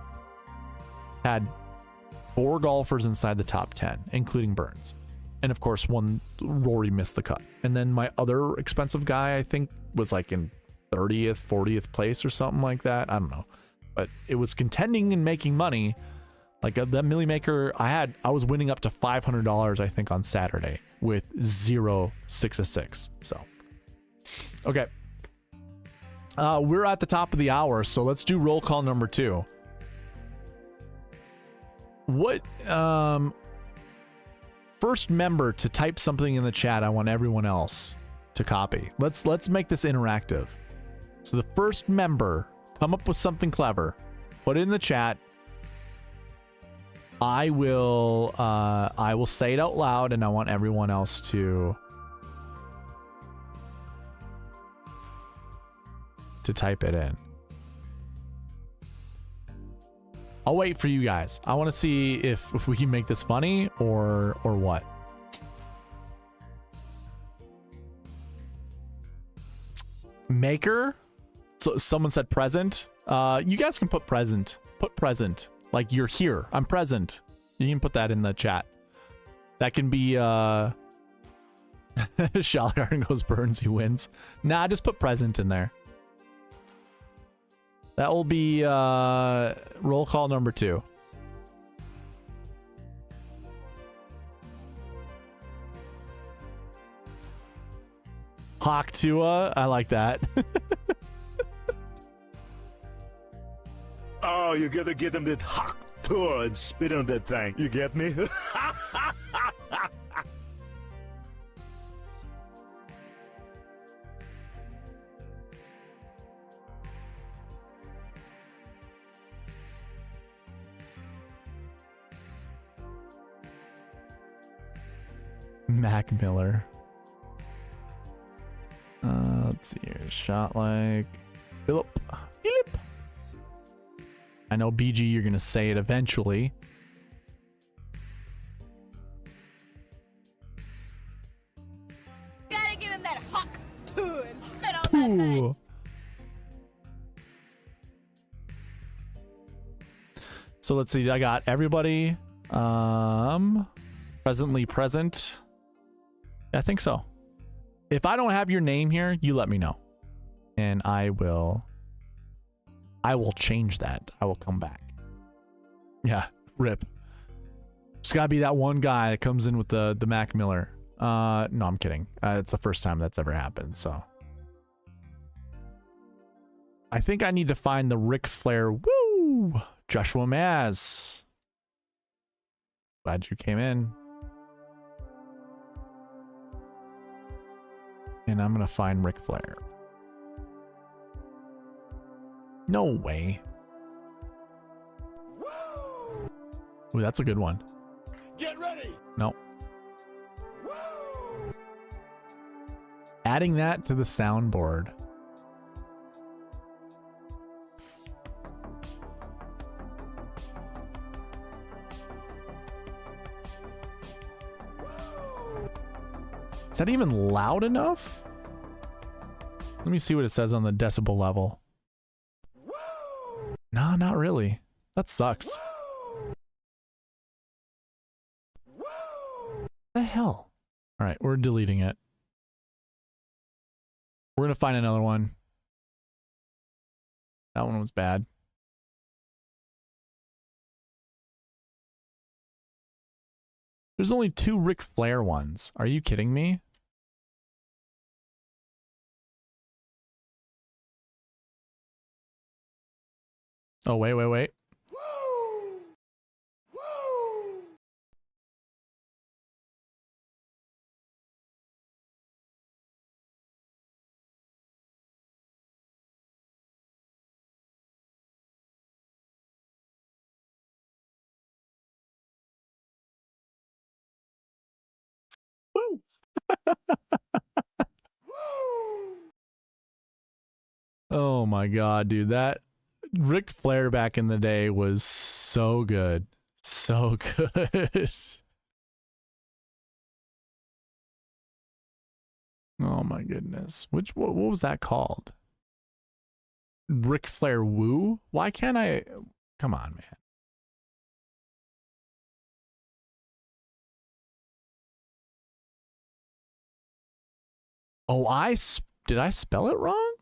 [SPEAKER 1] had 4 golfers inside the top 10, including Burns. And of course, one Rory missed the cut. And then my other expensive guy, I think, was like in 30th, 40th place or something like that. I don't know. But it was contending and making money. Like that Millie Maker, I was winning up to $500, I think, on Saturday with 0 6 of 6. So, okay. We're at the top of the hour, so let's do roll call number 2. What, first member to type something in the chat, I want everyone else to copy. Let's make this interactive. So the first member, come up with something clever, put it in the chat. I will say it out loud, and I want everyone else to type it in. I'll wait for you guys. I want to see if we can make this funny or what. Maker. So someone said present. You guys can put present. Put present. Like you're here. I'm present. You can put that in the chat. That can be Shalgarden goes Burns, he wins. Nah, just put present in there. That will be roll call number 2. Hawk Tua, I like that.
[SPEAKER 2] Oh, you gotta get him that hawk tour and spit on that thing. You get me?
[SPEAKER 1] Mac Miller. Let's see here. Shot like Philip. I know BG, you're gonna say it eventually.
[SPEAKER 5] Gotta give him that hawk too and spit on that thing.
[SPEAKER 1] So let's see. I got everybody. Presently present. I think so. If I don't have your name here, you let me know, and I will change that. I will come back. Yeah, rip. It's gotta be that one guy that comes in with the Mac Miller. No, I'm kidding. It's the first time that's ever happened, so. I think I need to find the Ric Flair. Woo! Joshua Maz. Glad you came in. And I'm gonna find Ric Flair. No way. Ooh, that's a good one.
[SPEAKER 4] Get ready.
[SPEAKER 1] No. Adding that to the soundboard. Is that even loud enough? Let me see what it says on the decibel level. No, not really. That sucks. What the hell? All right, we're deleting it. We're gonna find another one. That one was bad. There's only 2 Ric Flair ones. Are you kidding me? Oh, wait. Woo! Oh my god, dude. That Ric Flair back in the day was so good. So good. Oh my goodness. What was that called? Ric Flair Woo? Why can't I? Come on, man. Oh, did I spell it wrong?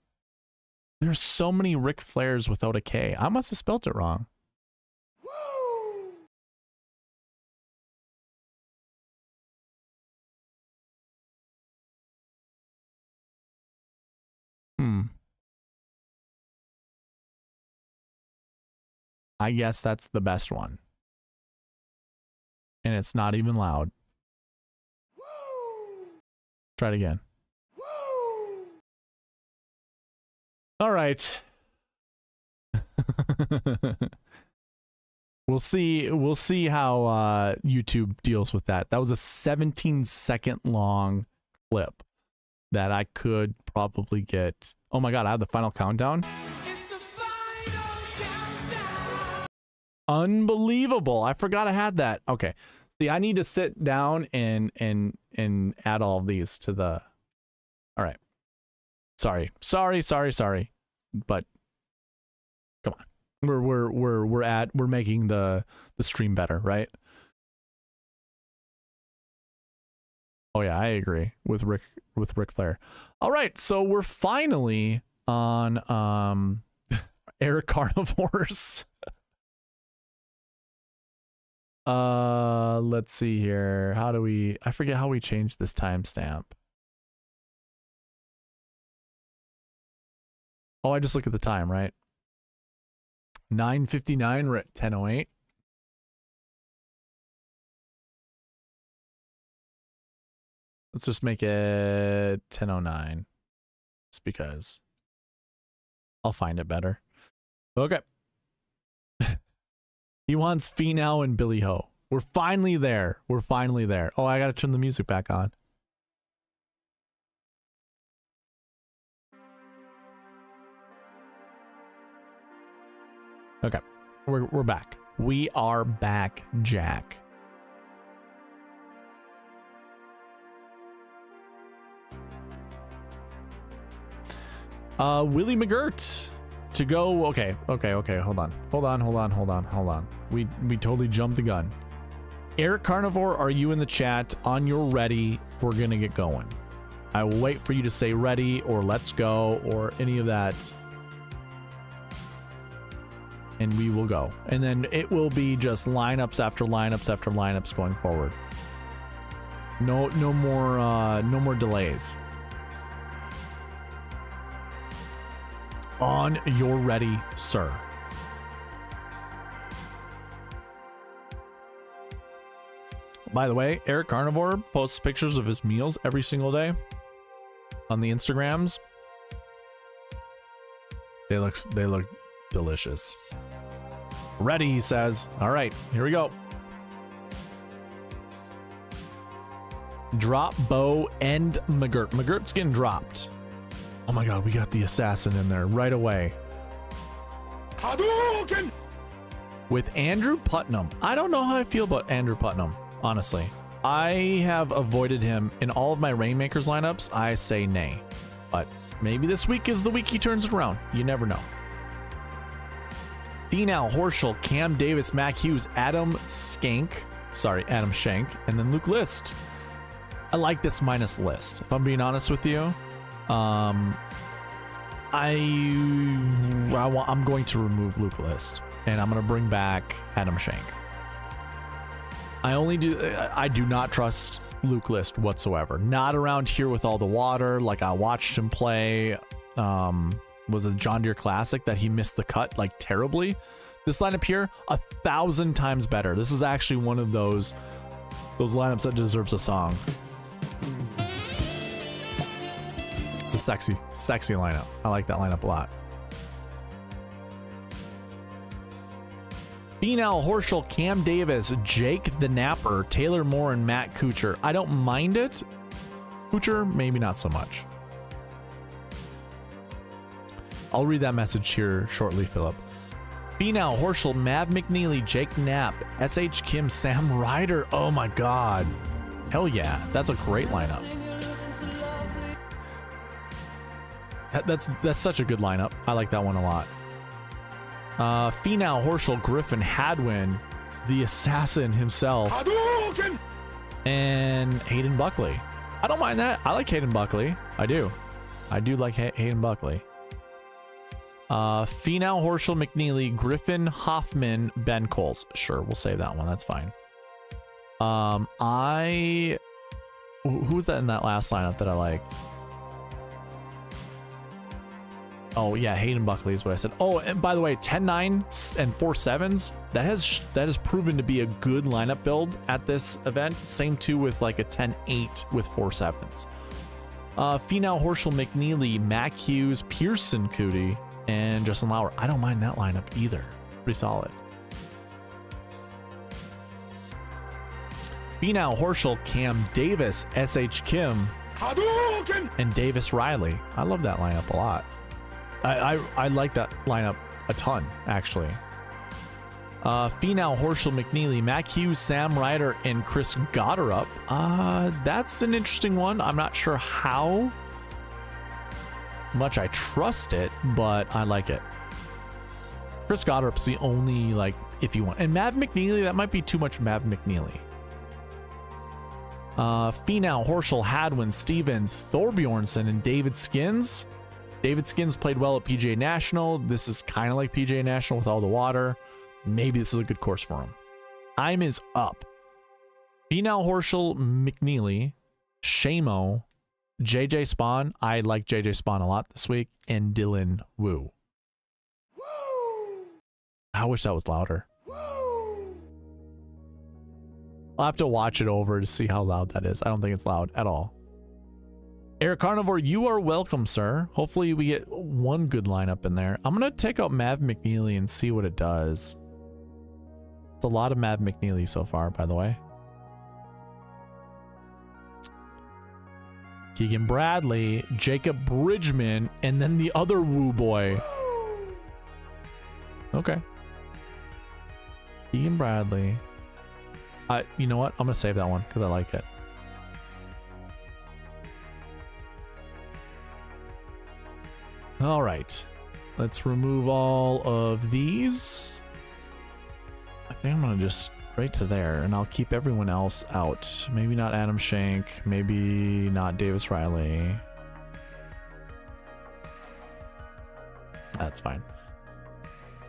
[SPEAKER 1] There's so many Ric Flairs without a K. I must have spelled it wrong. I guess that's the best one. And it's not even loud. Try it again. All right. We'll see how YouTube deals with that. That was a 17-second long clip that I could probably get. Oh my god, I have the final countdown.
[SPEAKER 5] It's the final countdown.
[SPEAKER 1] Unbelievable. I forgot I had that. Okay. See, I need to sit down and add all of these to the. All right. Sorry. But come on. We're making the stream better, right? Oh yeah, I agree with Rick Flair. All right, so we're finally on Eric Carnivore's. Let's see here. How do we? I forget how we changed this timestamp. Oh, I just look at the time, right? 9:59. We're at 10:08. Let's just make it 10:09. Just because I'll find it better. Okay. He wants Finau and BillyHo. We're finally there. We're finally there. Oh, I gotta turn the music back on. Okay. We're back. We are back, Jack. Willie McGirt to go. Okay. Hold on. We totally jumped the gun. Eric Carnivore, are you in the chat? On your ready, we're gonna get going. I will wait for you to say ready or let's go or any of that, and we will go. And then it will be just lineups after lineups after lineups going forward. No more delays. On your ready, sir. By the way, Eric Carnivore posts pictures of his meals every single day on the Instagrams. They look delicious. Ready, he says. All right, here we go. Drop Bo and McGirt. McGirt's getting dropped. Oh my god, we got the assassin in there right away. Hadwin! With Andrew Putnam. I don't know how I feel about Andrew Putnam, honestly. I have avoided him in all of my Rainmakers lineups. I say nay. But maybe this week is the week he turns it around. You never know. Finau, Horschel, Cam Davis, Mac Hughes, Adam Shank, and then Luke List. I like this minus List, if I'm being honest with you. I'm going to remove Luke List, and I'm going to bring back Adam Shank. I do not trust Luke List whatsoever. Not around here with all the water. Like, I watched him play, was it John Deere Classic that he missed the cut like terribly. This lineup here, 1,000 times better. This is actually one of those lineups that deserves a song. It's a sexy lineup. I like that lineup a lot. Finau, Horschel, Cam Davis, Jake the Napper, Taylor Moore, and Matt Kuchar. I don't mind it. Kuchar, maybe not so much. I'll read that message here shortly, Philip. Finau, Horschel, Mav McNeely, Jake Knapp, SH Kim, Sam Ryder. Oh my god. Hell yeah. That's a great lineup. That's such a good lineup. I like that one a lot. Finau, Horschel, Griffin, Hadwin, the assassin himself, and Hayden Buckley. I don't mind that. I like Hayden Buckley. I do like Hayden Buckley. Finau, Horschel, McNeely, Griffin, Hoffman, Ben Coles. Sure, we'll save that one. That's fine. Who was that in that last lineup that I liked? Oh yeah, Hayden Buckley is what I said. Oh, and by the way, 10-9 and 4-7s, that has proven to be a good lineup build at this event. Same too with like a 10-8 with 4-7s. Finau, Horschel, McNeely, Mac Hughes, Pearson Cootie, and Justin Lauer. I don't mind that lineup either. Pretty solid. Finau, Horschel, Cam Davis, SH Kim, and Davis Riley. I love that lineup a lot. I like that lineup a ton, actually. Finau, Horschel, McNeely, Mac Hughes, Sam Ryder, and Chris Gotterup. That's an interesting one. I'm not sure how much I trust it, but I like it. Chris Gotterup's the only, like, if you want. And Mav McNeely, that might be too much Mav McNeely. Finau, Horschel, Hadwin, Stevens, Thorbjornsen, and David Skins. David Skins played well at PGA National. This is kind of like PGA National with all the water. Maybe this is a good course for him. Time is up. Finau, Horschel, McNeely, Shamo, JJ Spawn. I like JJ Spawn a lot this week. And Dylan Wu. I wish that was louder. I'll have to watch it over to see how loud that is. I don't think it's loud at all. Eric Carnivore, you are welcome, sir. Hopefully we get one good lineup in there. I'm going to take out Mav McNeely and see what it does. It's a lot of Mav McNeely so far, by the way. Keegan Bradley, Jacob Bridgman, and then the other Woo boy. Okay. Keegan Bradley. You know what? I'm going to save that one because I like it. All right. Let's remove all of these. I think I'm going to just right to there, and I'll keep everyone else out. Maybe not Adam Schenk. Maybe not Davis Riley. That's fine.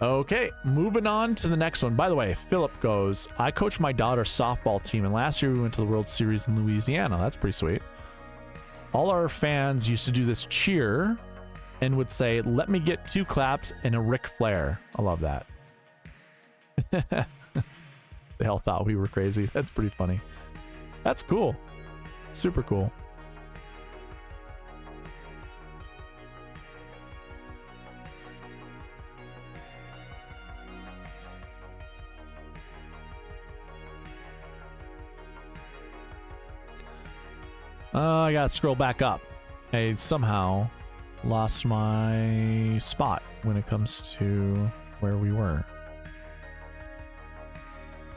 [SPEAKER 1] Okay, moving on to the next one. By the way, Philip goes, I coach my daughter's softball team, and last year we went to the World Series in Louisiana. That's pretty sweet. All our fans used to do this cheer and would say, let me get 2 claps and a Ric Flair. I love that. They all thought we were crazy. That's pretty funny. That's cool. Super cool. I gotta scroll back up. I somehow lost my spot when it comes to where we were.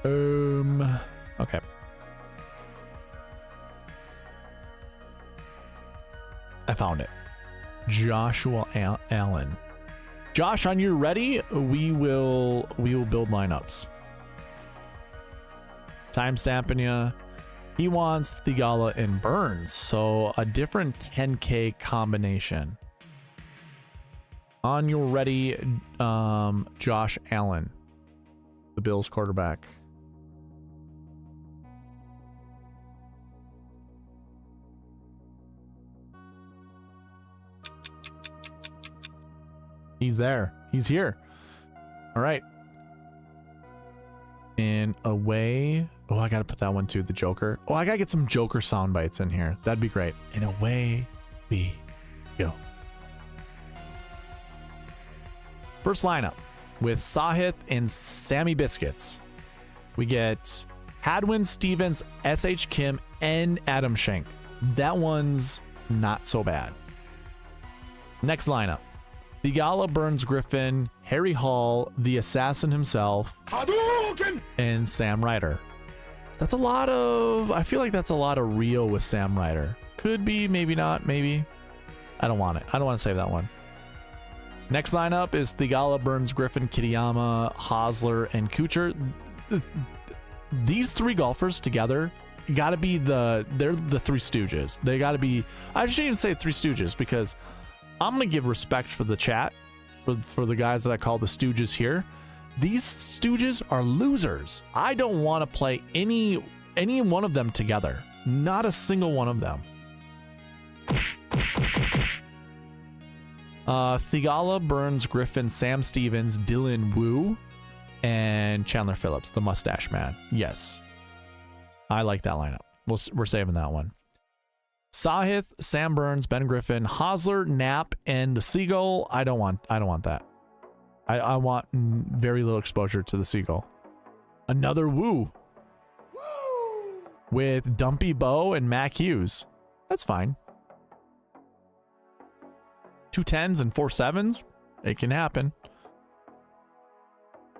[SPEAKER 1] Okay. I found it. Joshua Allen. Josh, on you ready? We will build lineups. Time stamping you. He wants Theegala and Burns, so a different 10K combination. On your ready, Josh Allen, the Bills quarterback. He's there. He's here. All right. And away. Oh, I got to put that one too. The Joker. Oh, I got to get some Joker sound bites in here. That'd be great. And away we go. First lineup with Sahith and Sammy Biscuits. We get Hadwin, Stevens, S.H. Kim, and Adam Schenk. That one's not so bad. Next lineup. Theegala, Burns, Griffin, Harry Hall, the assassin himself, Hadwin, and Sam Ryder. That's a lot of... I feel like that's a lot of Rio with Sam Ryder. Could be, maybe not, maybe. I don't want it. I don't want to save that one. Next lineup is Theegala, Burns, Griffin, Kitayama, Hosler, and Kuchar. These 3 golfers together gotta be they're the 3 Stooges. They gotta be... I shouldn't even say 3 Stooges because I'm gonna give respect for the chat, for the guys that I call the Stooges here. These Stooges are losers. I don't want to play any one of them together. Not a single one of them. Theegala, Burns, Griffin, Sam Stevens, Dylan Wu, and Chandler Phillips, the mustache man. Yes. I like that lineup. We're saving that one. Sahith, Sam Burns, Ben Griffin, Hosler, Knapp, and the Seagull. I don't want that. I want very little exposure to the Seagull. Another Woo. With Dumpy Bow and Mac Hughes. That's fine. 2 10s and 4 7s. It can happen.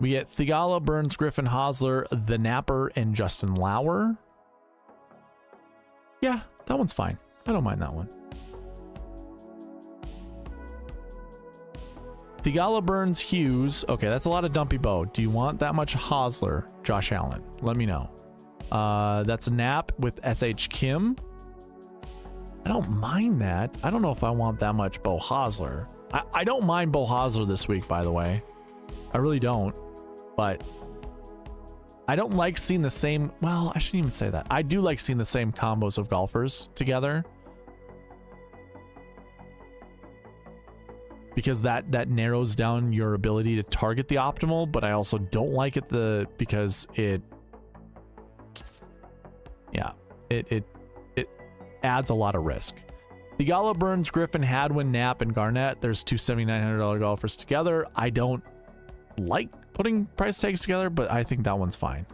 [SPEAKER 1] We get Theegala, Burns, Griffin, Hosler, the Napper, and Justin Lauer. Yeah, that one's fine. I don't mind that one. Theegala, Burns, Hughes. Okay, that's a lot of Dumpy Bow. Do you want that much Hosler, Josh Allen? Let me know. That's a nap with SH Kim. I don't mind that. I don't know if I want that much Beau Hosler. I don't mind Beau Hosler this week, by the way. I really don't. But I don't like seeing the same... Well, I shouldn't even say that. I do like seeing the same combos of golfers together. Because that narrows down your ability to target the optimal, but I also don't like it because it... Yeah, it adds a lot of risk. Theegala, Burns, Griffin, Hadwin, Knapp, and Garnett. There's two $7,900 golfers together. I don't like putting price tags together, but I think that one's fine.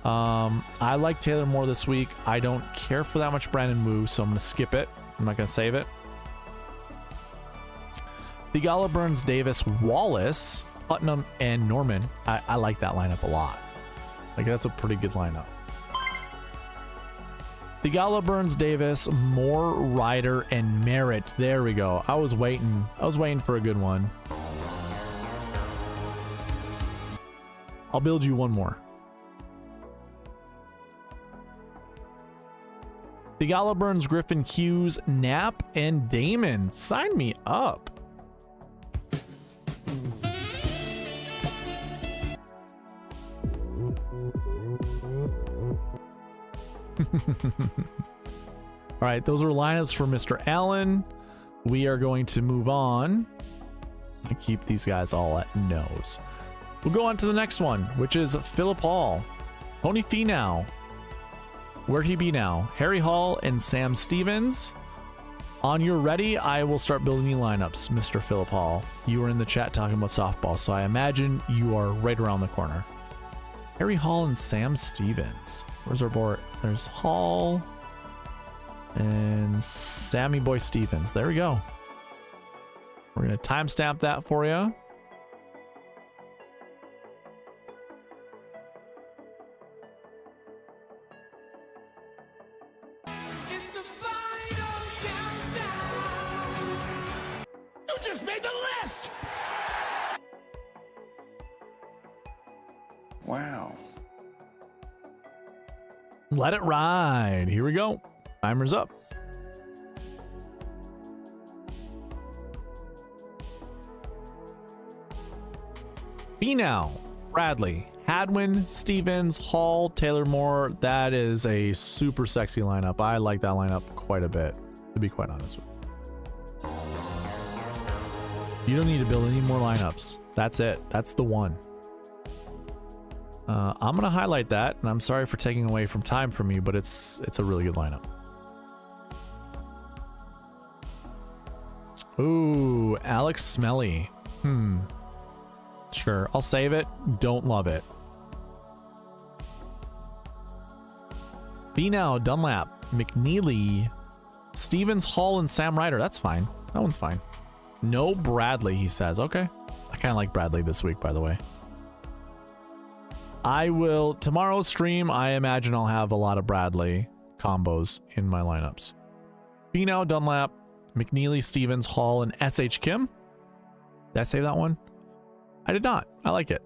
[SPEAKER 1] I like Taylor Moore this week. I don't care for that much Brandon Wu, so I'm going to skip it. I'm not going to save it. Theegala, Burns, Davis, Wallace, Putnam, and Norman. I like that lineup a lot. Like, that's a pretty good lineup. Theegala, Burns, Davis, Moore, Ryder, and Merritt. There we go. I was waiting for a good one. I'll build you one more. Theegala, Burns, Griffin, Hughes, Knapp, and Damon. Sign me up. All right, those are lineups for Mr. Allen. We are going to move on and keep these guys all at nose. We'll go on to the next one, which is Philip Hall, Tony Finau. Where'd he be now? Harry Hall and Sam Stevens. On your ready, I will start building you lineups, Mr. Philip Hall. You were in the chat talking about softball, so I imagine you are right around the corner. Harry Hall and Sam Stevens. Where's our board? There's Hall and Sammy Boy Stevens. There we go. We're going to timestamp that for you.
[SPEAKER 5] It's the final countdown. You just made the list.
[SPEAKER 3] Wow.
[SPEAKER 1] Let it ride. Here we go. Timer's up. Finau, Bradley, Hadwin, Stevens, Hall, Taylor Moore. That is a super sexy lineup. I like that lineup quite a bit, to be quite honest with you. You don't need to build any more lineups. That's it. That's the one. I'm going to highlight that, and I'm sorry for taking away from time from you, but it's a really good lineup. Ooh, Alex Smelly. Sure, I'll save it. Don't love it. Finau, Dunlap, McNeely, Stevens, Hall, and Sam Ryder. That's fine. That one's fine. No Bradley, he says. Okay. I kind of like Bradley this week, by the way. I will, tomorrow's stream, I imagine I'll have a lot of Bradley combos in my lineups. Finau, Dunlap, McNeely, Stevens, Hall, and SH Kim. Did I save that one? I did not. I like it.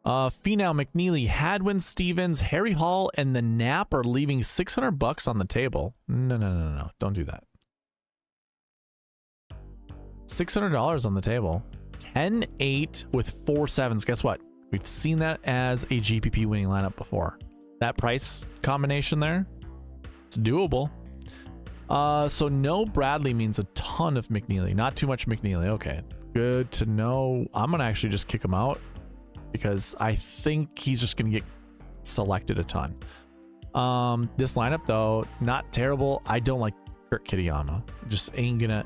[SPEAKER 1] Finau, McNeely, Hadwin, Stevens, Harry Hall, and the Knapp are leaving $600 on the table. No. Don't do that. $600 on the table. 10-8 with 4 sevens. Guess what? We've seen that as a GPP winning lineup before. That price combination there, it's doable. So no Bradley means a ton of McNeely. Not too much McNeely. Okay, good to know. I'm going to actually just kick him out because I think he's just going to get selected a ton. This lineup, though, not terrible. I don't like Kurt Kitayama. Just ain't gonna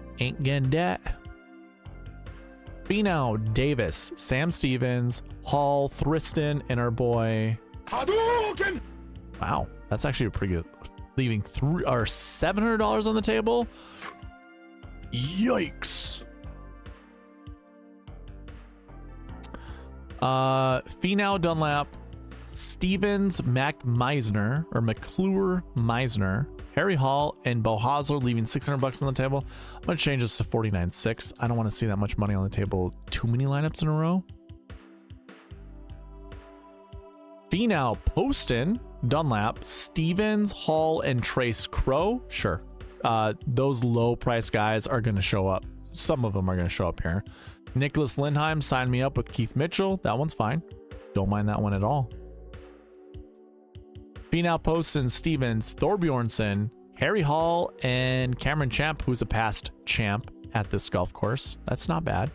[SPEAKER 1] that. Finau, Davis, Sam Stevens, Hall, Thriston, and our boy Hadwin. Wow, that's actually a pretty good. Leaving $700 on the table. Yikes. Finau, Dunlap, Stevens, McClure, Meisner, Harry Hall, and Beau Hosler leaving $600 on the table. I'm going to change this to 49.6. I don't want to see that much money on the table too many lineups in a row. Finau, Poston, Dunlap, Stevens, Hall, and Trace Crow. Sure. Those low price guys are going to show up. Some of them are going to show up here. Nicholas Lindheim signed me up with Keith Mitchell. That one's fine. Don't mind that one at all. Finau, Poston, Stevens, Thorbjornsen, Harry Hall, and Cameron Champ, who's a past champ at this golf course. That's not bad.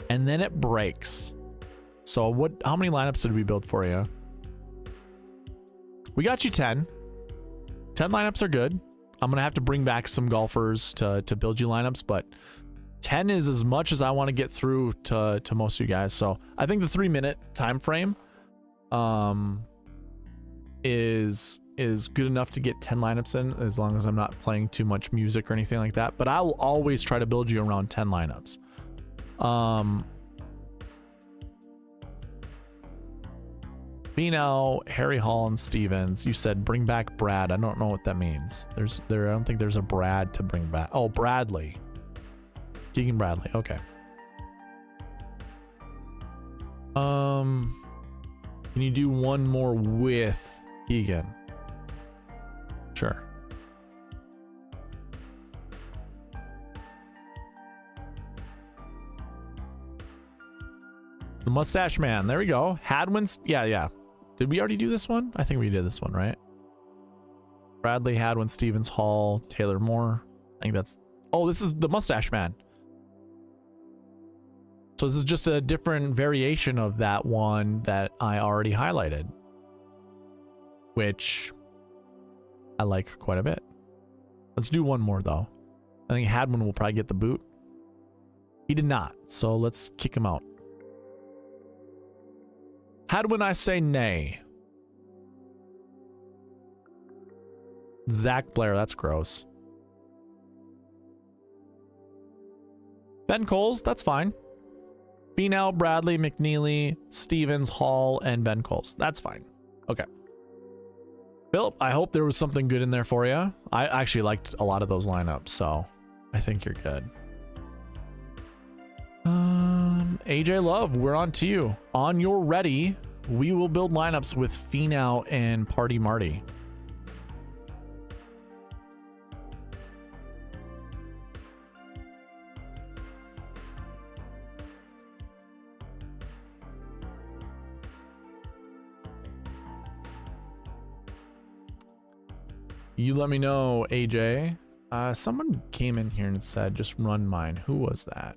[SPEAKER 1] And then it breaks. So how many lineups did we build for you? We got you 10. 10 lineups are good. I'm going to have to bring back some golfers to build you lineups, but 10 is as much as I want to get through to most of you guys. So I think the 3-minute time frame is good enough to get 10 lineups in, as long as I'm not playing too much music or anything like that. But I'll always try to build you around 10 lineups. Finau, Harry Hall, and Stevens. You said bring back Brad. I don't know what that means. I don't think there's a Brad to bring back. Oh, Bradley. Keegan Bradley. Okay. Can you do one more with Keegan? Sure. The Mustache Man. There we go. Hadwin's. Yeah. Did we already do this one? I think we did this one, right? Bradley, Hadwin, Stevens, Hall, Taylor Moore. I think that's... Oh, this is the Mustache Man. So this is just a different variation of that one that I already highlighted, which I like quite a bit. Let's do one more, though. I think Hadwin will probably get the boot. He did not, so let's kick him out. Hadwin, I say nay. Zach Blair, that's gross. Ben Coles, that's fine. Finau, Bradley, McNeely, Stevens, Hall, and Ben Coles. That's fine. Okay. Philip, I hope there was something good in there for you. I actually liked a lot of those lineups, so I think you're good. AJ Love, we're on to you. On your ready, we will build lineups with Finau and Party Marty. You let me know, AJ. Someone came in here and said, just run mine. Who was that?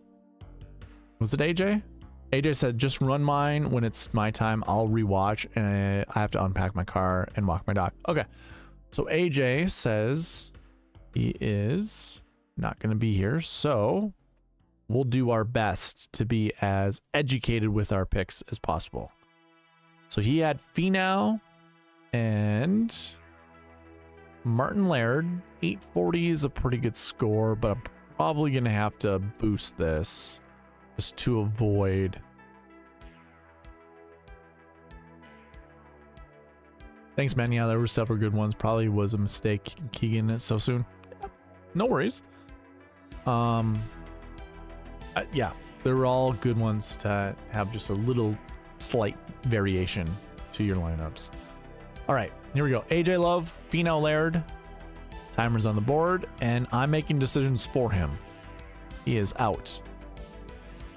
[SPEAKER 1] Was it AJ? AJ said, just run mine. When it's my time, I'll rewatch, and I have to unpack my car and walk my dog. Okay. So AJ says he is not going to be here. So we'll do our best to be as educated with our picks as possible. So he had Finau and Martin Laird. 840 is a pretty good score, but I'm probably going to have to boost this just to avoid. Thanks, man. Yeah, there were several good ones. Probably was a mistake keying it so soon. No worries. Yeah, they were all good ones to have just a little slight variation to your lineups. All right, here we go. AJ Love, Finau, Laird. Timer's on the board, and I'm making decisions for him. He is out.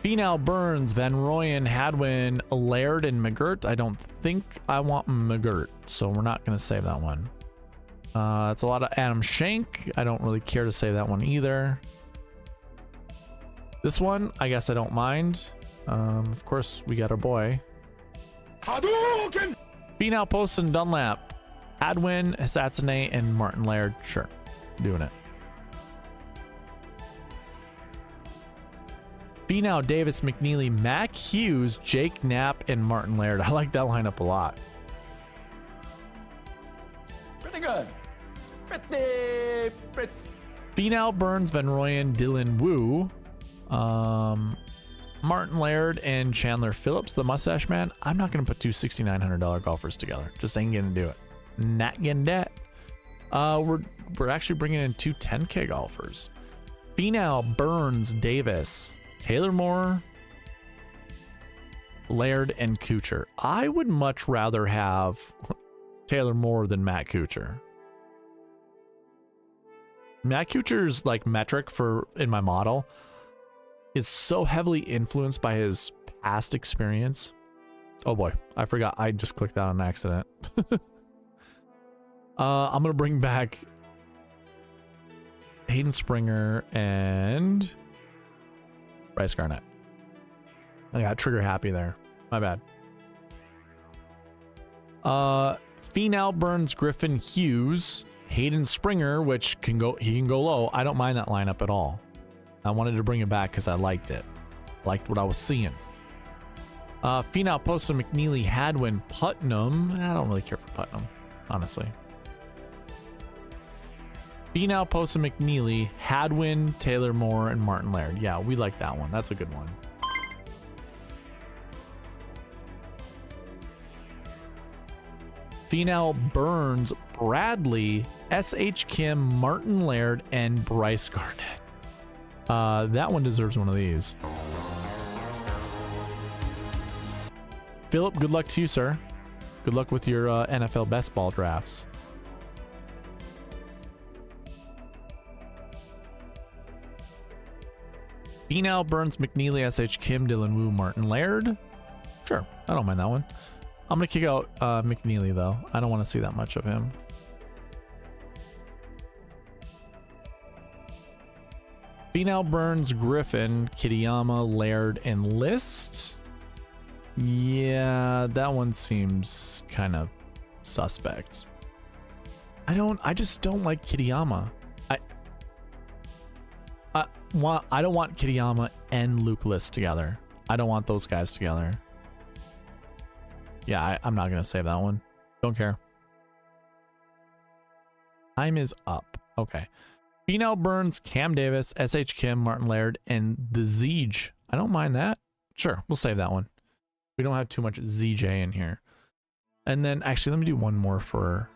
[SPEAKER 1] Finau, Burns, Van Rooyen, Hadwin, Laird, and McGirt. I don't think I want McGirt, so we're not going to save that one. It's a lot of Adam Schenk. I don't really care to save that one either. This one, I guess I don't mind. Of course, we got our boy. Hadouken! Finau, Poston, Dunlap, Hadwin, Satsune, and Martin Laird. Sure, doing it. Finau, Davis, McNeely, Mac Hughes, Jake Knapp, and Martin Laird. I like that lineup a lot.
[SPEAKER 3] Pretty good. It's pretty.
[SPEAKER 1] Finau, Burns, Van Rooyen, Dylan Wu, Martin Laird, and Chandler Phillips, the Mustache Man. I'm not going to put two $6,900 golfers together. Just ain't going to do it. Not getting that. We're actually bringing in two 10K golfers. Finau, Burns, Davis, Taylor Moore, Laird and Kuchar. I would much rather have Taylor Moore than Matt Kuchar. Matt Kuchar's like metric for in my model is so heavily influenced by his past experience. Oh boy, I forgot. I just clicked that on accident. I'm gonna bring back Hayden Springer and Bryce Garnett. I got trigger happy there. My bad. Finau, Burns, Griffin, Hughes, Hayden Springer, which he can go low. I don't mind that lineup at all. I wanted to bring it back because I liked it. Liked what I was seeing. Finau, Posta, McNeely, Hadwin, Putnam. I don't really care for Putnam, honestly. Finau, Posta, McNeely, Hadwin, Taylor Moore, and Martin Laird. Yeah, we like that one. That's a good one. Finau, Burns, Bradley, S.H. Kim, Martin Laird, and Bryce Garnett. That one deserves one of these. Philip, good luck to you, sir. Good luck with your NFL best ball drafts. Finau, Burns, McNeely, S.H. Kim, Dylan Wu, Martin Laird. Sure, I don't mind that one. I'm going to kick out McNeely, though. I don't want to see that much of him. Finau, Burns, Griffin, Kitayama, Laird, and List. Yeah, that one seems kind of suspect. I just don't like Kitayama. I don't want Kitayama and Luke List together. I don't want those guys together. Yeah, I'm not going to save that one. Don't care. Time is up. Okay. Finau, Burns, Cam Davis, S.H. Kim, Martin Laird, and the Zeege. I don't mind that. Sure, we'll save that one. We don't have too much ZJ in here. And then, actually, let me do one more for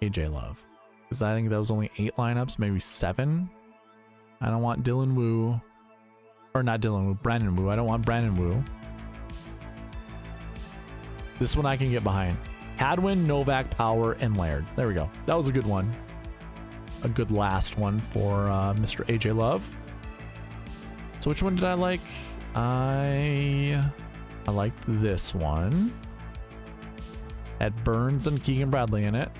[SPEAKER 1] AJ Love. Because I think that was only 8 lineups, maybe 7. I don't want Dylan Wu. Or not Dylan Wu, Brandon Wu. I don't want Brandon Wu. This one I can get behind. Hadwin, Novak, Power, and Laird. There we go. That was a good one. A good last one for Mr. AJ Love. So which one did I like? I liked this one. Had Burns and Keegan Bradley in it.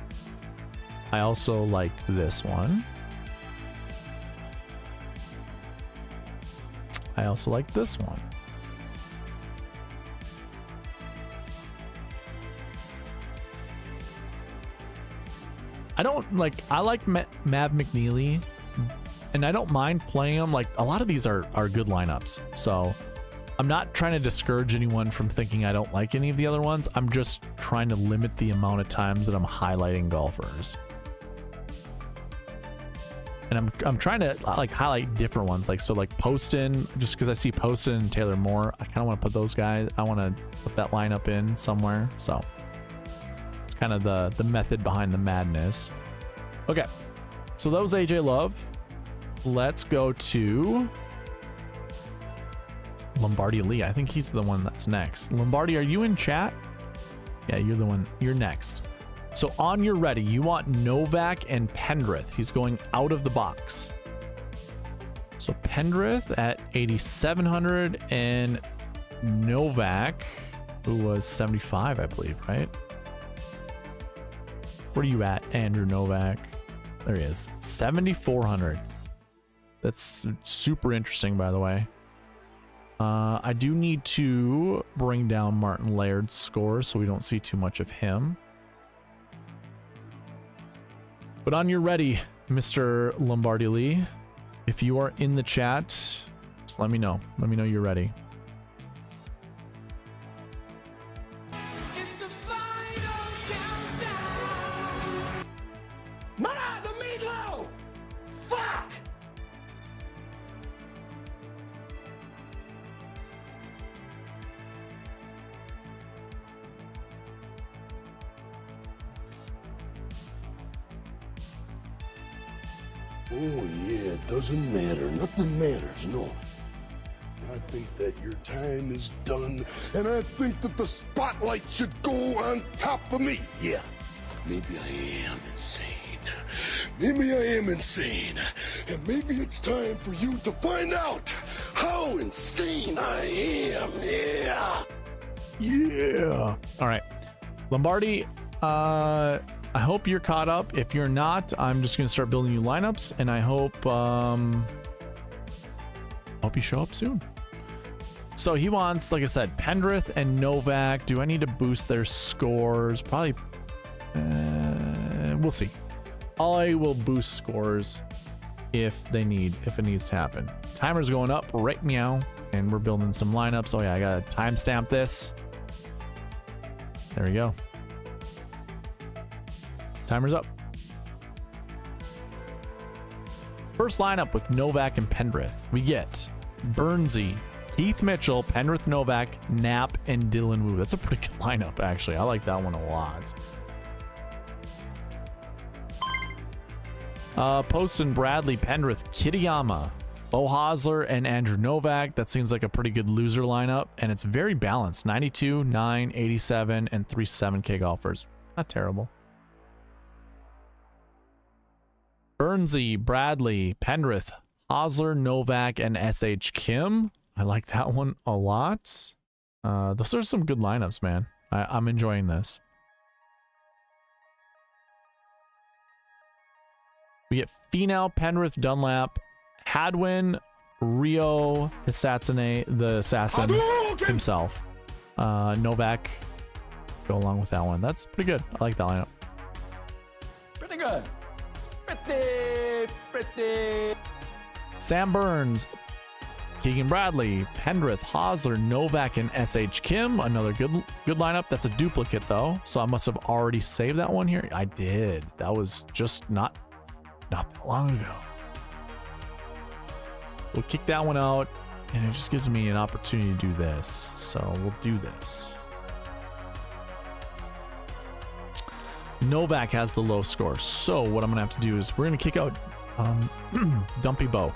[SPEAKER 1] I also liked this one. I also liked this one. I like Mav McNeely, and I don't mind playing him. Like, a lot of these are good lineups, so I'm not trying to discourage anyone from thinking I don't like any of the other ones. I'm just trying to limit the amount of times that I'm highlighting golfers. And I'm trying to like highlight different ones, like, so like Poston, just because I see Poston and Taylor Moore, I kind of want to put those guys, I want to put that lineup in somewhere. So it's kind of the method behind the madness. Okay, so that was AJ Love. Let's go to Lombardi Lee. I think he's the one that's next. Lombardi, are you in chat? Yeah, you're the one. You're next. So on your ready, you want Novak and Pendrith. He's going out of the box. So Pendrith at 8,700 and Novak, who was 75, I believe, right? Where are you at, Andrew Novak? There he is, 7,400. That's super interesting, by the way. I do need to bring down Martin Laird's score so we don't see too much of him. But on your ready, Mr. Lombardi Lee, if you are in the chat, just let me know. Let me know you're ready.
[SPEAKER 5] It's the final countdown.
[SPEAKER 4] Ma, the meatloaf! Fuck! Oh, yeah, it doesn't matter. Nothing matters, no. I think that your time is done, and I think that the spotlight should go on top of me. Yeah, maybe I am insane. Maybe I am insane. And maybe it's time for you to find out how insane I am. Yeah.
[SPEAKER 1] Yeah. All right. Lombardi, I hope you're caught up. If you're not, I'm just going to start building new lineups, and I hope you show up soon. So he wants, like I said, Pendrith and Novak. Do I need to boost their scores? Probably. We'll see. I will boost scores if it needs to happen. Timer's going up right meow, and we're building some lineups. Oh yeah, I gotta timestamp this. There we go. Timer's up. First lineup with Novak and Pendrith. We get Burnsy, Keith Mitchell, Pendrith, Novak, Knapp, and Dylan Wu. That's a pretty good lineup, actually. I like that one a lot. Poston, Bradley, Pendrith, Kitayama, Bo Hosler, and Andrew Novak. That seems like a pretty good loser lineup, and it's very balanced. 92, 9, 87, and 3 7K golfers. Not terrible. Burnsy, Bradley, Pendrith, Hosler, Novak, and SH Kim. I like that one a lot. Those are some good lineups, man. I'm enjoying this. We get Finau, Pendrith, Dunlap, Hadwin, Rio, Hisatsune, the assassin himself. Novak. Go along with that one. That's pretty good. I like that lineup.
[SPEAKER 3] Pretty good. It's pretty.
[SPEAKER 1] Sam Burns, Keegan Bradley, Pendrith, Hosler, Novak, and SH Kim. Another good lineup. That's a duplicate though, so I must have already saved that one here. I did. That was just not that long ago. We'll kick that one out, and it just gives me an opportunity to do this. So we'll do this. Novak has the low score, so what I'm gonna have to do is we're gonna kick out Dumpy Bo.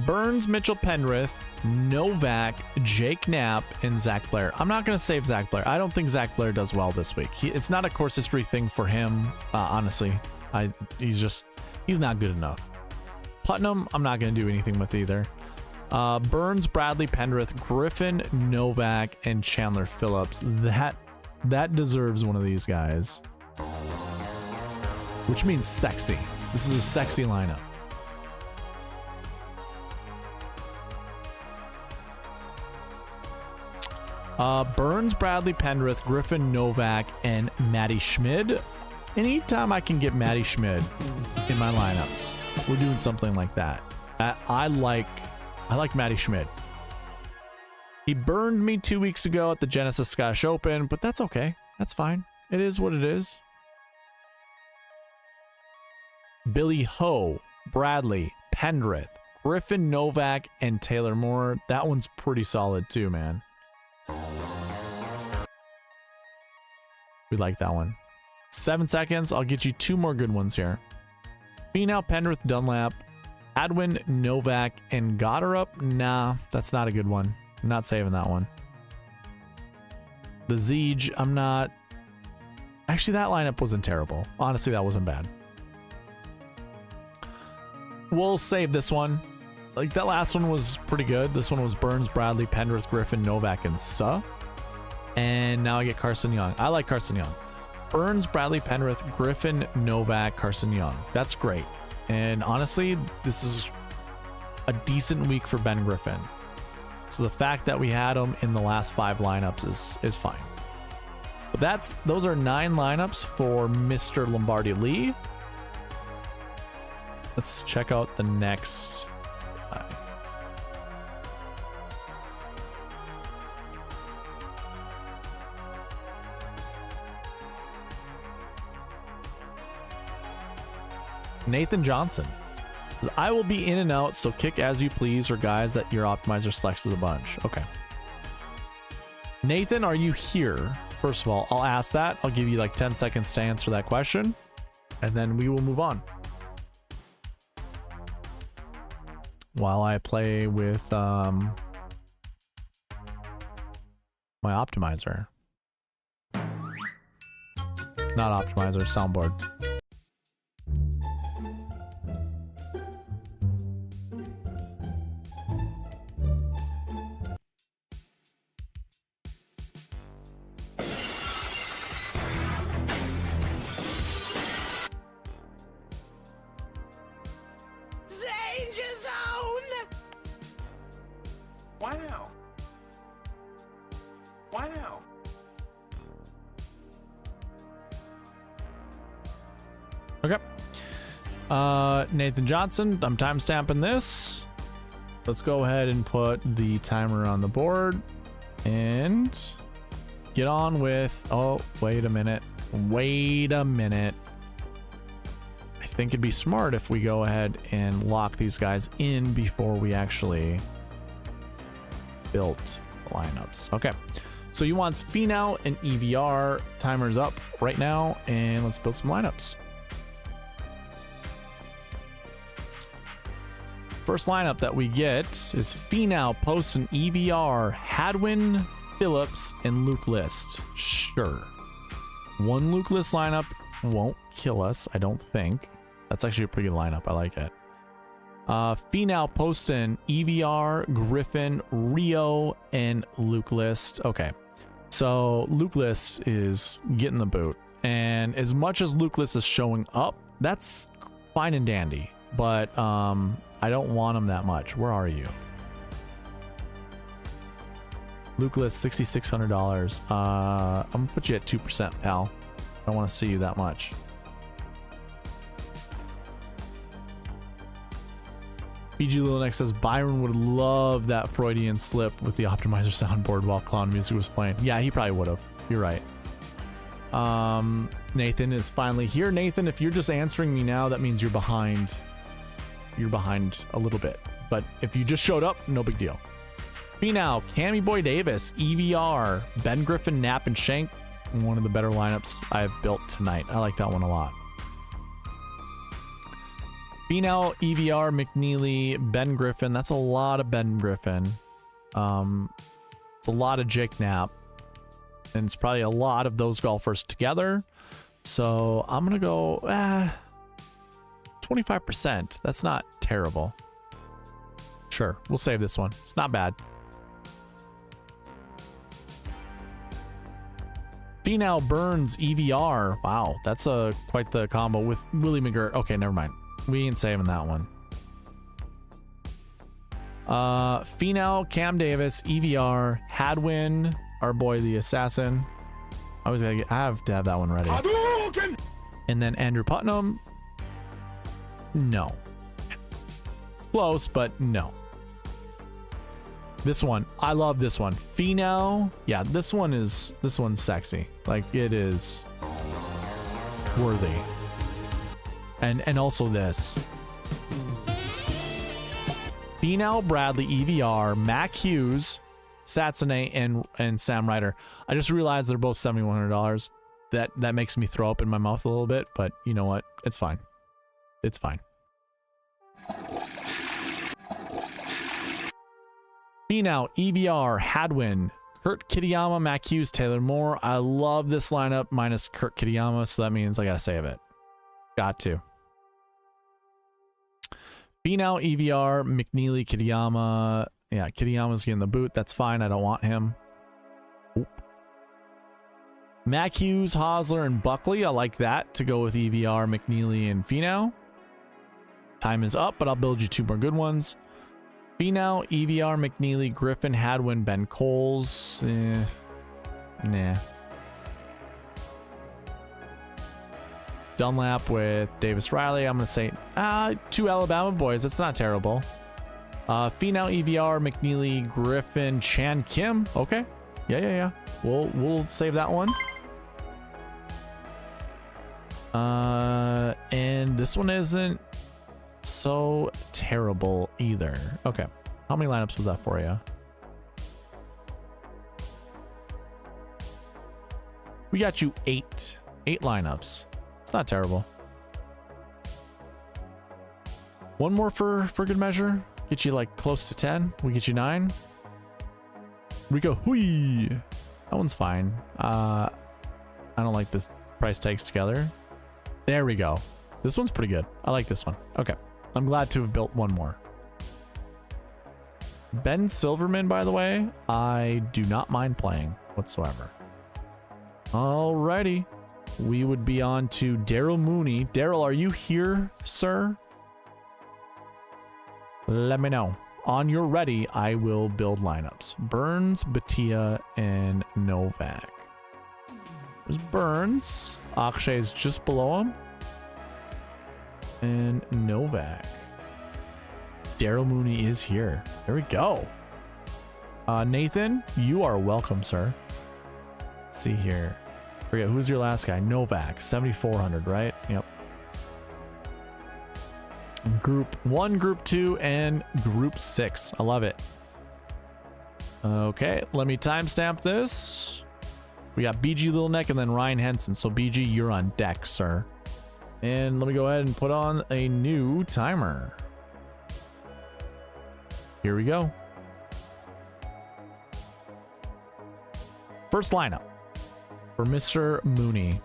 [SPEAKER 1] Burns, Mitchell, Pendrith, Novak, Jake Knapp, and Zach Blair. I'm not going to save Zach Blair. I don't think Zach Blair does well this week. It's not a course history thing for him, honestly. He's not good enough. Putnam, I'm not going to do anything with either. Burns, Bradley, Pendrith, Griffin, Novak, and Chandler Phillips. That deserves one of these guys. Which means sexy. This is a sexy lineup. Burns, Bradley, Pendrith, Griffin, Novak, and Matty Schmid. Anytime I can get Matty Schmid in my lineups, we're doing something like that. I like Matty Schmid. He burned me 2 weeks ago at the Genesis Scottish Open, but that's okay. That's fine. It is what it is. BillyHo, Bradley, Pendrith, Griffin, Novak, and Taylor Moore. That one's pretty solid too, man. We like that one. 7 seconds. I'll get you 2 more good ones here. Finau, Pendrith, Dunlap, Hadwin, Novak, and Gotterup. Nah, that's not a good one. I'm not saving that one. The Zeege, I'm not. Actually, that lineup wasn't terrible. Honestly, that wasn't bad. We'll save this one. Like, that last one was pretty good. This one was Burns, Bradley, Pendrith, Griffin, Novak, and Suh. And now I get Carson Young. I like Carson Young. Burns, Bradley, Pendrith, Griffin, Novak, Carson Young. That's great. And honestly, this is a decent week for Ben Griffin. So the fact that we had him in the last 5 lineups is fine. But those are 9 lineups for Mr. Lombardi Lee. Let's check out the next guy. Nathan Johnson says, I will be in and out, so kick as you please, or guys that your optimizer selects as a bunch. Okay. Nathan, are you here? First of all, I'll ask that. I'll give you like 10 seconds to answer that question, and then we will move on. While I play with my optimizer. Not optimizer, soundboard.
[SPEAKER 5] Danger zone!
[SPEAKER 3] Wow. Wow.
[SPEAKER 1] Okay. Nathan Johnson, I'm timestamping this. Let's go ahead and put the timer on the board and get on with, oh, wait a minute. Wait a minute. I think it'd be smart if we go ahead and lock these guys in before we actually built the lineups. Okay. So you want Finau and EVR. Timer's up right now, and let's build some lineups. First lineup that we get is Finau, Poston, EVR, Hadwin, Phillips, and Luke List. Sure. One Luke List lineup won't kill us, I don't think. That's actually a pretty good lineup. I like it. Finau, Poston, EVR, Griffin, Rio, and Luke List. Okay. So Luke List is getting the boot. And as much as Luke List is showing up, that's fine and dandy. But I don't want him that much. Where are you? Luke List, $6,600. I'm gonna put you at 2%, pal. I don't want to see you that much. bgLittleNeck says Byron would love that Freudian slip with the optimizer soundboard while clown music was playing. Yeah, he probably would have. You're right. Nathan is finally here. Nathan, if you're just answering me now, that means you're behind. You're behind a little bit. But if you just showed up, no big deal. Finau, Cammy Boy Davis, EVR, Ben Griffin, Knapp, and Shank. One of the better lineups I've built tonight. I like that one a lot. Finau, EVR, McNeely, Ben Griffin. That's a lot of Ben Griffin. It's a lot of Jake Knapp. And it's probably a lot of those golfers together. So I'm going to go 25%. That's not terrible. Sure, we'll save this one. It's not bad. Finau, Burns, EVR. Wow, that's quite the combo with Willie McGirt. Okay, never mind. We ain't saving that one. Finau, Cam Davis, EVR, Hadwin, our boy the assassin. I have to have that one ready. And then Andrew Putnam. No. It's close, but no. This one, I love this one. Finau. Yeah, this one's sexy. Like, it is worthy. And also this. Finau, Bradley, EVR, Mac Hughes, Satsune, and Sam Ryder. I just realized they're both $7,100. That makes me throw up in my mouth a little bit, but you know what? It's fine. It's fine. Finau, EVR, Hadwin, Kurt Kitayama, Mac Hughes, Taylor Moore. I love this lineup minus Kurt Kitayama, so that means I gotta save it. Got to. Finau, EVR, McNeely, Kitayama. Yeah, Kitayama's getting the boot. That's fine. I don't want him. Oop. Mac Hughes, Hosler, and Buckley. I like that to go with EVR, McNeely, and Finau. Time is up, but I'll build you two more good ones. Finau, EVR, McNeely, Griffin, Hadwin, Ben Coles. Nah. Dunlap with Davis Riley. I'm going to say two Alabama boys. That's not terrible. Finau, EVR, McNeely, Griffin, Chan Kim. Okay. Yeah. We'll save that one. And this one isn't so terrible either. Okay. How many lineups was that for you? We got you 8 lineups. It's not terrible. One more for good measure. Get you like close to 10. We get you 9. We go hui. That one's fine. I don't like the price tags together. There we go. This one's pretty good. I like this one. Okay. I'm glad to have built one more. Ben Silverman, by the way, I do not mind playing whatsoever. Alrighty. We would be on to Darrel Mooney. Darrel, are you here, sir? Let me know. On your ready, I will build lineups. Burns, Bhatia, and Novak. There's Burns. Akshay is just below him. And Novak. Darrel Mooney is here. There we go. Nathan, you are welcome, sir. Let's see here. Forget, who's your last guy? Novak, 7,400, right? Yep. Group 1, Group 2, and Group 6. I love it. Okay, let me timestamp this. We got bgLittleNeck and then Ryan Henson. So BG, you're on deck, sir. And let me go ahead and put on a new timer. Here we go. First lineup for Mr. Mooney.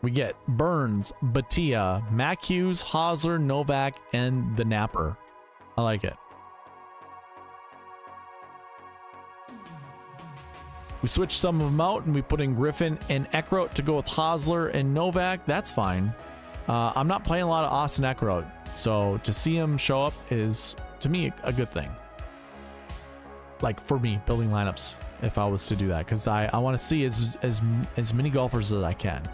[SPEAKER 1] We get Burns, Bhatia, Mac Hughes, Hosler, Novak, and the Napper. I like it. We switch some of them out and we put in Griffin and Eckroat to go with Hosler and Novak. That's fine. I'm not playing a lot of Austin Eckroat, so to see him show up is, to me, a good thing. Like for me, building lineups, if I was to do that, because I want to see as many golfers as I can.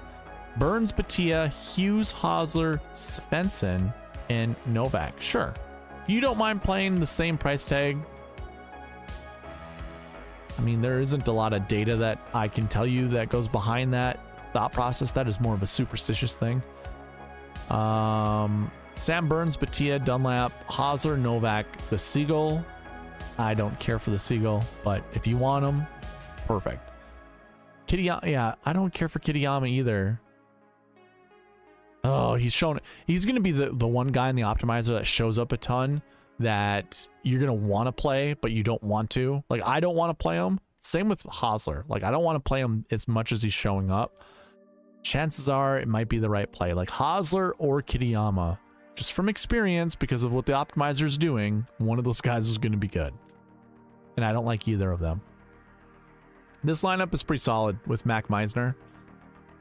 [SPEAKER 1] Burns, Bhatia, Hughes, Hosler, Svensson, and Novak. Sure. You don't mind playing the same price tag. I mean, there isn't a lot of data that I can tell you that goes behind that thought process. That is more of a superstitious thing. Sam Burns, Bhatia, Dunlap, Hosler, Novak, the Seagull. I don't care for the Seagull, but if you want him, perfect. Kitayama, yeah, I don't care for Kitayama either. Oh, he's going to be the one guy in the optimizer that shows up a ton that you're going to want to play, but you don't want to. Like, I don't want to play him. Same with Hosler. Like, I don't want to play him as much as he's showing up. Chances are it might be the right play. Like Hosler or Kitayama. Just from experience, because of what the optimizer is doing, one of those guys is going to be good. And I don't like either of them. This lineup is pretty solid with Mac Meisner.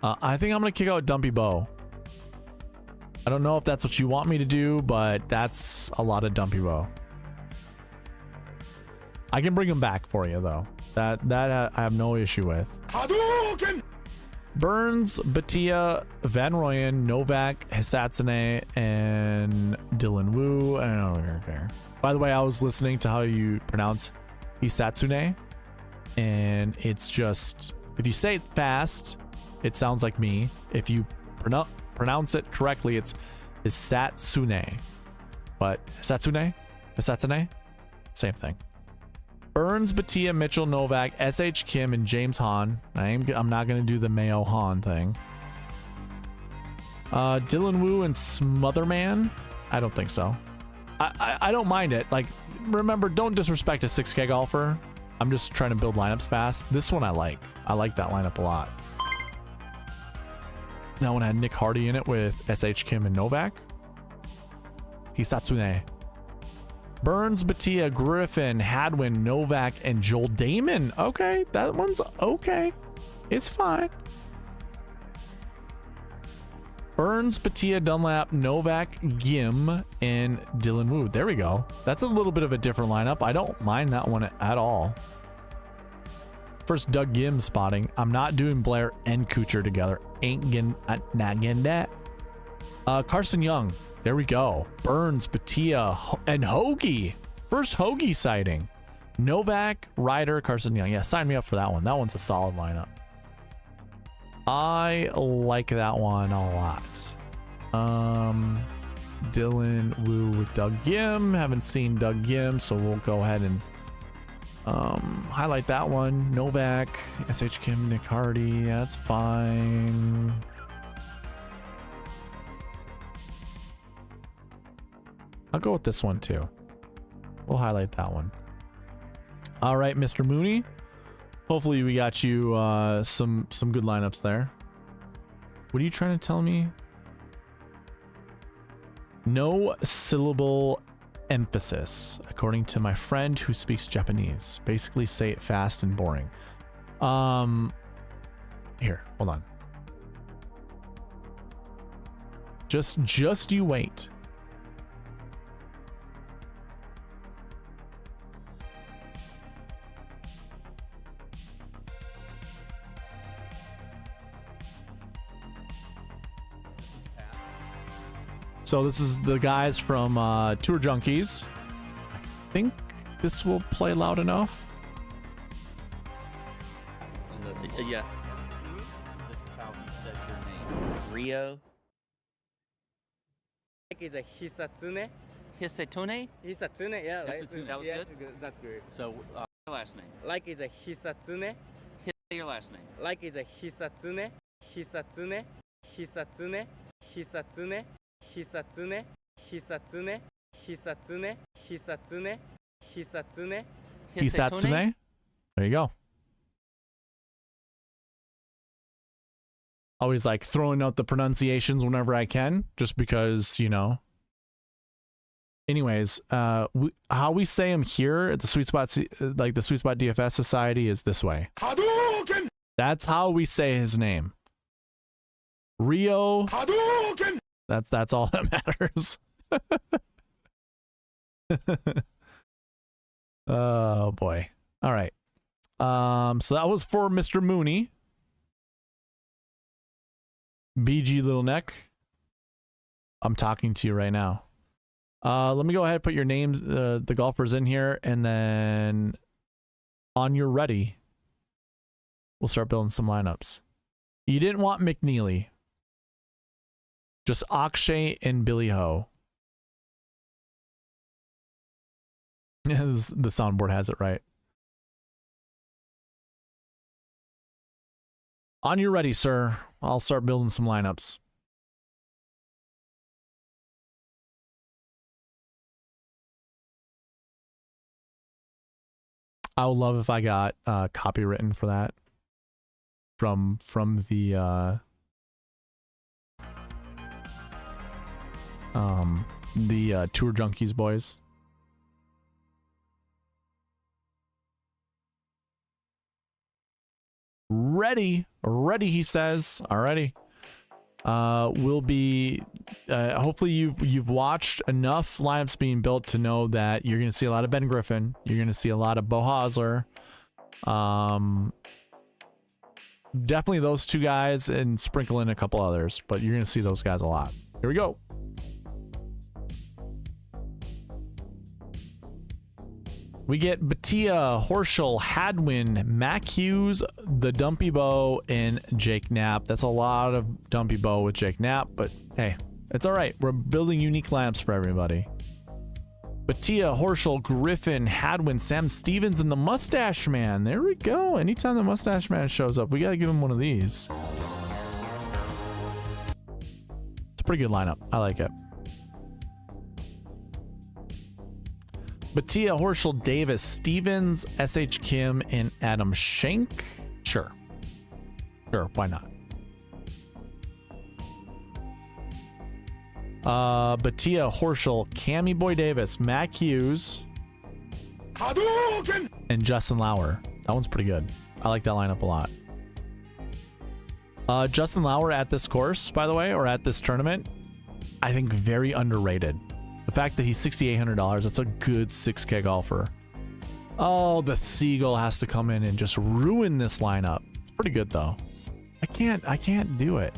[SPEAKER 1] I think I'm going to kick out Dumpy Bow. I don't know if that's what you want me to do, but that's a lot of Dumpy Bow. I can bring him back for you, though. That I have no issue with.
[SPEAKER 4] Hadouken!
[SPEAKER 1] Burns, Bhatia, Van Rooyen, Novak, Hisatsune, and Dylan Wu. I don't care. By the way, I was listening to how you pronounce Hisatsune, and it's just, if you say it fast, it sounds like me. If you pronounce it correctly, it's Hisatsune. But Hisatsune, same thing. Burns, Bhatia, Mitchell, Novak, SH Kim, and James Hahn. I'm not going to do the Mayo Hahn thing. Dylan Wu and Smotherman? I don't think so. I don't mind it. Like, remember, don't disrespect a 6K golfer. I'm just trying to build lineups fast. This one I like. I like that lineup a lot. That one had Nick Hardy in it with SH Kim and Novak. Hisatsune. Burns, Bhatia, Griffin, Hadwin, Novak, and Joel Damon. Okay, that one's okay. It's fine. Burns, Bhatia, Dunlap, Novak, Gim, and Dylan Wu. There we go. That's a little bit of a different lineup. I don't mind that one at all. First Doug Gim spotting. I'm not doing Blair and Kuchar together. Not getting that. Carson Young. There we go. Burns, Bhatia, and Hoagie. First Hoagie sighting. Novak, Ryder, Carson Young. Yeah, sign me up for that one. That one's a solid lineup. I like that one a lot. Dylan Wu with Doug Gim. Haven't seen Doug Gim, so we'll go ahead and Highlight that one. Novak, SH Kim, Nick Hardy. Yeah, that's fine. I'll go with this one too. We'll highlight that one. All right, Mr. Mooney. Hopefully we got you some good lineups there. What are you trying to tell me? No syllable emphasis, according to my friend who speaks Japanese. Basically say it fast and boring. Here, hold on. Just you wait. So this is the guys from Tour Junkies. I think this will play loud enough.
[SPEAKER 6] Yeah. This is how you said your name. Rio.
[SPEAKER 7] Like it's a Hisatsune.
[SPEAKER 6] Hisatone?
[SPEAKER 7] Hisatsune, yeah.
[SPEAKER 6] Hisatsune, that was
[SPEAKER 7] yeah,
[SPEAKER 6] good?
[SPEAKER 7] That's good.
[SPEAKER 6] So, your last name.
[SPEAKER 7] Like it's a Hisatsune.
[SPEAKER 6] Your last name.
[SPEAKER 7] Like it's a Hisatsune. Hisatsune. Hisatsune. Hisatsune. Hisatsune. Hisatsune. Hisatsune. Hisatsune. Hisatsune.
[SPEAKER 1] Hisatsune. There you go. Always like throwing out the pronunciations whenever I can, just because, you know. Anyways, how we say them here at the SweetSpot, like the SweetSpot DFS Society, is this way.
[SPEAKER 4] Hadouken!
[SPEAKER 1] That's how we say his name. Rio.
[SPEAKER 4] Hadouken!
[SPEAKER 1] That's all that matters. Oh boy. All right. So that was for Mr. Mooney. bgLittleNeck. I'm talking to you right now. Let me go ahead and put your names, the golfers in here, and then on your ready, we'll start building some lineups. You didn't want McNeely. Just Akshay and BillyHo. The soundboard has it right. On your ready, sir. I'll start building some lineups. I would love if I got copywritten for that from the Tour Junkies boys. Ready, he says. Alrighty. We'll be hopefully you've watched enough lineups being built to know that you're gonna see a lot of Ben Griffin, you're gonna see a lot of Bo Hosler. Definitely those two guys, and sprinkle in a couple others, but you're gonna see those guys a lot. Here we go. We get Bhatia, Horschel, Hadwin, Mac Hughes, the Dumpy Bow, and Jake Knapp. That's a lot of Dumpy Bow with Jake Knapp, but hey, it's all right. We're building unique lamps for everybody. Bhatia, Horschel, Griffin, Hadwin, Sam Stevens, and the Mustache Man. There we go. Anytime the Mustache Man shows up, we got to give him one of these. It's a pretty good lineup. I like it. Bhatia, Horschel, Davis, Stevens, SH Kim, and Adam Schenk. Sure. Sure, why not? Bhatia, Horschel, Cammy Boy Davis, Mac Hughes,
[SPEAKER 4] Hadouken!
[SPEAKER 1] and Justin Lauer. That one's pretty good. I like that lineup a lot. Justin Lauer at this course, by the way, or at this tournament, I think very underrated. The fact that he's $6,800, that's a good 6K golfer. Oh, the Seagull has to come in and just ruin this lineup. It's pretty good though. I can't do it.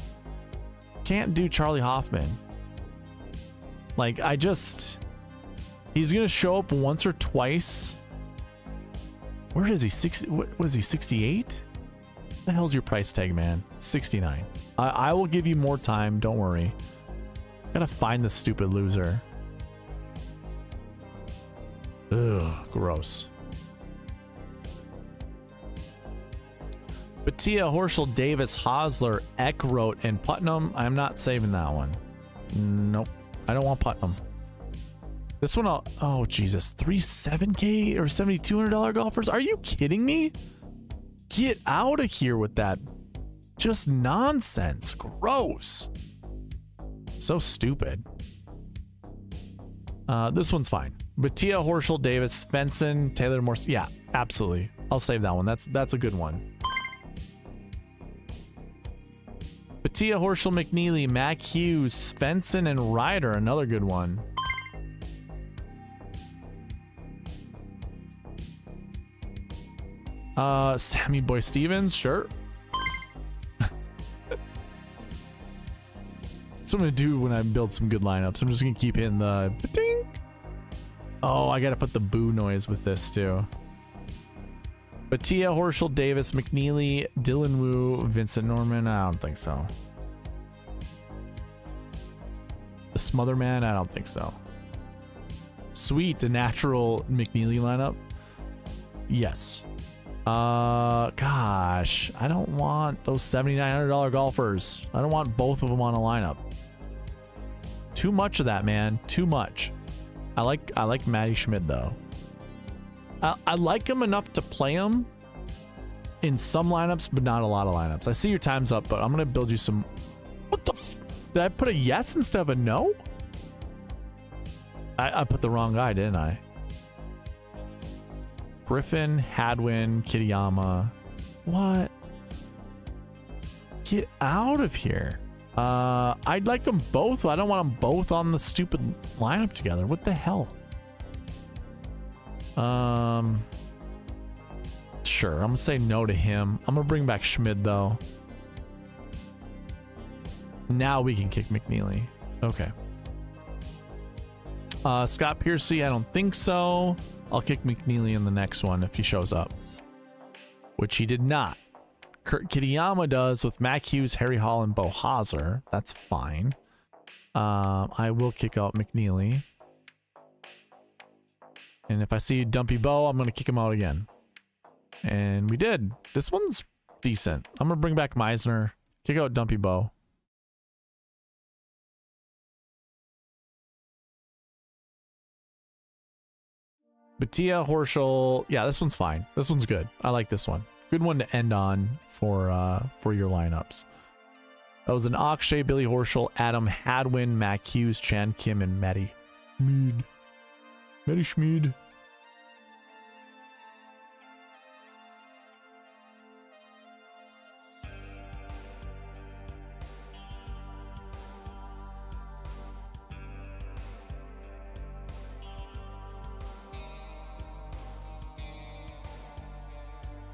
[SPEAKER 1] Can't do Charlie Hoffman. Like, he's gonna show up once or twice. Where is he? What is he, 68? What the hell's your price tag, man? 69. I will give you more time, don't worry. Gotta find the stupid loser. Ugh, gross. Bhatia, Horschel, Davis, Hosler, Eckroat, and Putnam. I'm not saving that one. Nope. I don't want Putnam. This one, oh Jesus, 37K or $7,200 golfers? Are you kidding me? Get out of here with that. Just nonsense. Gross. So stupid. This one's fine. Bhatia, Horschel, Davis, Svensson, Taylor Morse. Yeah, absolutely. I'll save that one. That's a good one. Bhatia, Horschel, McNeely, Mac Hughes, Svensson, and Ryder. Another good one. Sammy Boy Stevens, sure. That's what I'm gonna do when I build some good lineups. I'm just gonna keep hitting the ding. Oh, I gotta put the boo noise with this too. Bhatia, Horschel, Davis, McNeely, Dylan Wu, Vincent Norman. I don't think so. The Smotherman. I don't think so. Sweet, the natural McNeely lineup. Yes. Gosh, I don't want those $7,900 golfers. I don't want both of them on a lineup. Too much of that, man. Too much. I like Matty Schmid though. I like him enough to play him in some lineups, but not a lot of lineups. I see your time's up, but I'm gonna build you some. What the? Did I put a yes instead of a no? I put the wrong guy, didn't I? Griffin, Hadwin, Kitayama. What? Get out of here. I'd like them both. I don't want them both on the stupid lineup together. What the hell? Sure. I'm gonna say no to him. I'm gonna bring back Schmid though. Now we can kick McNeely. Okay. Scott Piercy, I don't think so. I'll kick McNeely in the next one if he shows up. Which he did not. Kurt Kitayama does with Mac Hughes, Harry Hall, and Bo Hauser. That's fine. I will kick out McNeely. And if I see Dumpy Bo, I'm going to kick him out again. And we did. This one's decent. I'm going to bring back Meisner. Kick out Dumpy Bo. Bhatia, Horschel. Yeah, this one's fine. This one's good. I like this one. Good one to end on for your lineups. That was an Akshay, Billy Horschel, Adam Hadwin, Mac Hughes, Chan Kim, and Matty Schmid. Matty Schmid.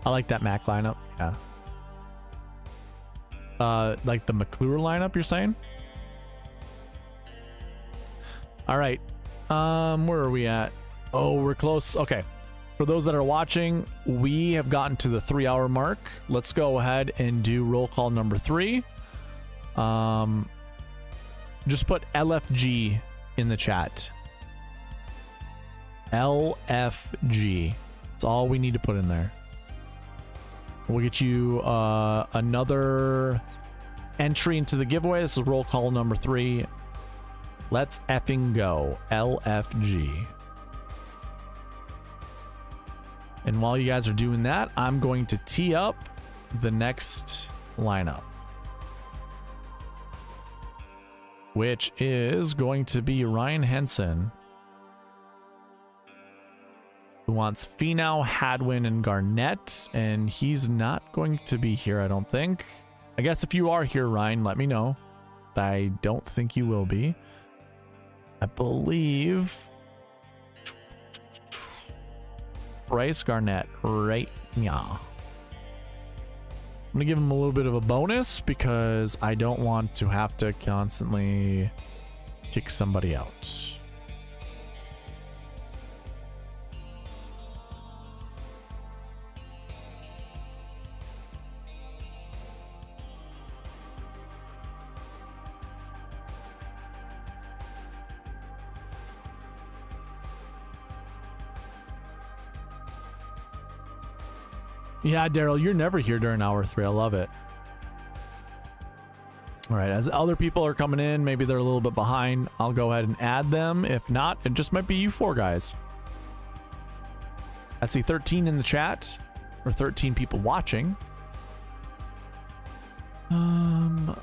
[SPEAKER 1] I like that Mac lineup. Yeah. Like the McClure lineup, you're saying? All right. Where are we at? Oh, we're close. Okay. For those that are watching, we have gotten to the 3-hour mark. Let's go ahead and do roll call number 3. Just put LFG in the chat. LFG. That's all we need to put in there. We'll get you another entry into the giveaway. This is roll call number 3. Let's effing go. LFG. And while you guys are doing that, I'm going to tee up the next lineup, which is going to be Ryan Henson, who wants Finau, Hadwin, and Garnett, and he's not going to be here, I don't think. I guess if you are here, Ryan, let me know. I don't think you will be. I believe Bryce Garnett, right? Yeah. I'm gonna give him a little bit of a bonus because I don't want to have to constantly kick somebody out. Yeah, Darrel, you're never here during hour 3. I love it. All right, as other people are coming in, maybe they're a little bit behind, I'll go ahead and add them. If not, it just might be you 4 guys. I see 13 in the chat, or 13 people watching. No.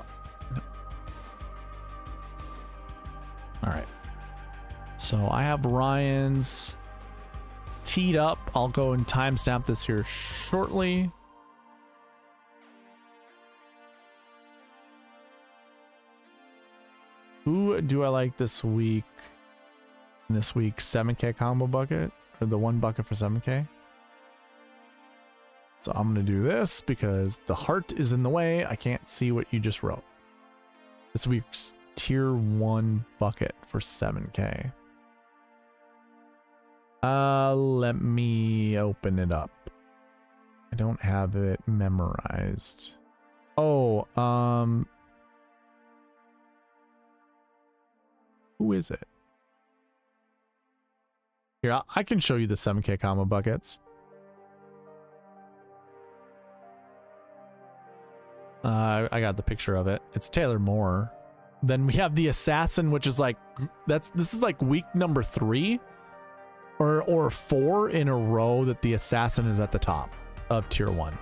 [SPEAKER 1] All right. So I have Ryan's teed up. I'll go and timestamp this here shortly. Who do I like this week? This week's 7K combo bucket, or the 1 bucket for 7K. So I'm going to do this because the heart is in the way. I can't see what you just wrote. This week's tier 1 bucket for 7K. Let me open it up. I don't have it memorized. Oh, who is it? Here, I can show you the 7K combo buckets. I got the picture of it. It's Taylor Moore. Then we have the Assassin, which is like, this is like week number 3 or 4 in a row that the Assassin is at the top of tier 1.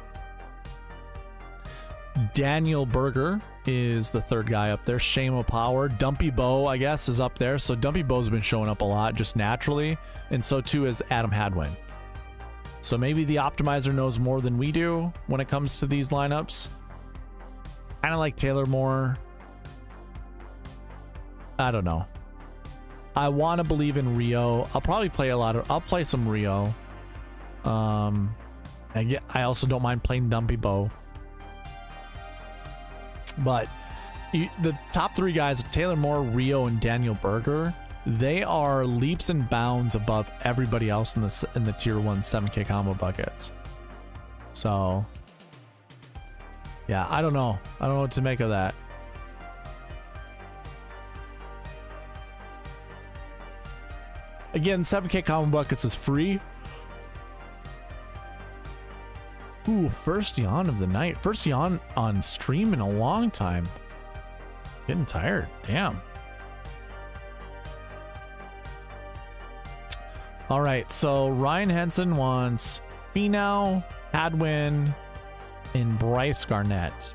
[SPEAKER 1] Daniel Berger is the 3rd guy up there. Shame of Power. Dumpy Bow, I guess, is up there. So Dumpy Bow's been showing up a lot just naturally. And so too is Adam Hadwin. So maybe the optimizer knows more than we do when it comes to these lineups. Kind of like Taylor Moore. I don't know. I want to believe in Rio. I'll probably play I'll play some Rio. I also don't mind playing Dumpy Bow. But the top 3 guys, Taylor Moore, Rio, and Daniel Berger, they are leaps and bounds above everybody else in the tier 1 7K combo buckets. So yeah, I don't know. I don't know what to make of that. Again, 7K combo buckets is free. Ooh, first yawn of the night. First yawn on stream in a long time. Getting tired. Damn. All right, so Ryan Henson wants Finau, Hadwin, and Bryce Garnett.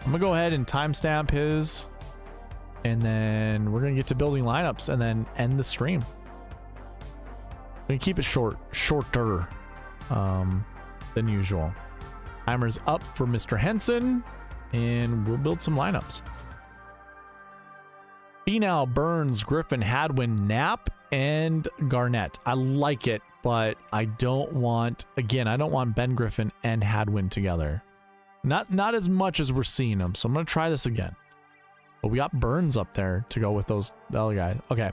[SPEAKER 1] I'm gonna go ahead and timestamp his, and then we're gonna get to building lineups and then end the stream. We're gonna keep it shorter than usual. Timer's up for Mr. Henson, and we'll build some lineups. Finau, Burns, Griffin, Hadwin, Knapp, and Garnett. I like it, but I don't want Ben Griffin and Hadwin together. Not as much as we're seeing them, so I'm gonna try this again. But we got Burns up there to go with those other guys. Okay.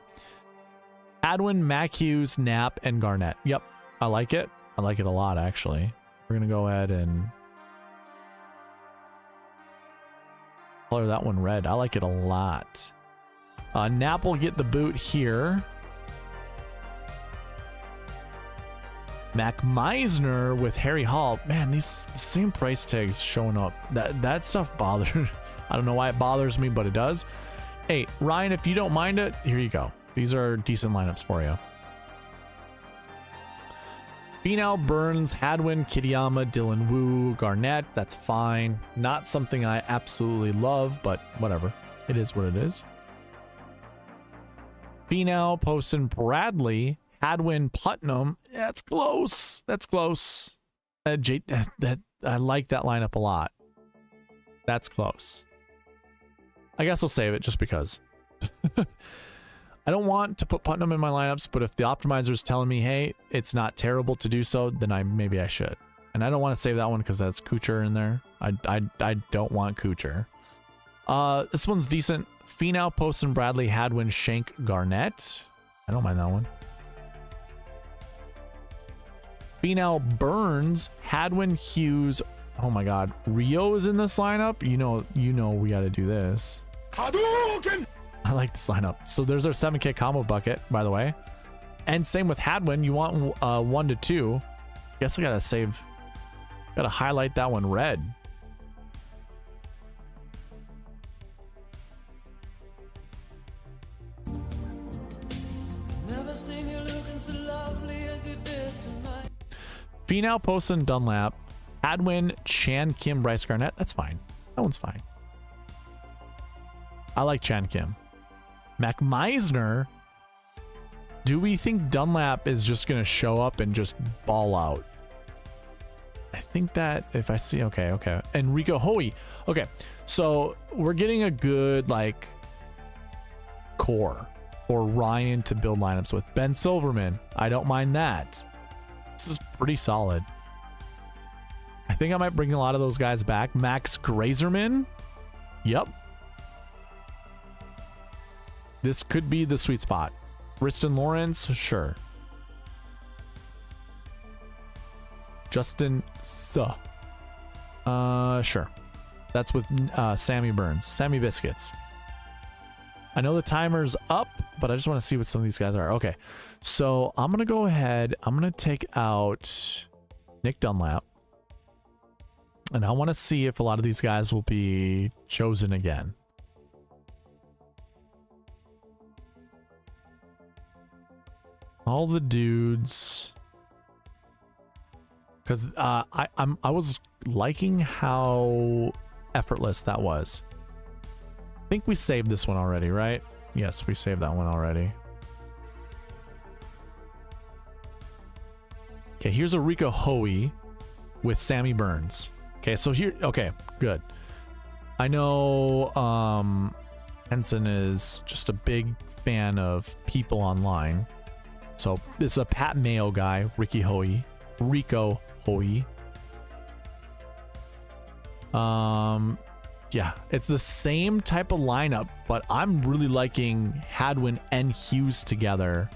[SPEAKER 1] Hadwin, Mac Hughes, Knapp, and Garnett. Yep, I like it. I like it a lot, actually. We're gonna go ahead and color that one red. I like it a lot. Knapp will get the boot here. Mac Meisner with Harry Hall. Man, these same price tags showing up. That stuff bothers. I don't know why it bothers me, but it does. Hey, Ryan, if you don't mind it, here you go. These are decent lineups for you. Finau, Burns, Hadwin, Kitayama, Dylan Wu, Garnett. That's fine. Not something I absolutely love, but whatever. It is what it is. Finau, Poston, Bradley, Hadwin, Putnam. That's close. That's close. I like that lineup a lot. That's close. I guess I'll save it just because. I don't want to put Putnam in my lineups, but if the optimizer is telling me, hey, it's not terrible to do so, then maybe I should. And I don't want to save that one because that's Kuchar in there. I don't want Kuchar. This one's decent. Finau, Poston, Bradley, Hadwin, Shank, Garnett. I don't mind that one. Finau, Burns, Hadwin, Hughes. Oh my God, Rio is in this lineup. You know we got to do this. Hadouken! I like this lineup. So there's our 7K combo bucket, by the way. And same with Hadwin. You want 1 to 2. Guess I gotta save Gotta highlight that one red.
[SPEAKER 8] Never seen you looking so lovely as you did tonight.
[SPEAKER 1] Finau, Poston, Dunlap, Hadwin, Chan, Kim, Bryce, Garnett. That's fine. That one's fine. I like Chan Kim. Mac Meisner. Do we think Dunlap is just going to show up and just ball out? I think that if I see, okay. Enrico Hoey. Okay, so we're getting a good like core for Ryan to build lineups with. Ben Silverman. I don't mind that. This is pretty solid. I think I might bring a lot of those guys back. Max Grazerman. Yep. This could be the sweet spot. Riston Lawrence, sure. Justin Suh. Sure. That's with Sammy Burns. Sammy Biscuits. I know the timer's up, but I just want to see what some of these guys are. Okay. So I'm going to go ahead. I'm going to take out Nick Dunlap. And I want to see if a lot of these guys will be chosen again. All the dudes, because I was liking how effortless that was. I think we saved this one already, right? Yes, we saved that one already. Okay, here's a Rico Hoey with Sammy Burns. Okay, so here, okay, good. I know Henson is just a big fan of people online. So this is a Pat Mayo guy, Rico Hoey. Yeah, it's the same type of lineup, but I'm really liking Hadwin and Hughes together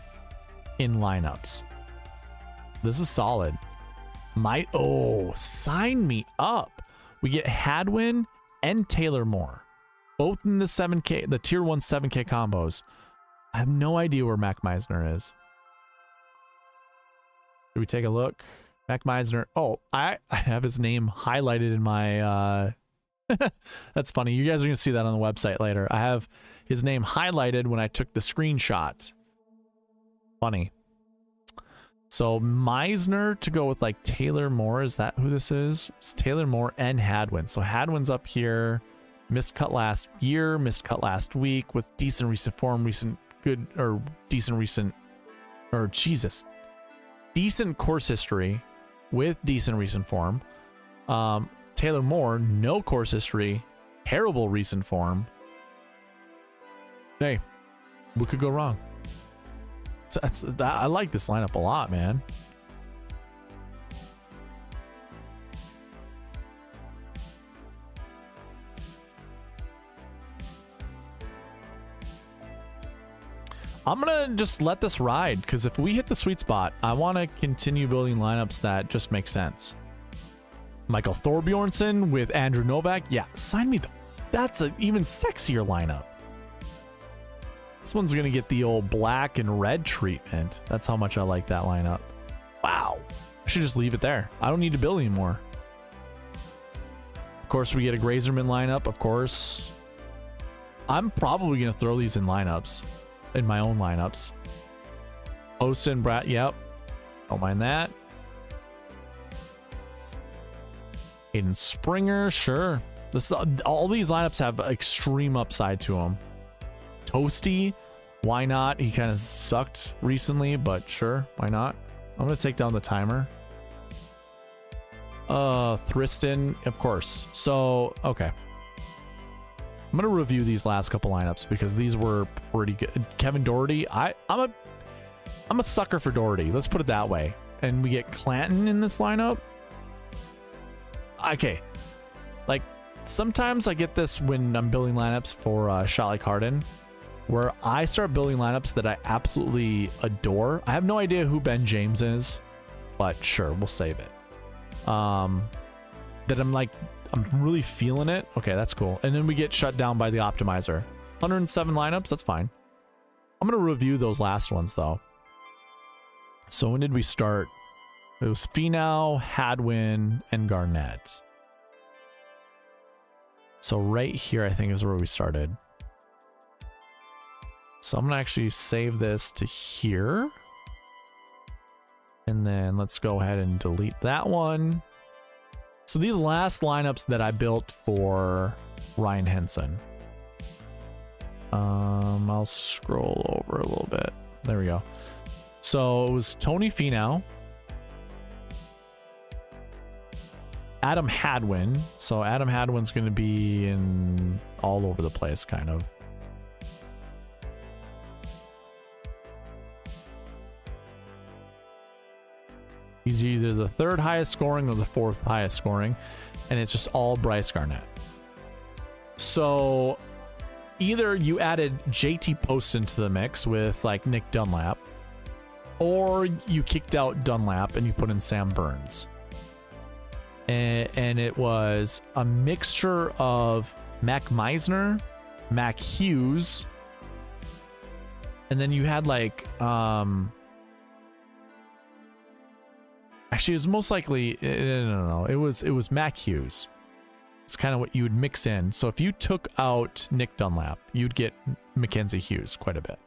[SPEAKER 1] in lineups. This is solid. Sign me up. We get Hadwin and Taylor Moore, both in the 7K, the tier 1 7K combos. I have no idea where Mac Meisner is. Should we take a look? Mac Meisner. Oh, I have his name highlighted in my that's funny. You guys are gonna see that on the website later. I have his name highlighted when I took the screenshot. Funny. So Meisner to go with like Taylor Moore. Is that who this is? It's Taylor Moore and Hadwin. So Hadwin's up here. Missed cut last year, missed cut last week with decent recent form, decent course history with decent recent form. Taylor Moore, no course history, terrible recent form. Hey, what could go wrong? I like this lineup a lot, man. I'm gonna just let this ride, because if we hit the sweet spot, I want to continue building lineups that just make sense. Michael Thorbjornsen with Andrew Novak. Yeah, sign me. That's an even sexier lineup. This one's gonna get the old black and red treatment. That's how much I like that lineup. Wow. I should just leave it there. I don't need to build anymore. Of course, we get a Grazerman lineup, of course. I'm probably gonna throw these in lineups. In my own lineups. Poston, Brat, yep. Don't mind that. Aiden Springer, sure. All these lineups have extreme upside to them. Toasty, why not? He kind of sucked recently, but sure, why not? I'm gonna take down the timer. Thriston, of course. So, okay. I'm gonna review these last couple lineups because these were pretty good. Kevin Doherty, I'm a sucker for Doherty. Let's put it that way. And we get Clanton in this lineup. Okay, like sometimes I get this when I'm building lineups for a shot like Harden, where I start building lineups that I absolutely adore. I have no idea who Ben James is, but sure, we'll save it. That I'm really feeling it. Okay, that's cool. And then we get shut down by the optimizer. 107 lineups, that's fine. I'm gonna review those last ones though. So when did we start? It was Finau, Hadwin, and Garnett. So right here, I think, is where we started. So I'm going to actually save this to here. And then let's go ahead and delete that one. So these last lineups that I built for Ryan Henson. I'll scroll over a little bit. There we go. So it was Tony Finau, Adam Hadwin. So Adam Hadwin's going to be in all over the place, kind of. He's either the third highest scoring or the fourth highest scoring, and it's just all Bryce Garnett. So either you added JT Poston to the mix with like Nick Dunlap, or you kicked out Dunlap and you put in Sam Burns. And it was a mixture of Mac Meisner, Mac Hughes, and then you had like actually, it was most likely no. It was Mac Hughes. It's kind of what you would mix in. So if you took out Nick Dunlap, you'd get Mackenzie Hughes quite a bit.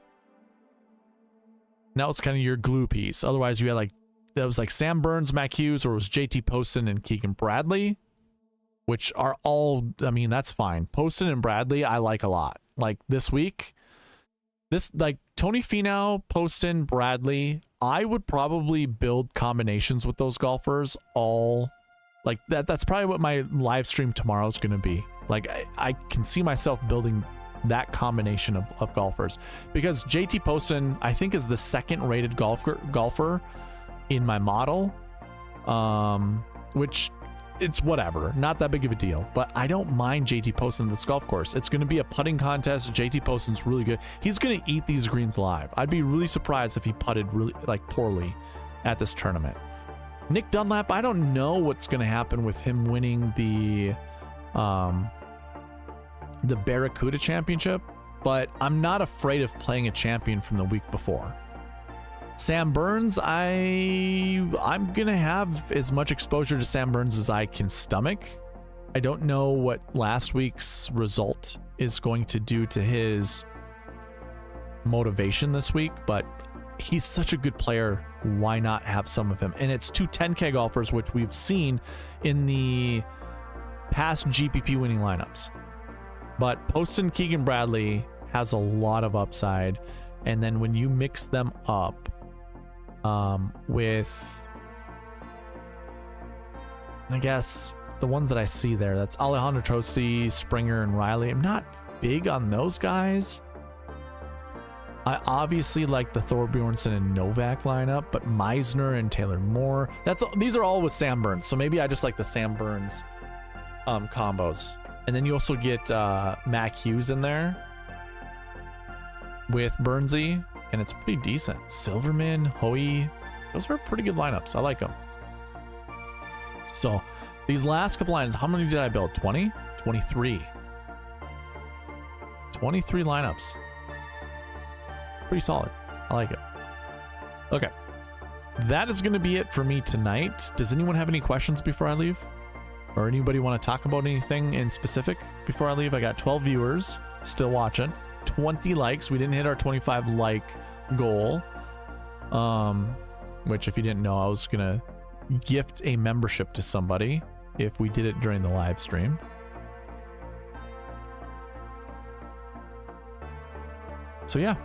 [SPEAKER 1] Now it's kind of your glue piece. Otherwise, you had like that was like Sam Burns, Mac Hughes, or it was JT Poston and Keegan Bradley, which are all. I mean, that's fine. Poston and Bradley, I like a lot. Like this week, this like Tony Finau, Poston, Bradley. I would probably build combinations with those golfers all like that. That's probably what my live stream tomorrow is going to be. Like I can see myself building that combination of golfers, because JT Poston, I think, is the second rated golfer in my model, which it's whatever, not that big of a deal, but I don't mind JT Poston this golf course. It's going to be a putting contest. JT Poston's really good. He's going to eat these greens live. I'd be really surprised if he putted really like poorly at this tournament. Nick Dunlap, I don't know what's going to happen with him winning the Barracuda Championship, but I'm not afraid of playing a champion from the week before. Sam Burns, I'm gonna have as much exposure to Sam Burns as I can stomach. I don't know what last week's result is going to do to his motivation this week, but he's such a good player. Why not have some of him? And it's two 10K golfers, which we've seen in the past GPP winning lineups. But Poston, Keegan Bradley has a lot of upside, and then when you mix them up with, I guess, the ones that I see there, that's Alejandro Trosti, Springer, and Riley. I'm not big on those guys. I obviously like the Thorbjornsen and Novak lineup, but Meisner and Taylor Moore, these are all with Sam Burns, so maybe I just like the Sam Burns combos. And then you also get Mac Hughes in there with Burnsy, and it's pretty decent. Silverman, Hoey, those are pretty good lineups. I like them. So these last couple lines, how many did I build? 20? 23. 23 lineups. Pretty solid. I like it. Okay. That is going to be it for me tonight. Does anyone have any questions before I leave? Or anybody want to talk about anything in specific before I leave? I got 12 viewers still watching. 20 likes. We didn't hit our 25 like goal, which, if you didn't know, I was gonna gift a membership to somebody if we did it during the live stream. So yeah,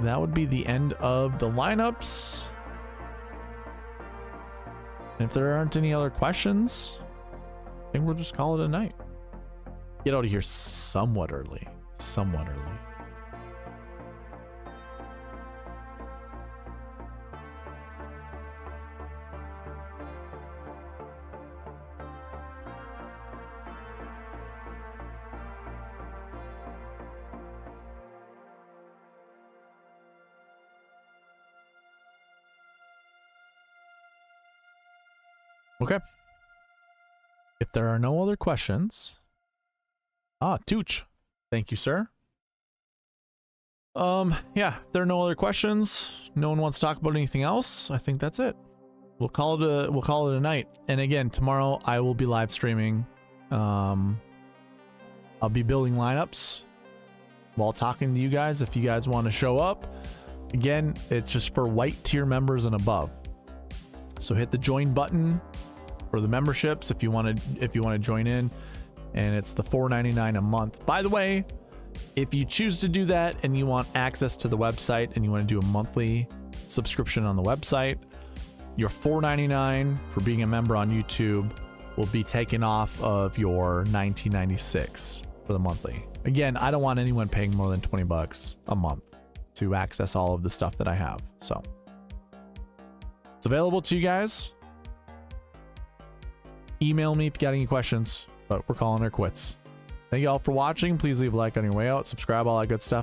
[SPEAKER 1] that would be the end of the lineups. And if there aren't any other questions, I think we'll just call it a night. Get out of here somewhat early. Somewhat early. Okay. If there are no other questions... Tooch. Thank you, sir. Yeah, if there are no other questions, no one wants to talk about anything else, I think that's it. We'll call it a night. And again, tomorrow I will be live streaming. I'll be building lineups while talking to you guys if you guys want to show up. Again, it's just for white tier members and above. So hit the join button for the memberships if you want to join in, and it's the $4.99 a month. By the way, if you choose to do that and you want access to the website and you want to do a monthly subscription on the website, your $4.99 for being a member on YouTube will be taken off of your $19.96 for the monthly. Again, I don't want anyone paying more than $20 a month to access all of the stuff that I have. So it's available to you guys. Email me if you got any questions, but we're calling her quits. Thank you all for watching. Please leave a like on your way out, subscribe, all that good stuff.